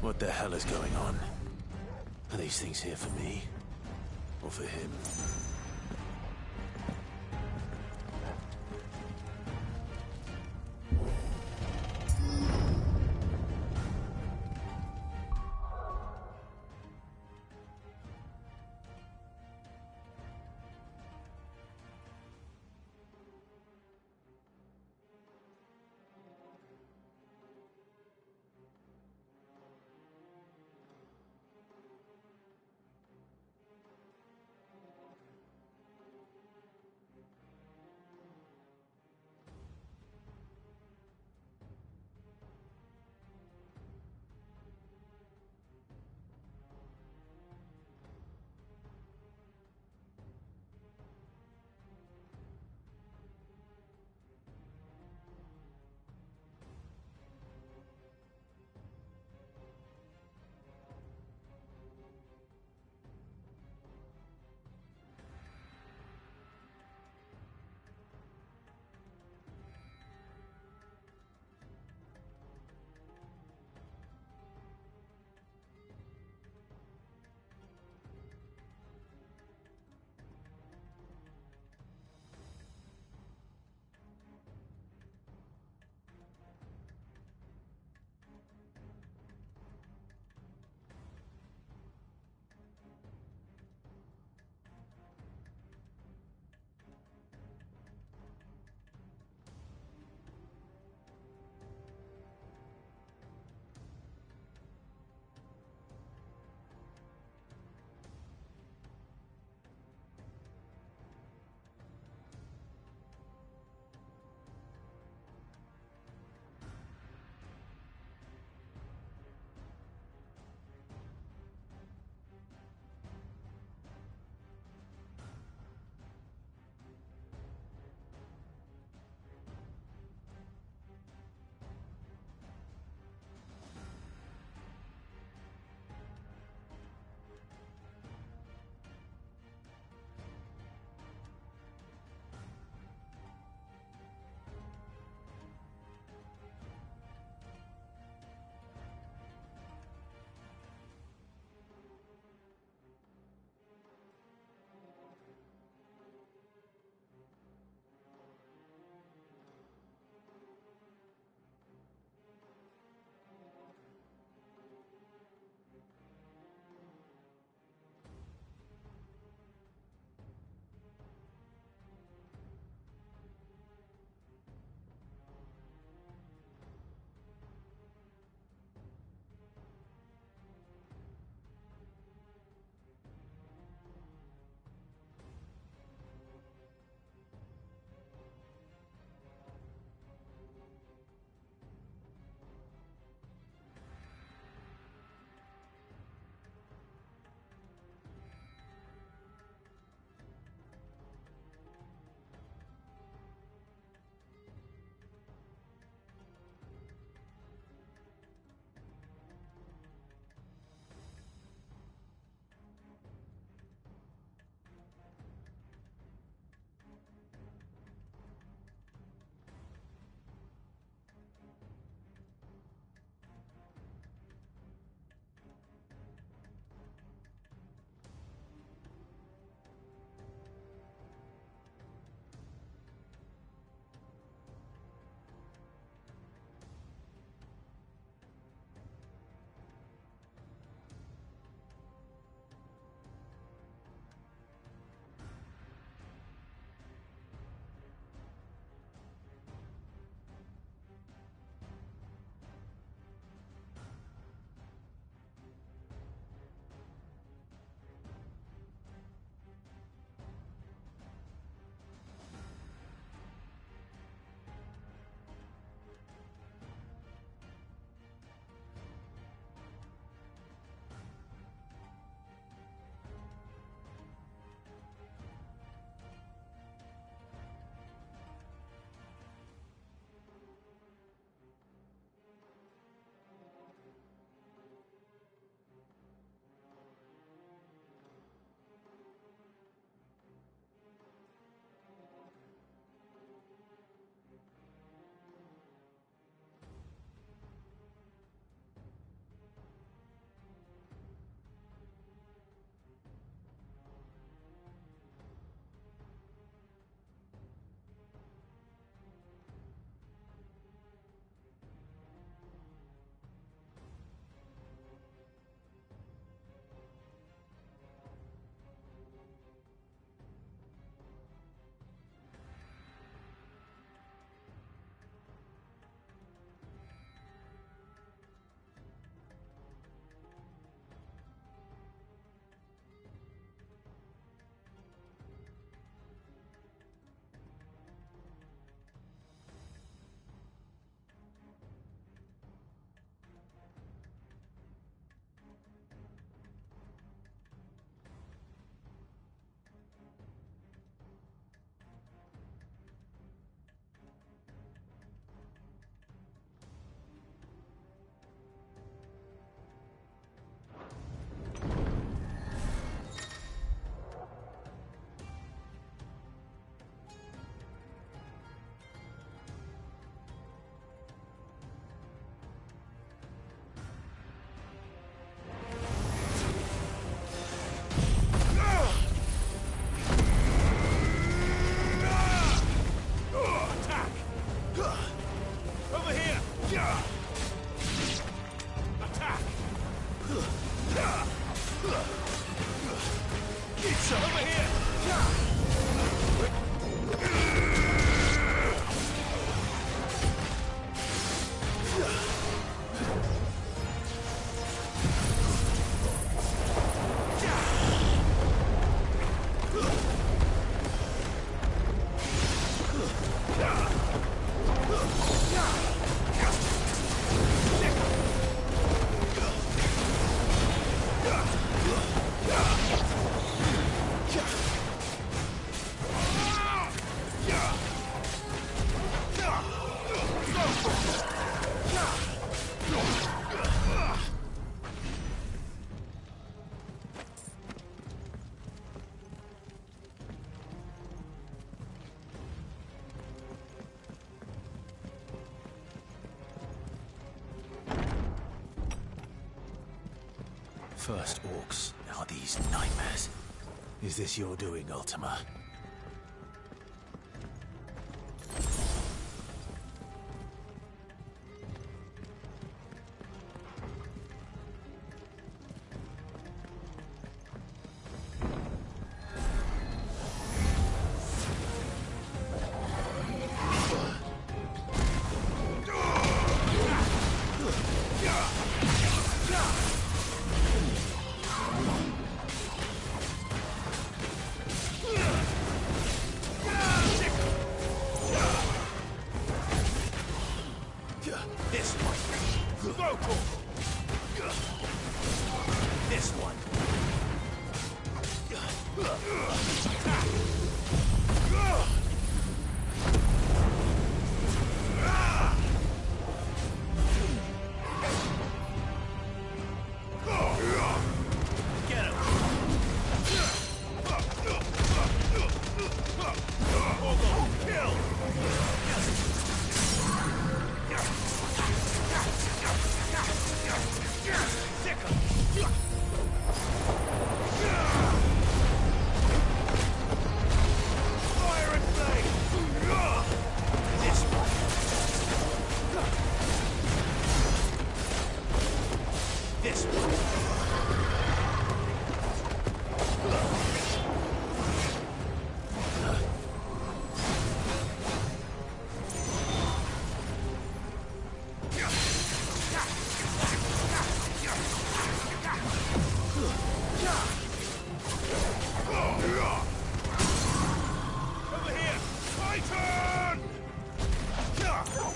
What the hell is going on? Are these things here for me? Or for him? First orcs, now these nightmares. Is this your doing, Ultima?
This one. Go, Torgal. This one. Get him. Torgal, kill. Fire and flame! This one! This one! Over here! Titan! This one!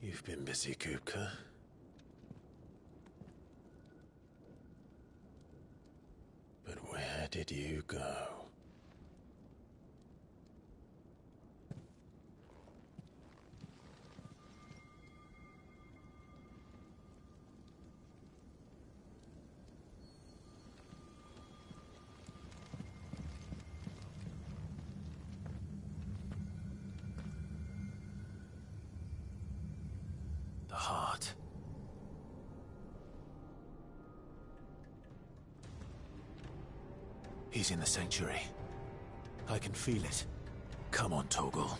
You've been busy, Kupka. But where did you go? The heart. He's in the sanctuary. I can feel it. Come on, Torgal.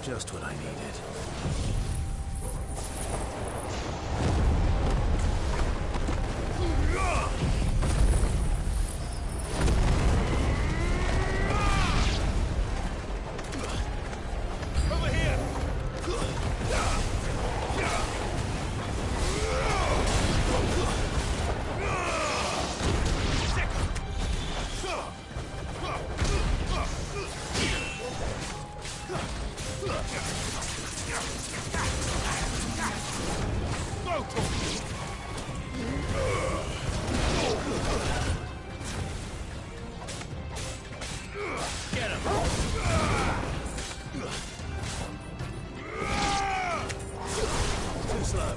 Just what I needed.
Get him!
Too slow.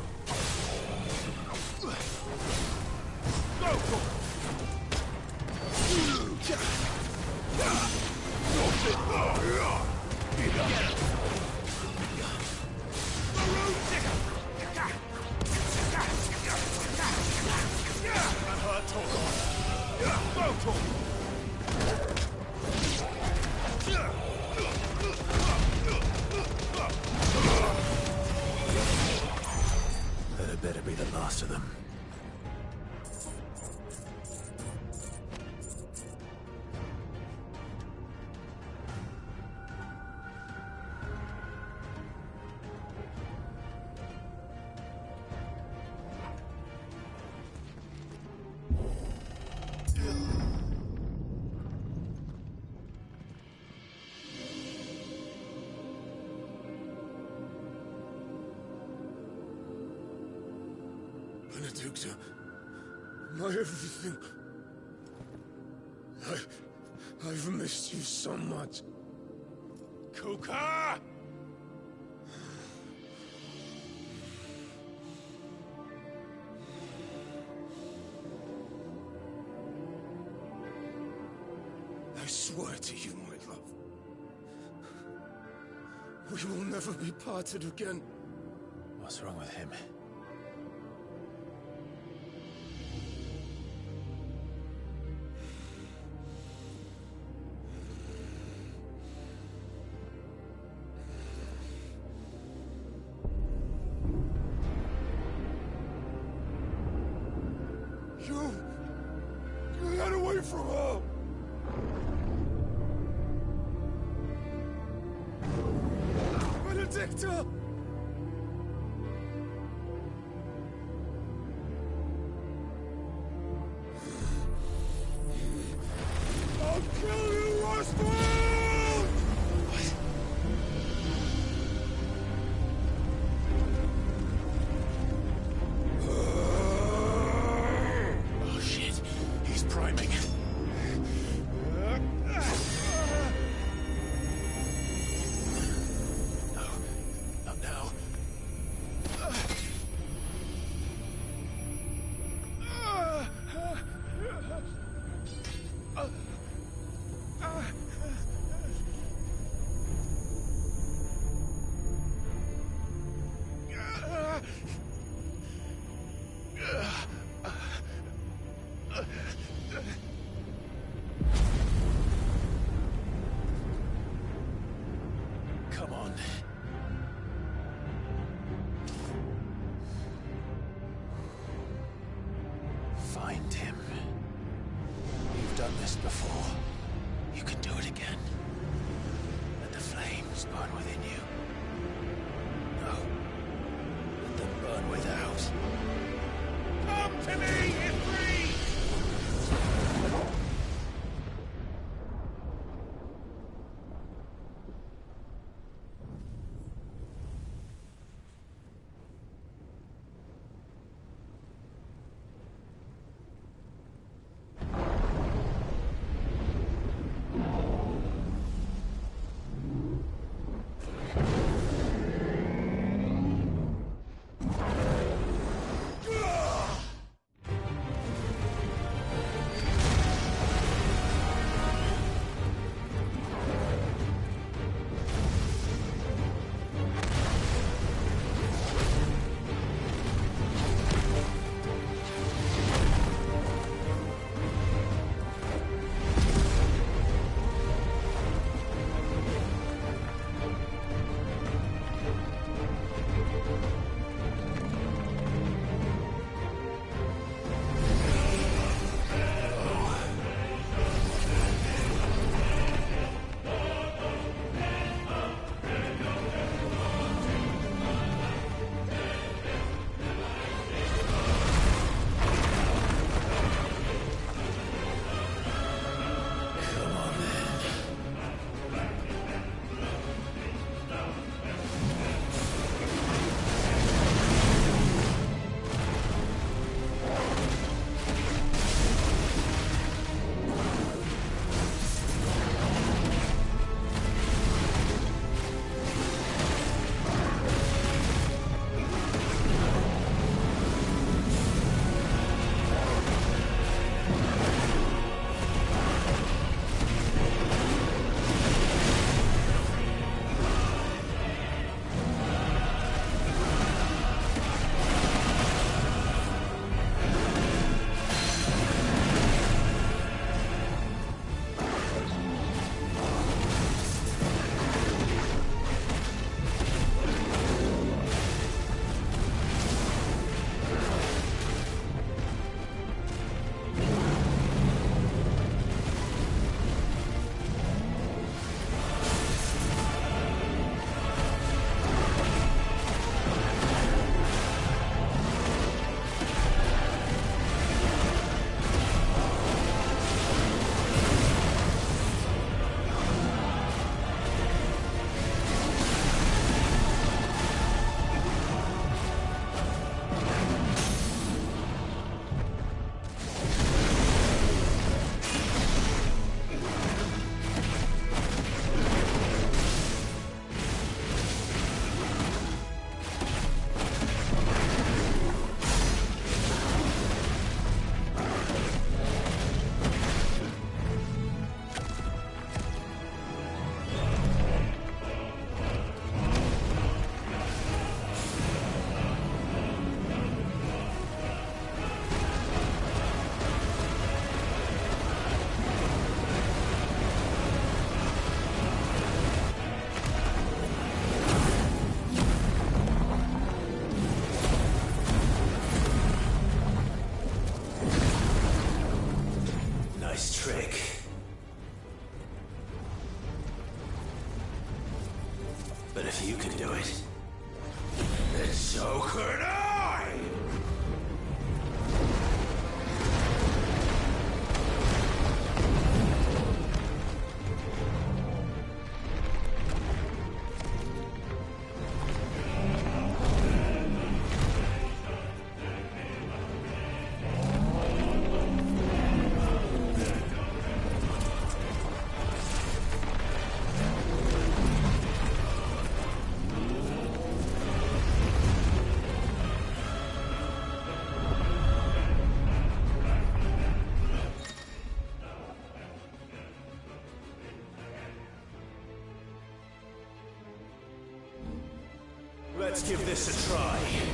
That had better be the last of them.
Benedicta, my everything. I've missed you so much. Kuka! I swear to you, my love, we will never be parted again.
What's wrong with him?
You got away from her! Benedicta! I'll kill you, Roswell!
Oh shit, he's priming. No, not now. Come on. Find him. You've done this before. You can do it again. Let the flames burn within you. No. Let them burn without.
Come to me, Ifrit!
Let's give this a try.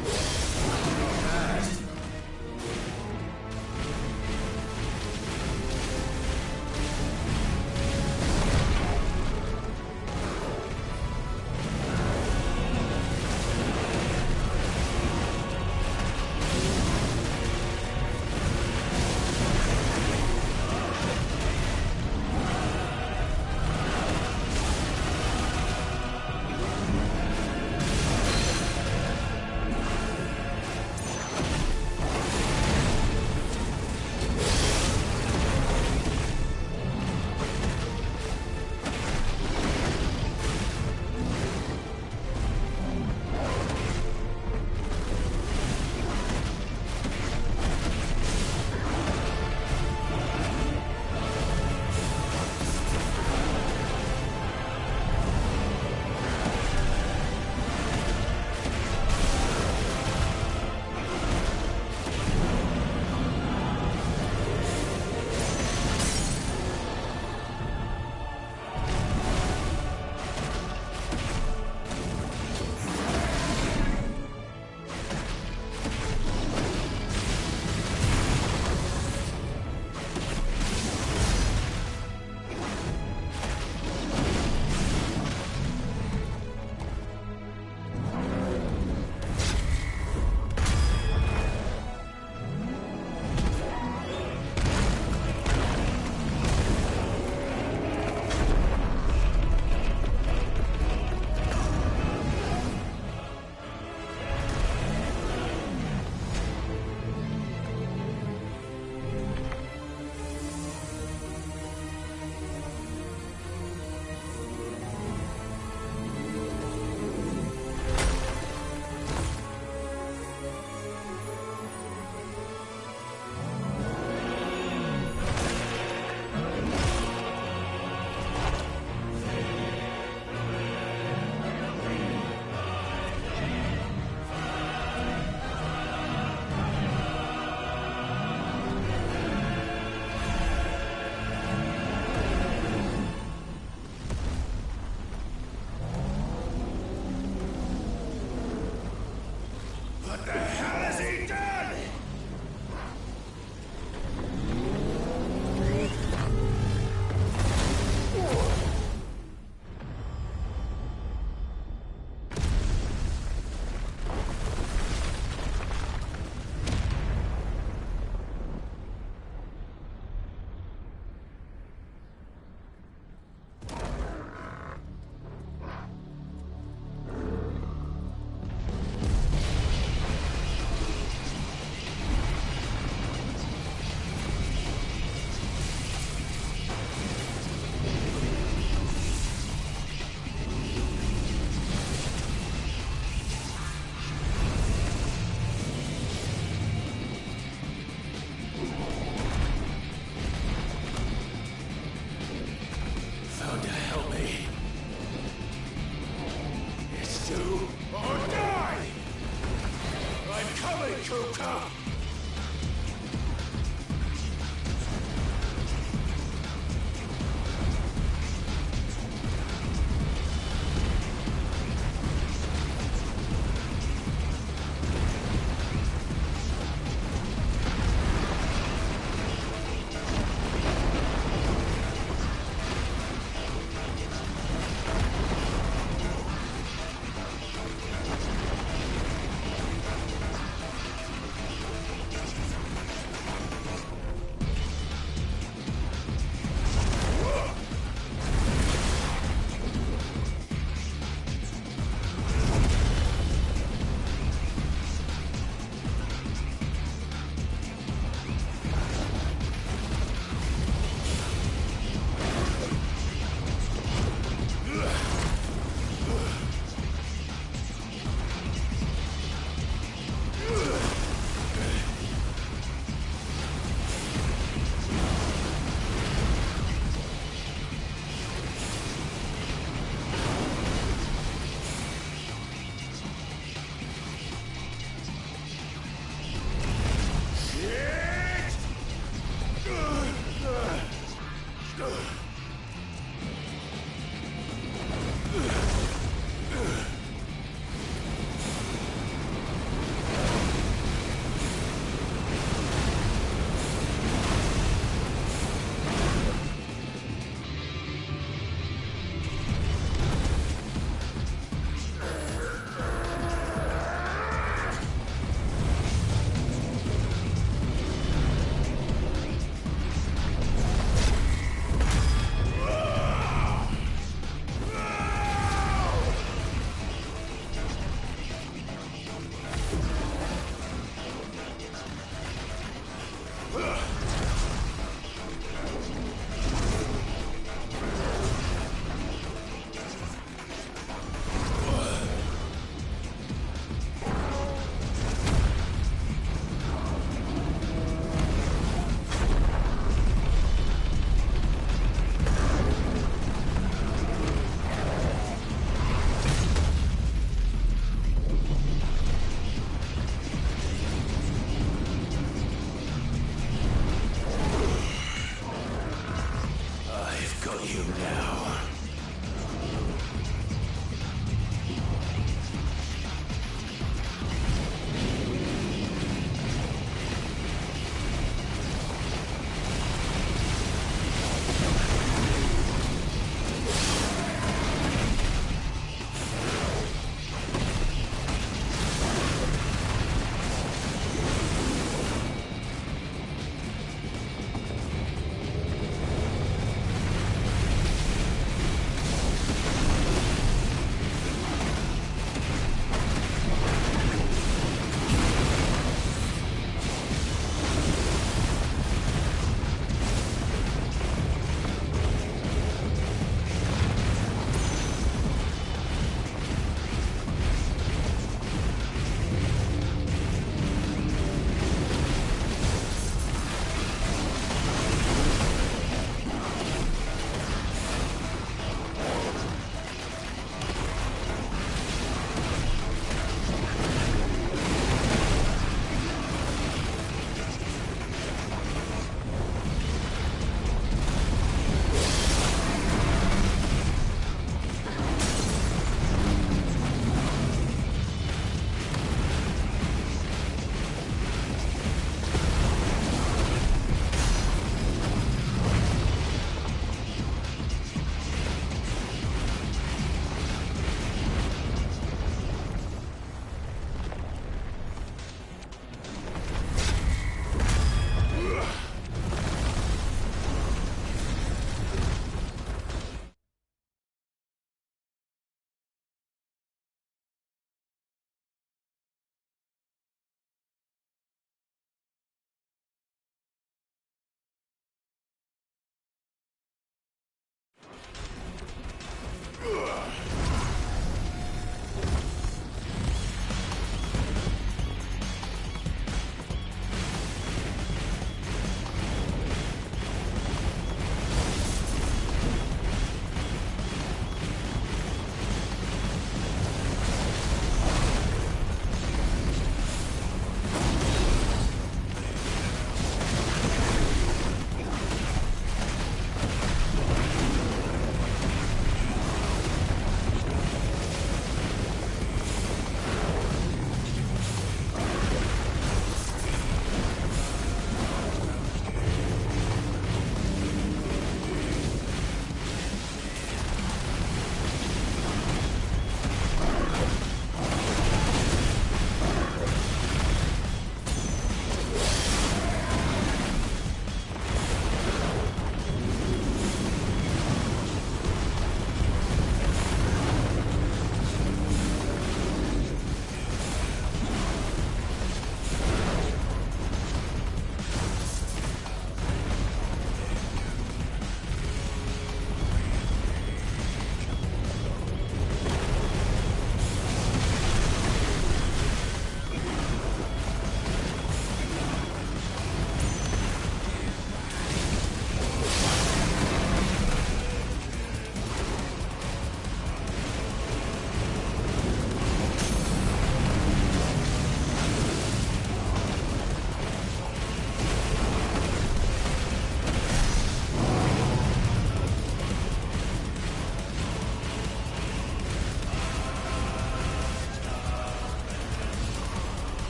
you now.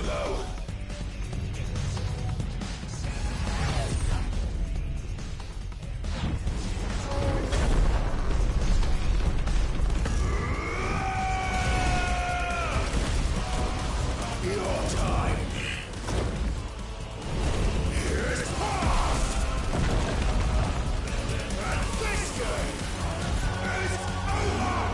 below. Your time is past! And this game is over!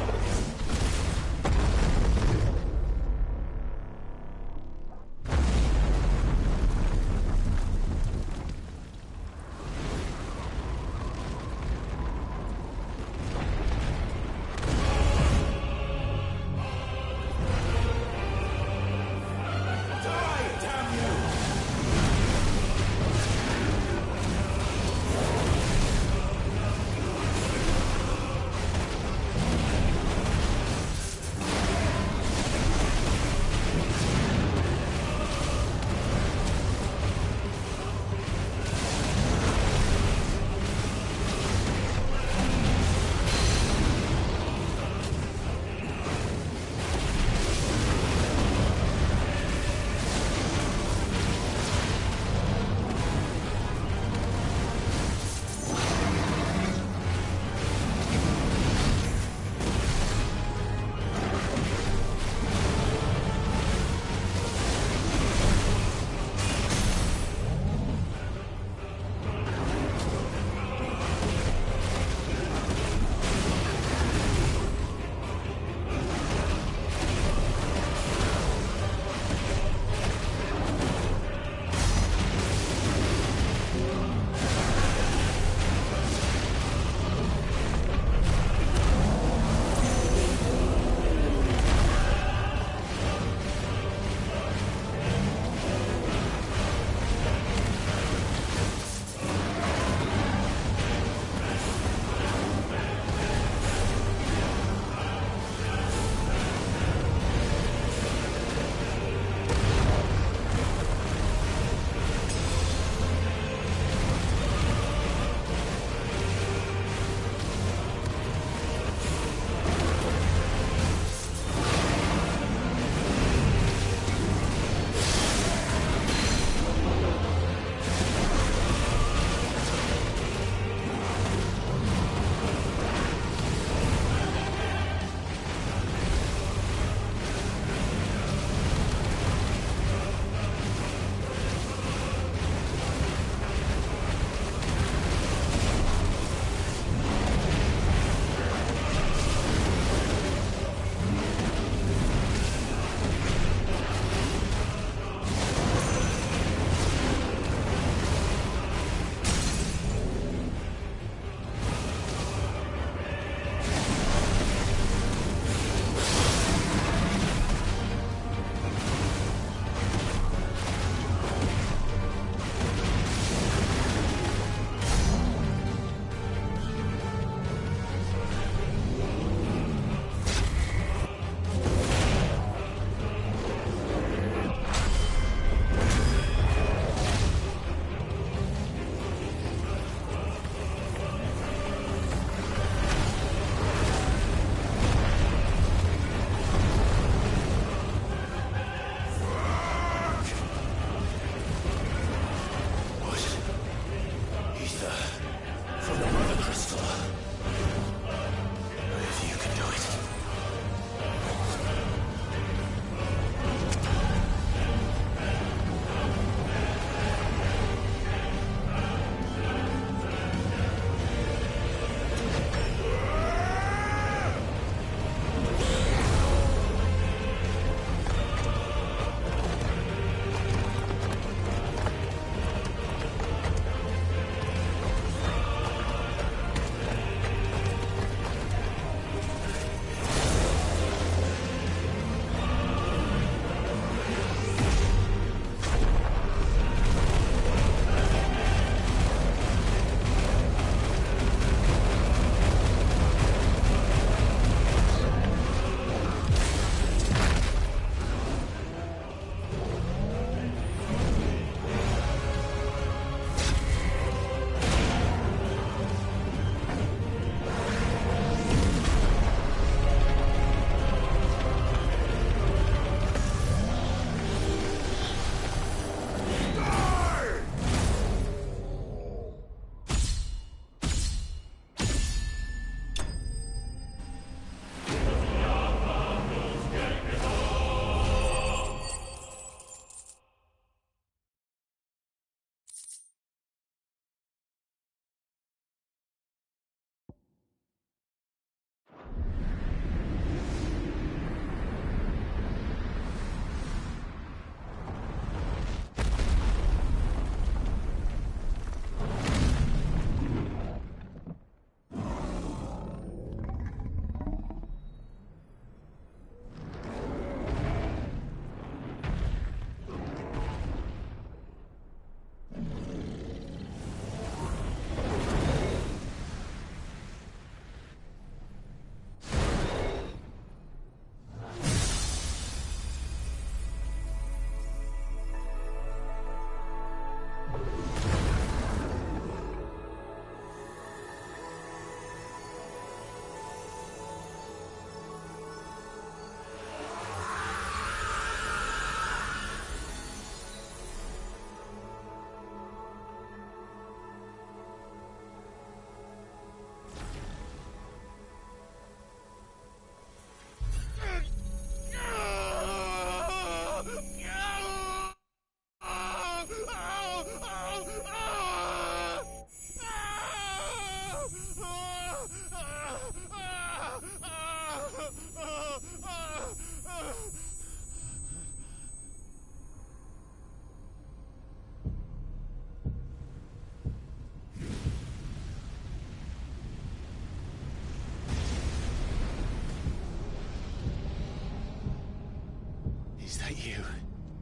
You,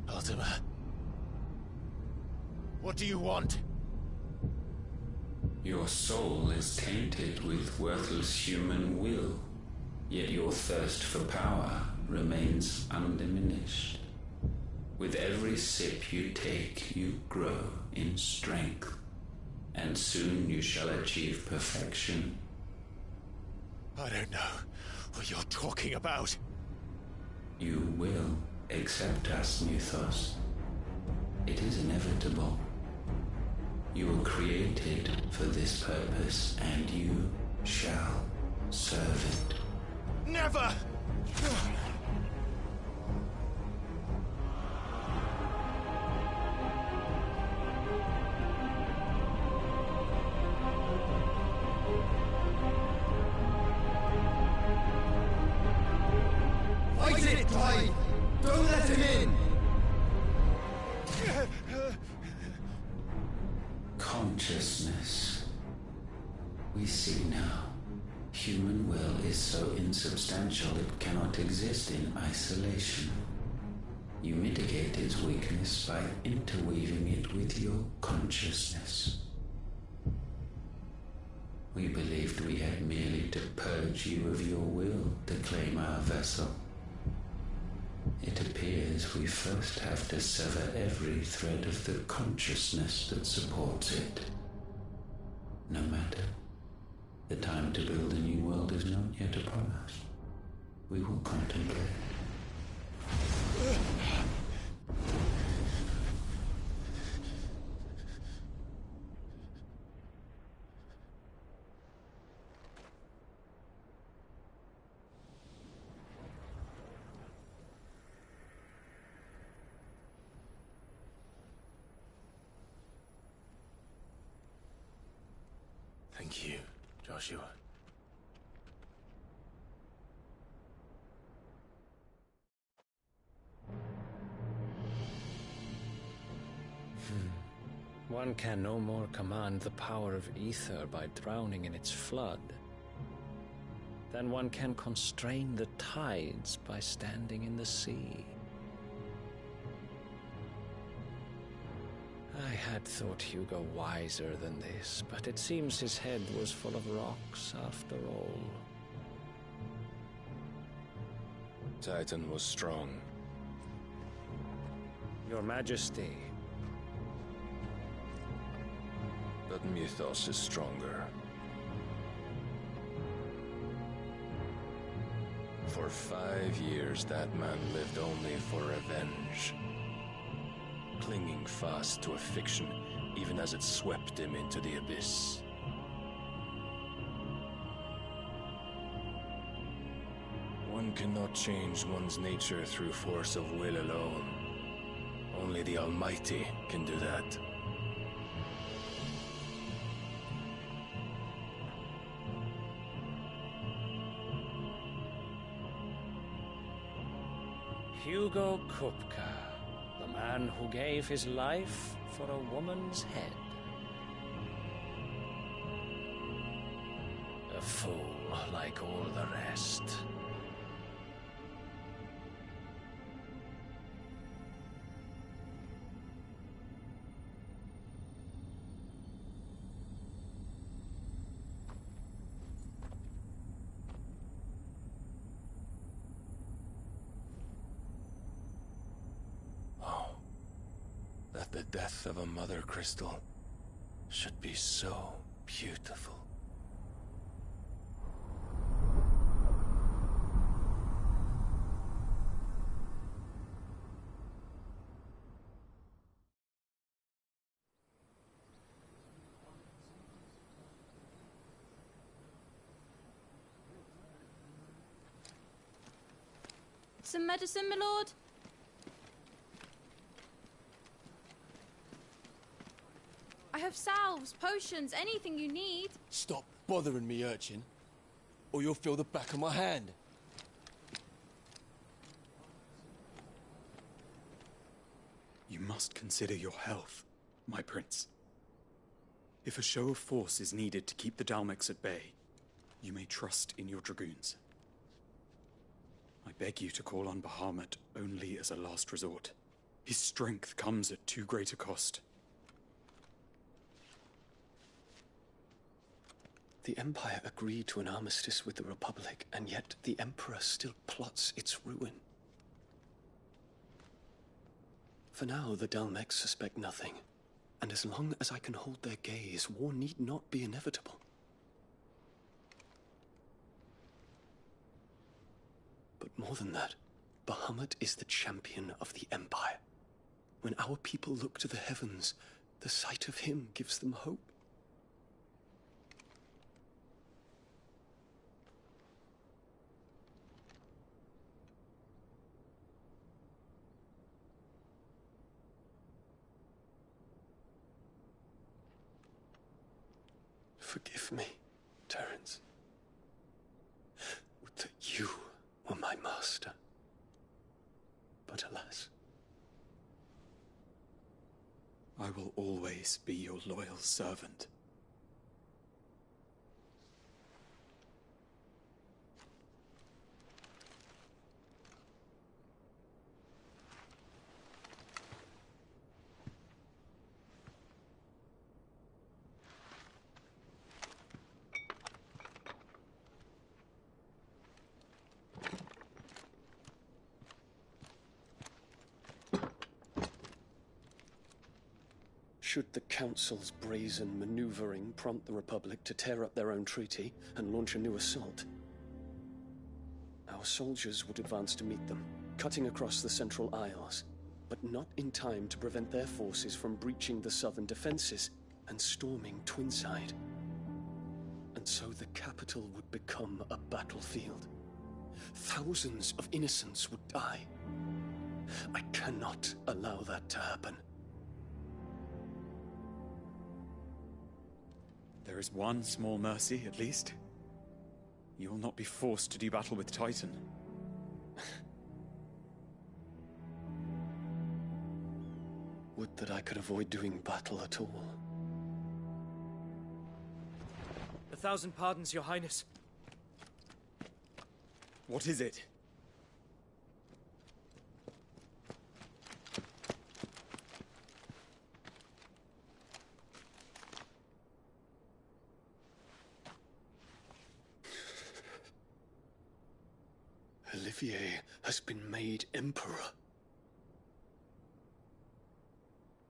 Ultima. What do you want?
Your soul is tainted with worthless human will, yet your thirst for power remains undiminished. With every sip you take, you grow in strength, and soon you shall achieve perfection.
I don't know what you're talking about.
You will accept us, Mythos. It is inevitable. You were created for this purpose, and you shall serve it.
Never!
Fight it, Clive! Don't let him in!
Consciousness. We see now. Human will is so insubstantial it cannot exist in isolation. You mitigate its weakness by interweaving it with your consciousness. We believed we had merely to purge you of your will to claim our vessel. It appears we first have to sever every thread of the consciousness that supports it. No matter. The time to build a new world is not yet upon us. We will contemplate.
Thank you, Joshua.
One can no more command the power of ether by drowning in its flood than one can constrain the tides by standing in the sea. I had thought Hugo wiser than this, but it seems his head was full of rocks after all.
Titan was strong.
Your Majesty.
But Mythos is stronger. For 5 years, that man lived only for revenge. Clinging fast to a fiction, even as it swept him into the abyss. One cannot change one's nature through force of will alone. Only the Almighty can do that.
Hugo Kupka, the man who gave his life for a woman's head. A fool like all the rest.
That the death of a mother crystal should be so beautiful.
Some medicine, my lord? I have salves, potions, anything you need.
Stop bothering me, urchin, or you'll feel the back of my hand.
You must consider your health, my prince. If a show of force is needed to keep the Dalmex at bay, you may trust in your dragoons. I beg you to call on Bahamut only as a last resort. His strength comes at too great a cost.
The Empire agreed to an armistice with the Republic, and yet the Emperor still plots its ruin. For now, the Dalmex suspect nothing, and as long as I can hold their gaze, war need not be inevitable. But more than that, Bahamut is the champion of the Empire. When our people look to the heavens, the sight of him gives them hope. Forgive me, Terence. Would that you were my master. But alas.
I will always be your loyal servant.
Should the Council's brazen maneuvering prompt the Republic to tear up their own treaty and launch a new assault, our soldiers would advance to meet them, cutting across the Central Isles, but not in time to prevent their forces from breaching the southern defenses and storming Twinside. And so the capital would become a battlefield. Thousands of innocents would die. I cannot allow that to happen.
There is one small mercy, at least. You will not be forced to do battle with Titan.
Would that I could avoid doing battle at all.
1,000 pardons, Your Highness.
What is it?
Olivier has been made Emperor.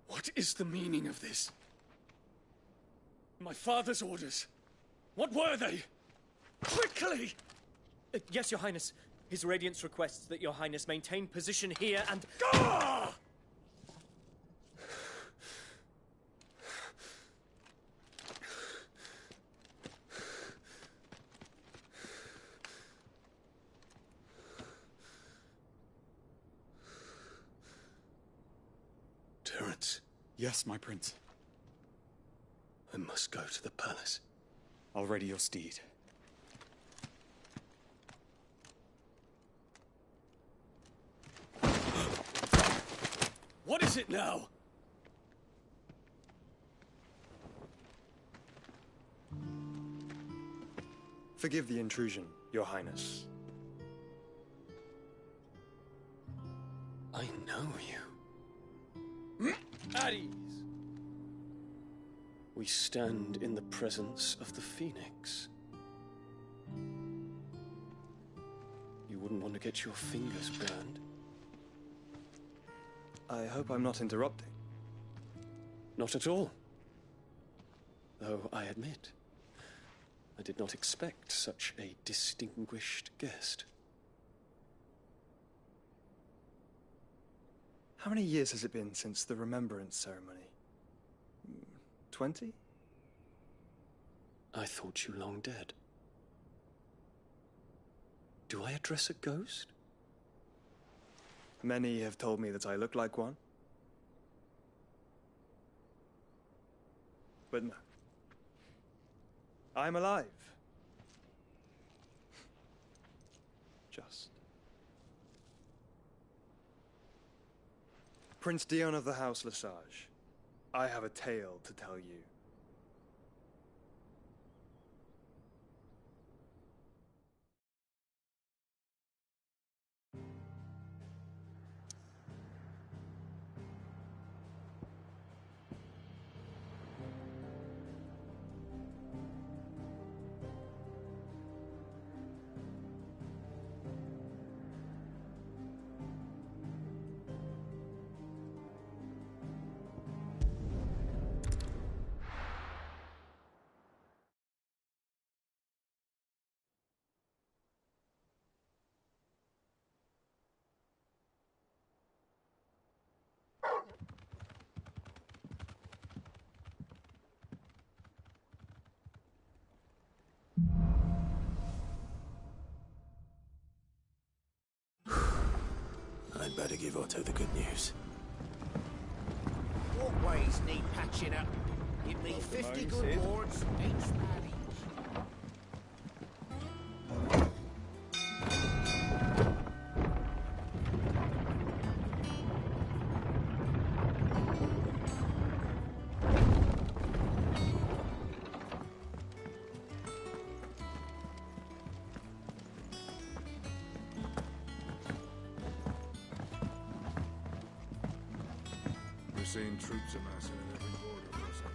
What is the meaning of this? My father's orders. What were they? Quickly!
Yes, Your Highness. His Radiance requests that Your Highness maintain position here and...
Gah! Terence.
Yes, my prince.
I must go to the palace.
I'll ready your steed.
What is it now?
Forgive the intrusion, Your Highness.
I know you.
At ease.
We stand in the presence of the Phoenix. You wouldn't want to get your fingers burned.
I hope I'm not interrupting.
Not at all. Though I admit, I did not expect such a distinguished guest.
How many years has it been since the Remembrance ceremony? 20?
I thought you long dead. Do I address a ghost?
Many have told me that I look like one. But no. I'm alive. Just. Prince Dion of the House Lesage, I have a tale to tell you.
I'd better give Otto the good news.
Walkways need patching up. Give me 50 good wards, each man each.
We're seeing troops amassing at every border, Wilson.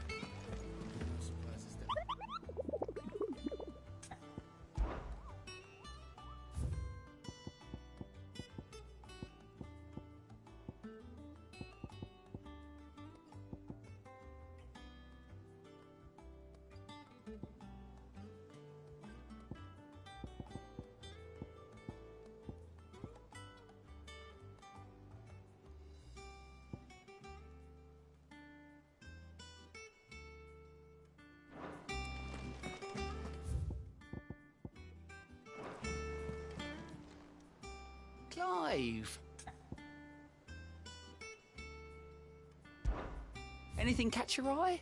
Clive! Anything catch your eye?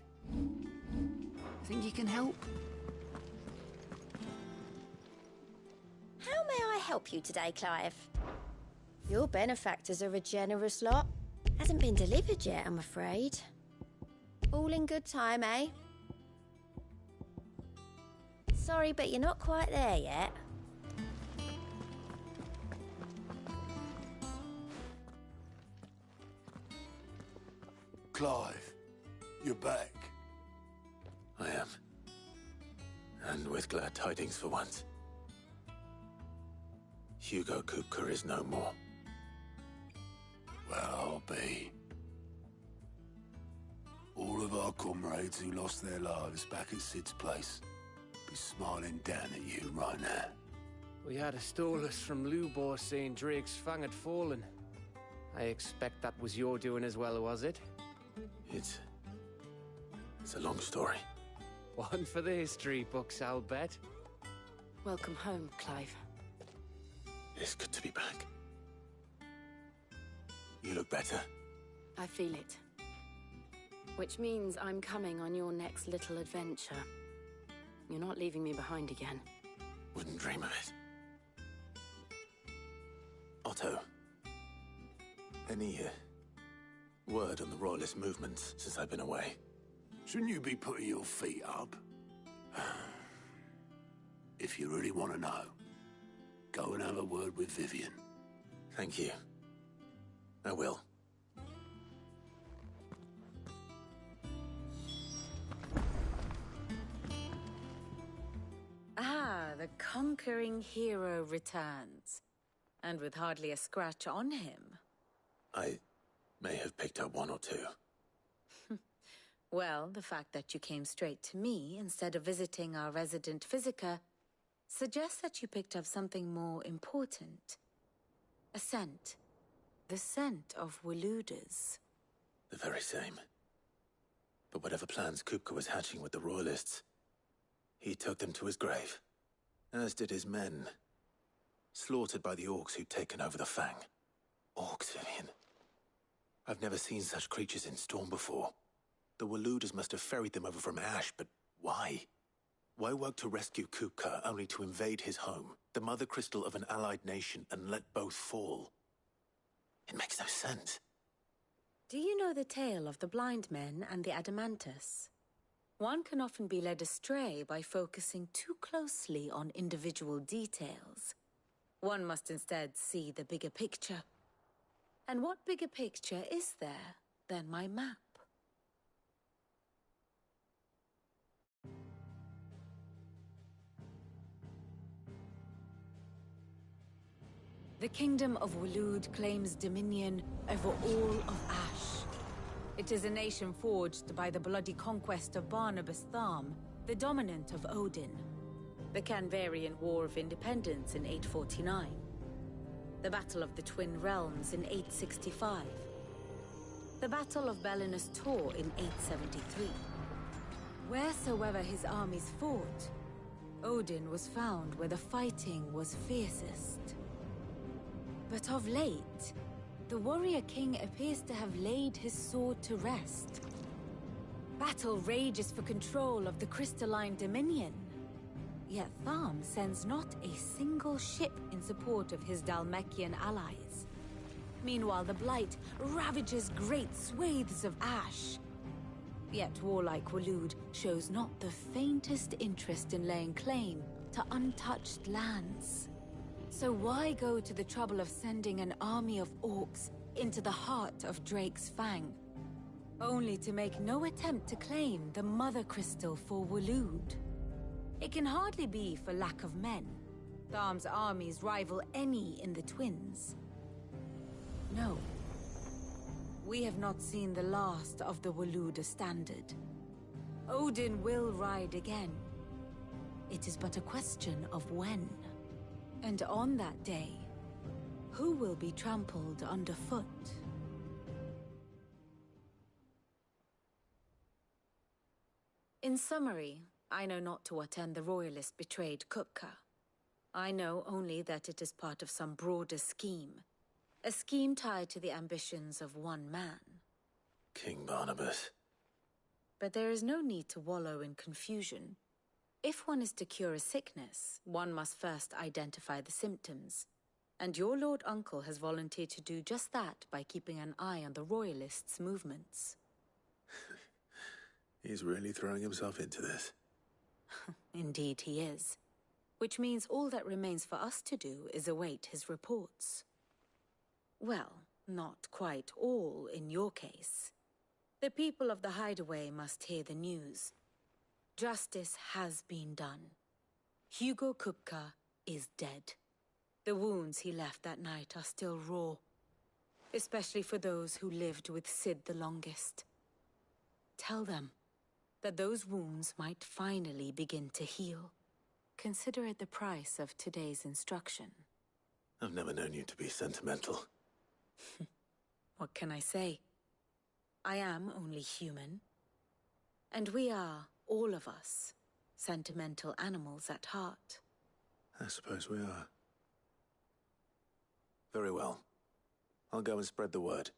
Think you can help?
How may I help you today, Clive? Your benefactors are a generous lot. Hasn't been delivered yet, I'm afraid. All in good time, eh? Sorry, but you're not quite there yet.
Clive, you're back.
I am. And with glad tidings for once. Hugo Kupka is no more.
Well, I'll be. All of our comrades who lost their lives back at Sid's place be smiling down at you right now.
We had a stolus from Lubor saying Drake's fang had fallen. I expect that was your doing as well, was it?
It's a long story.
One for the history books, I'll bet.
Welcome home, Clive.
It's good to be back. You look better.
I feel it. Which means I'm coming on your next little adventure. You're not leaving me behind again.
Wouldn't dream of it. Otto, any word on the Royalist movements since I've been away?
Shouldn't you be putting your feet up? If you really want to know, go and have a word with Vivian.
Thank you. I will.
Ah, the conquering hero returns. And with hardly a scratch on him.
I may have picked up one or two.
Well, the fact that you came straight to me instead of visiting our resident physiker suggests that you picked up something more important. A scent. The scent of Waludas.
The very same. But whatever plans Kupka was hatching with the Royalists, he took them to his grave. As did his men. Slaughtered by the orcs who'd taken over the Fang. Orcs, Vivian. I've never seen such creatures in Storm before. The Waludas must have ferried them over from Ash, but why? Why work to rescue Kupka only to invade his home, the mother crystal of an allied nation, and let both fall? It makes no sense.
Do you know the tale of the blind men and the Adamantus? One can often be led astray by focusing too closely on individual details. One must instead see the bigger picture. And what bigger picture is there than my map? The Kingdom of Walud claims dominion over all of Ash. It is a nation forged by the bloody conquest of Barnabas Tharm, the dominant of Odin. The Canvarian War of Independence in 849. The Battle of the Twin Realms in 865. The Battle of Belinus Tor in 873. Wheresoever his armies fought, Odin was found where the fighting was fiercest. But of late, the warrior king appears to have laid his sword to rest. Battle rages for control of the crystalline dominion. Yet Tharm sends not a single ship in support of his Dhalmekian allies. Meanwhile, the Blight ravages great swathes of ash. Yet warlike Waloed shows not the faintest interest in laying claim to untouched lands. So why go to the trouble of sending an army of orcs into the heart of Drake's Fang, only to make no attempt to claim the Mother Crystal for Waloed? It can hardly be for lack of men. Tharm's armies rival any in the Twins. No. We have not seen the last of the Waloed standard. Odin will ride again. It is but a question of when. And on that day, who will be trampled underfoot? In summary, I know not to what end the Royalist betrayed Kupka. I know only that it is part of some broader scheme. A scheme tied to the ambitions of one man.
King Barnabas.
But there is no need to wallow in confusion. If one is to cure a sickness, one must first identify the symptoms. And your Lord Uncle has volunteered to do just that by keeping an eye on the Royalists' movements.
He's really throwing himself into this.
Indeed he is. Which means all that remains for us to do is await his reports. Well, not quite all in your case. The people of the Hideaway must hear the news. Justice has been done. Hugo Kupka is dead. The wounds he left that night are still raw, especially for those who lived with Sid the longest. Tell them that those wounds might finally begin to heal. Consider it the price of today's instruction.
I've never known you to be sentimental.
What can I say? I am only human. And we are, all of us, sentimental animals at heart.
I suppose we are. Very well. I'll go and spread the word.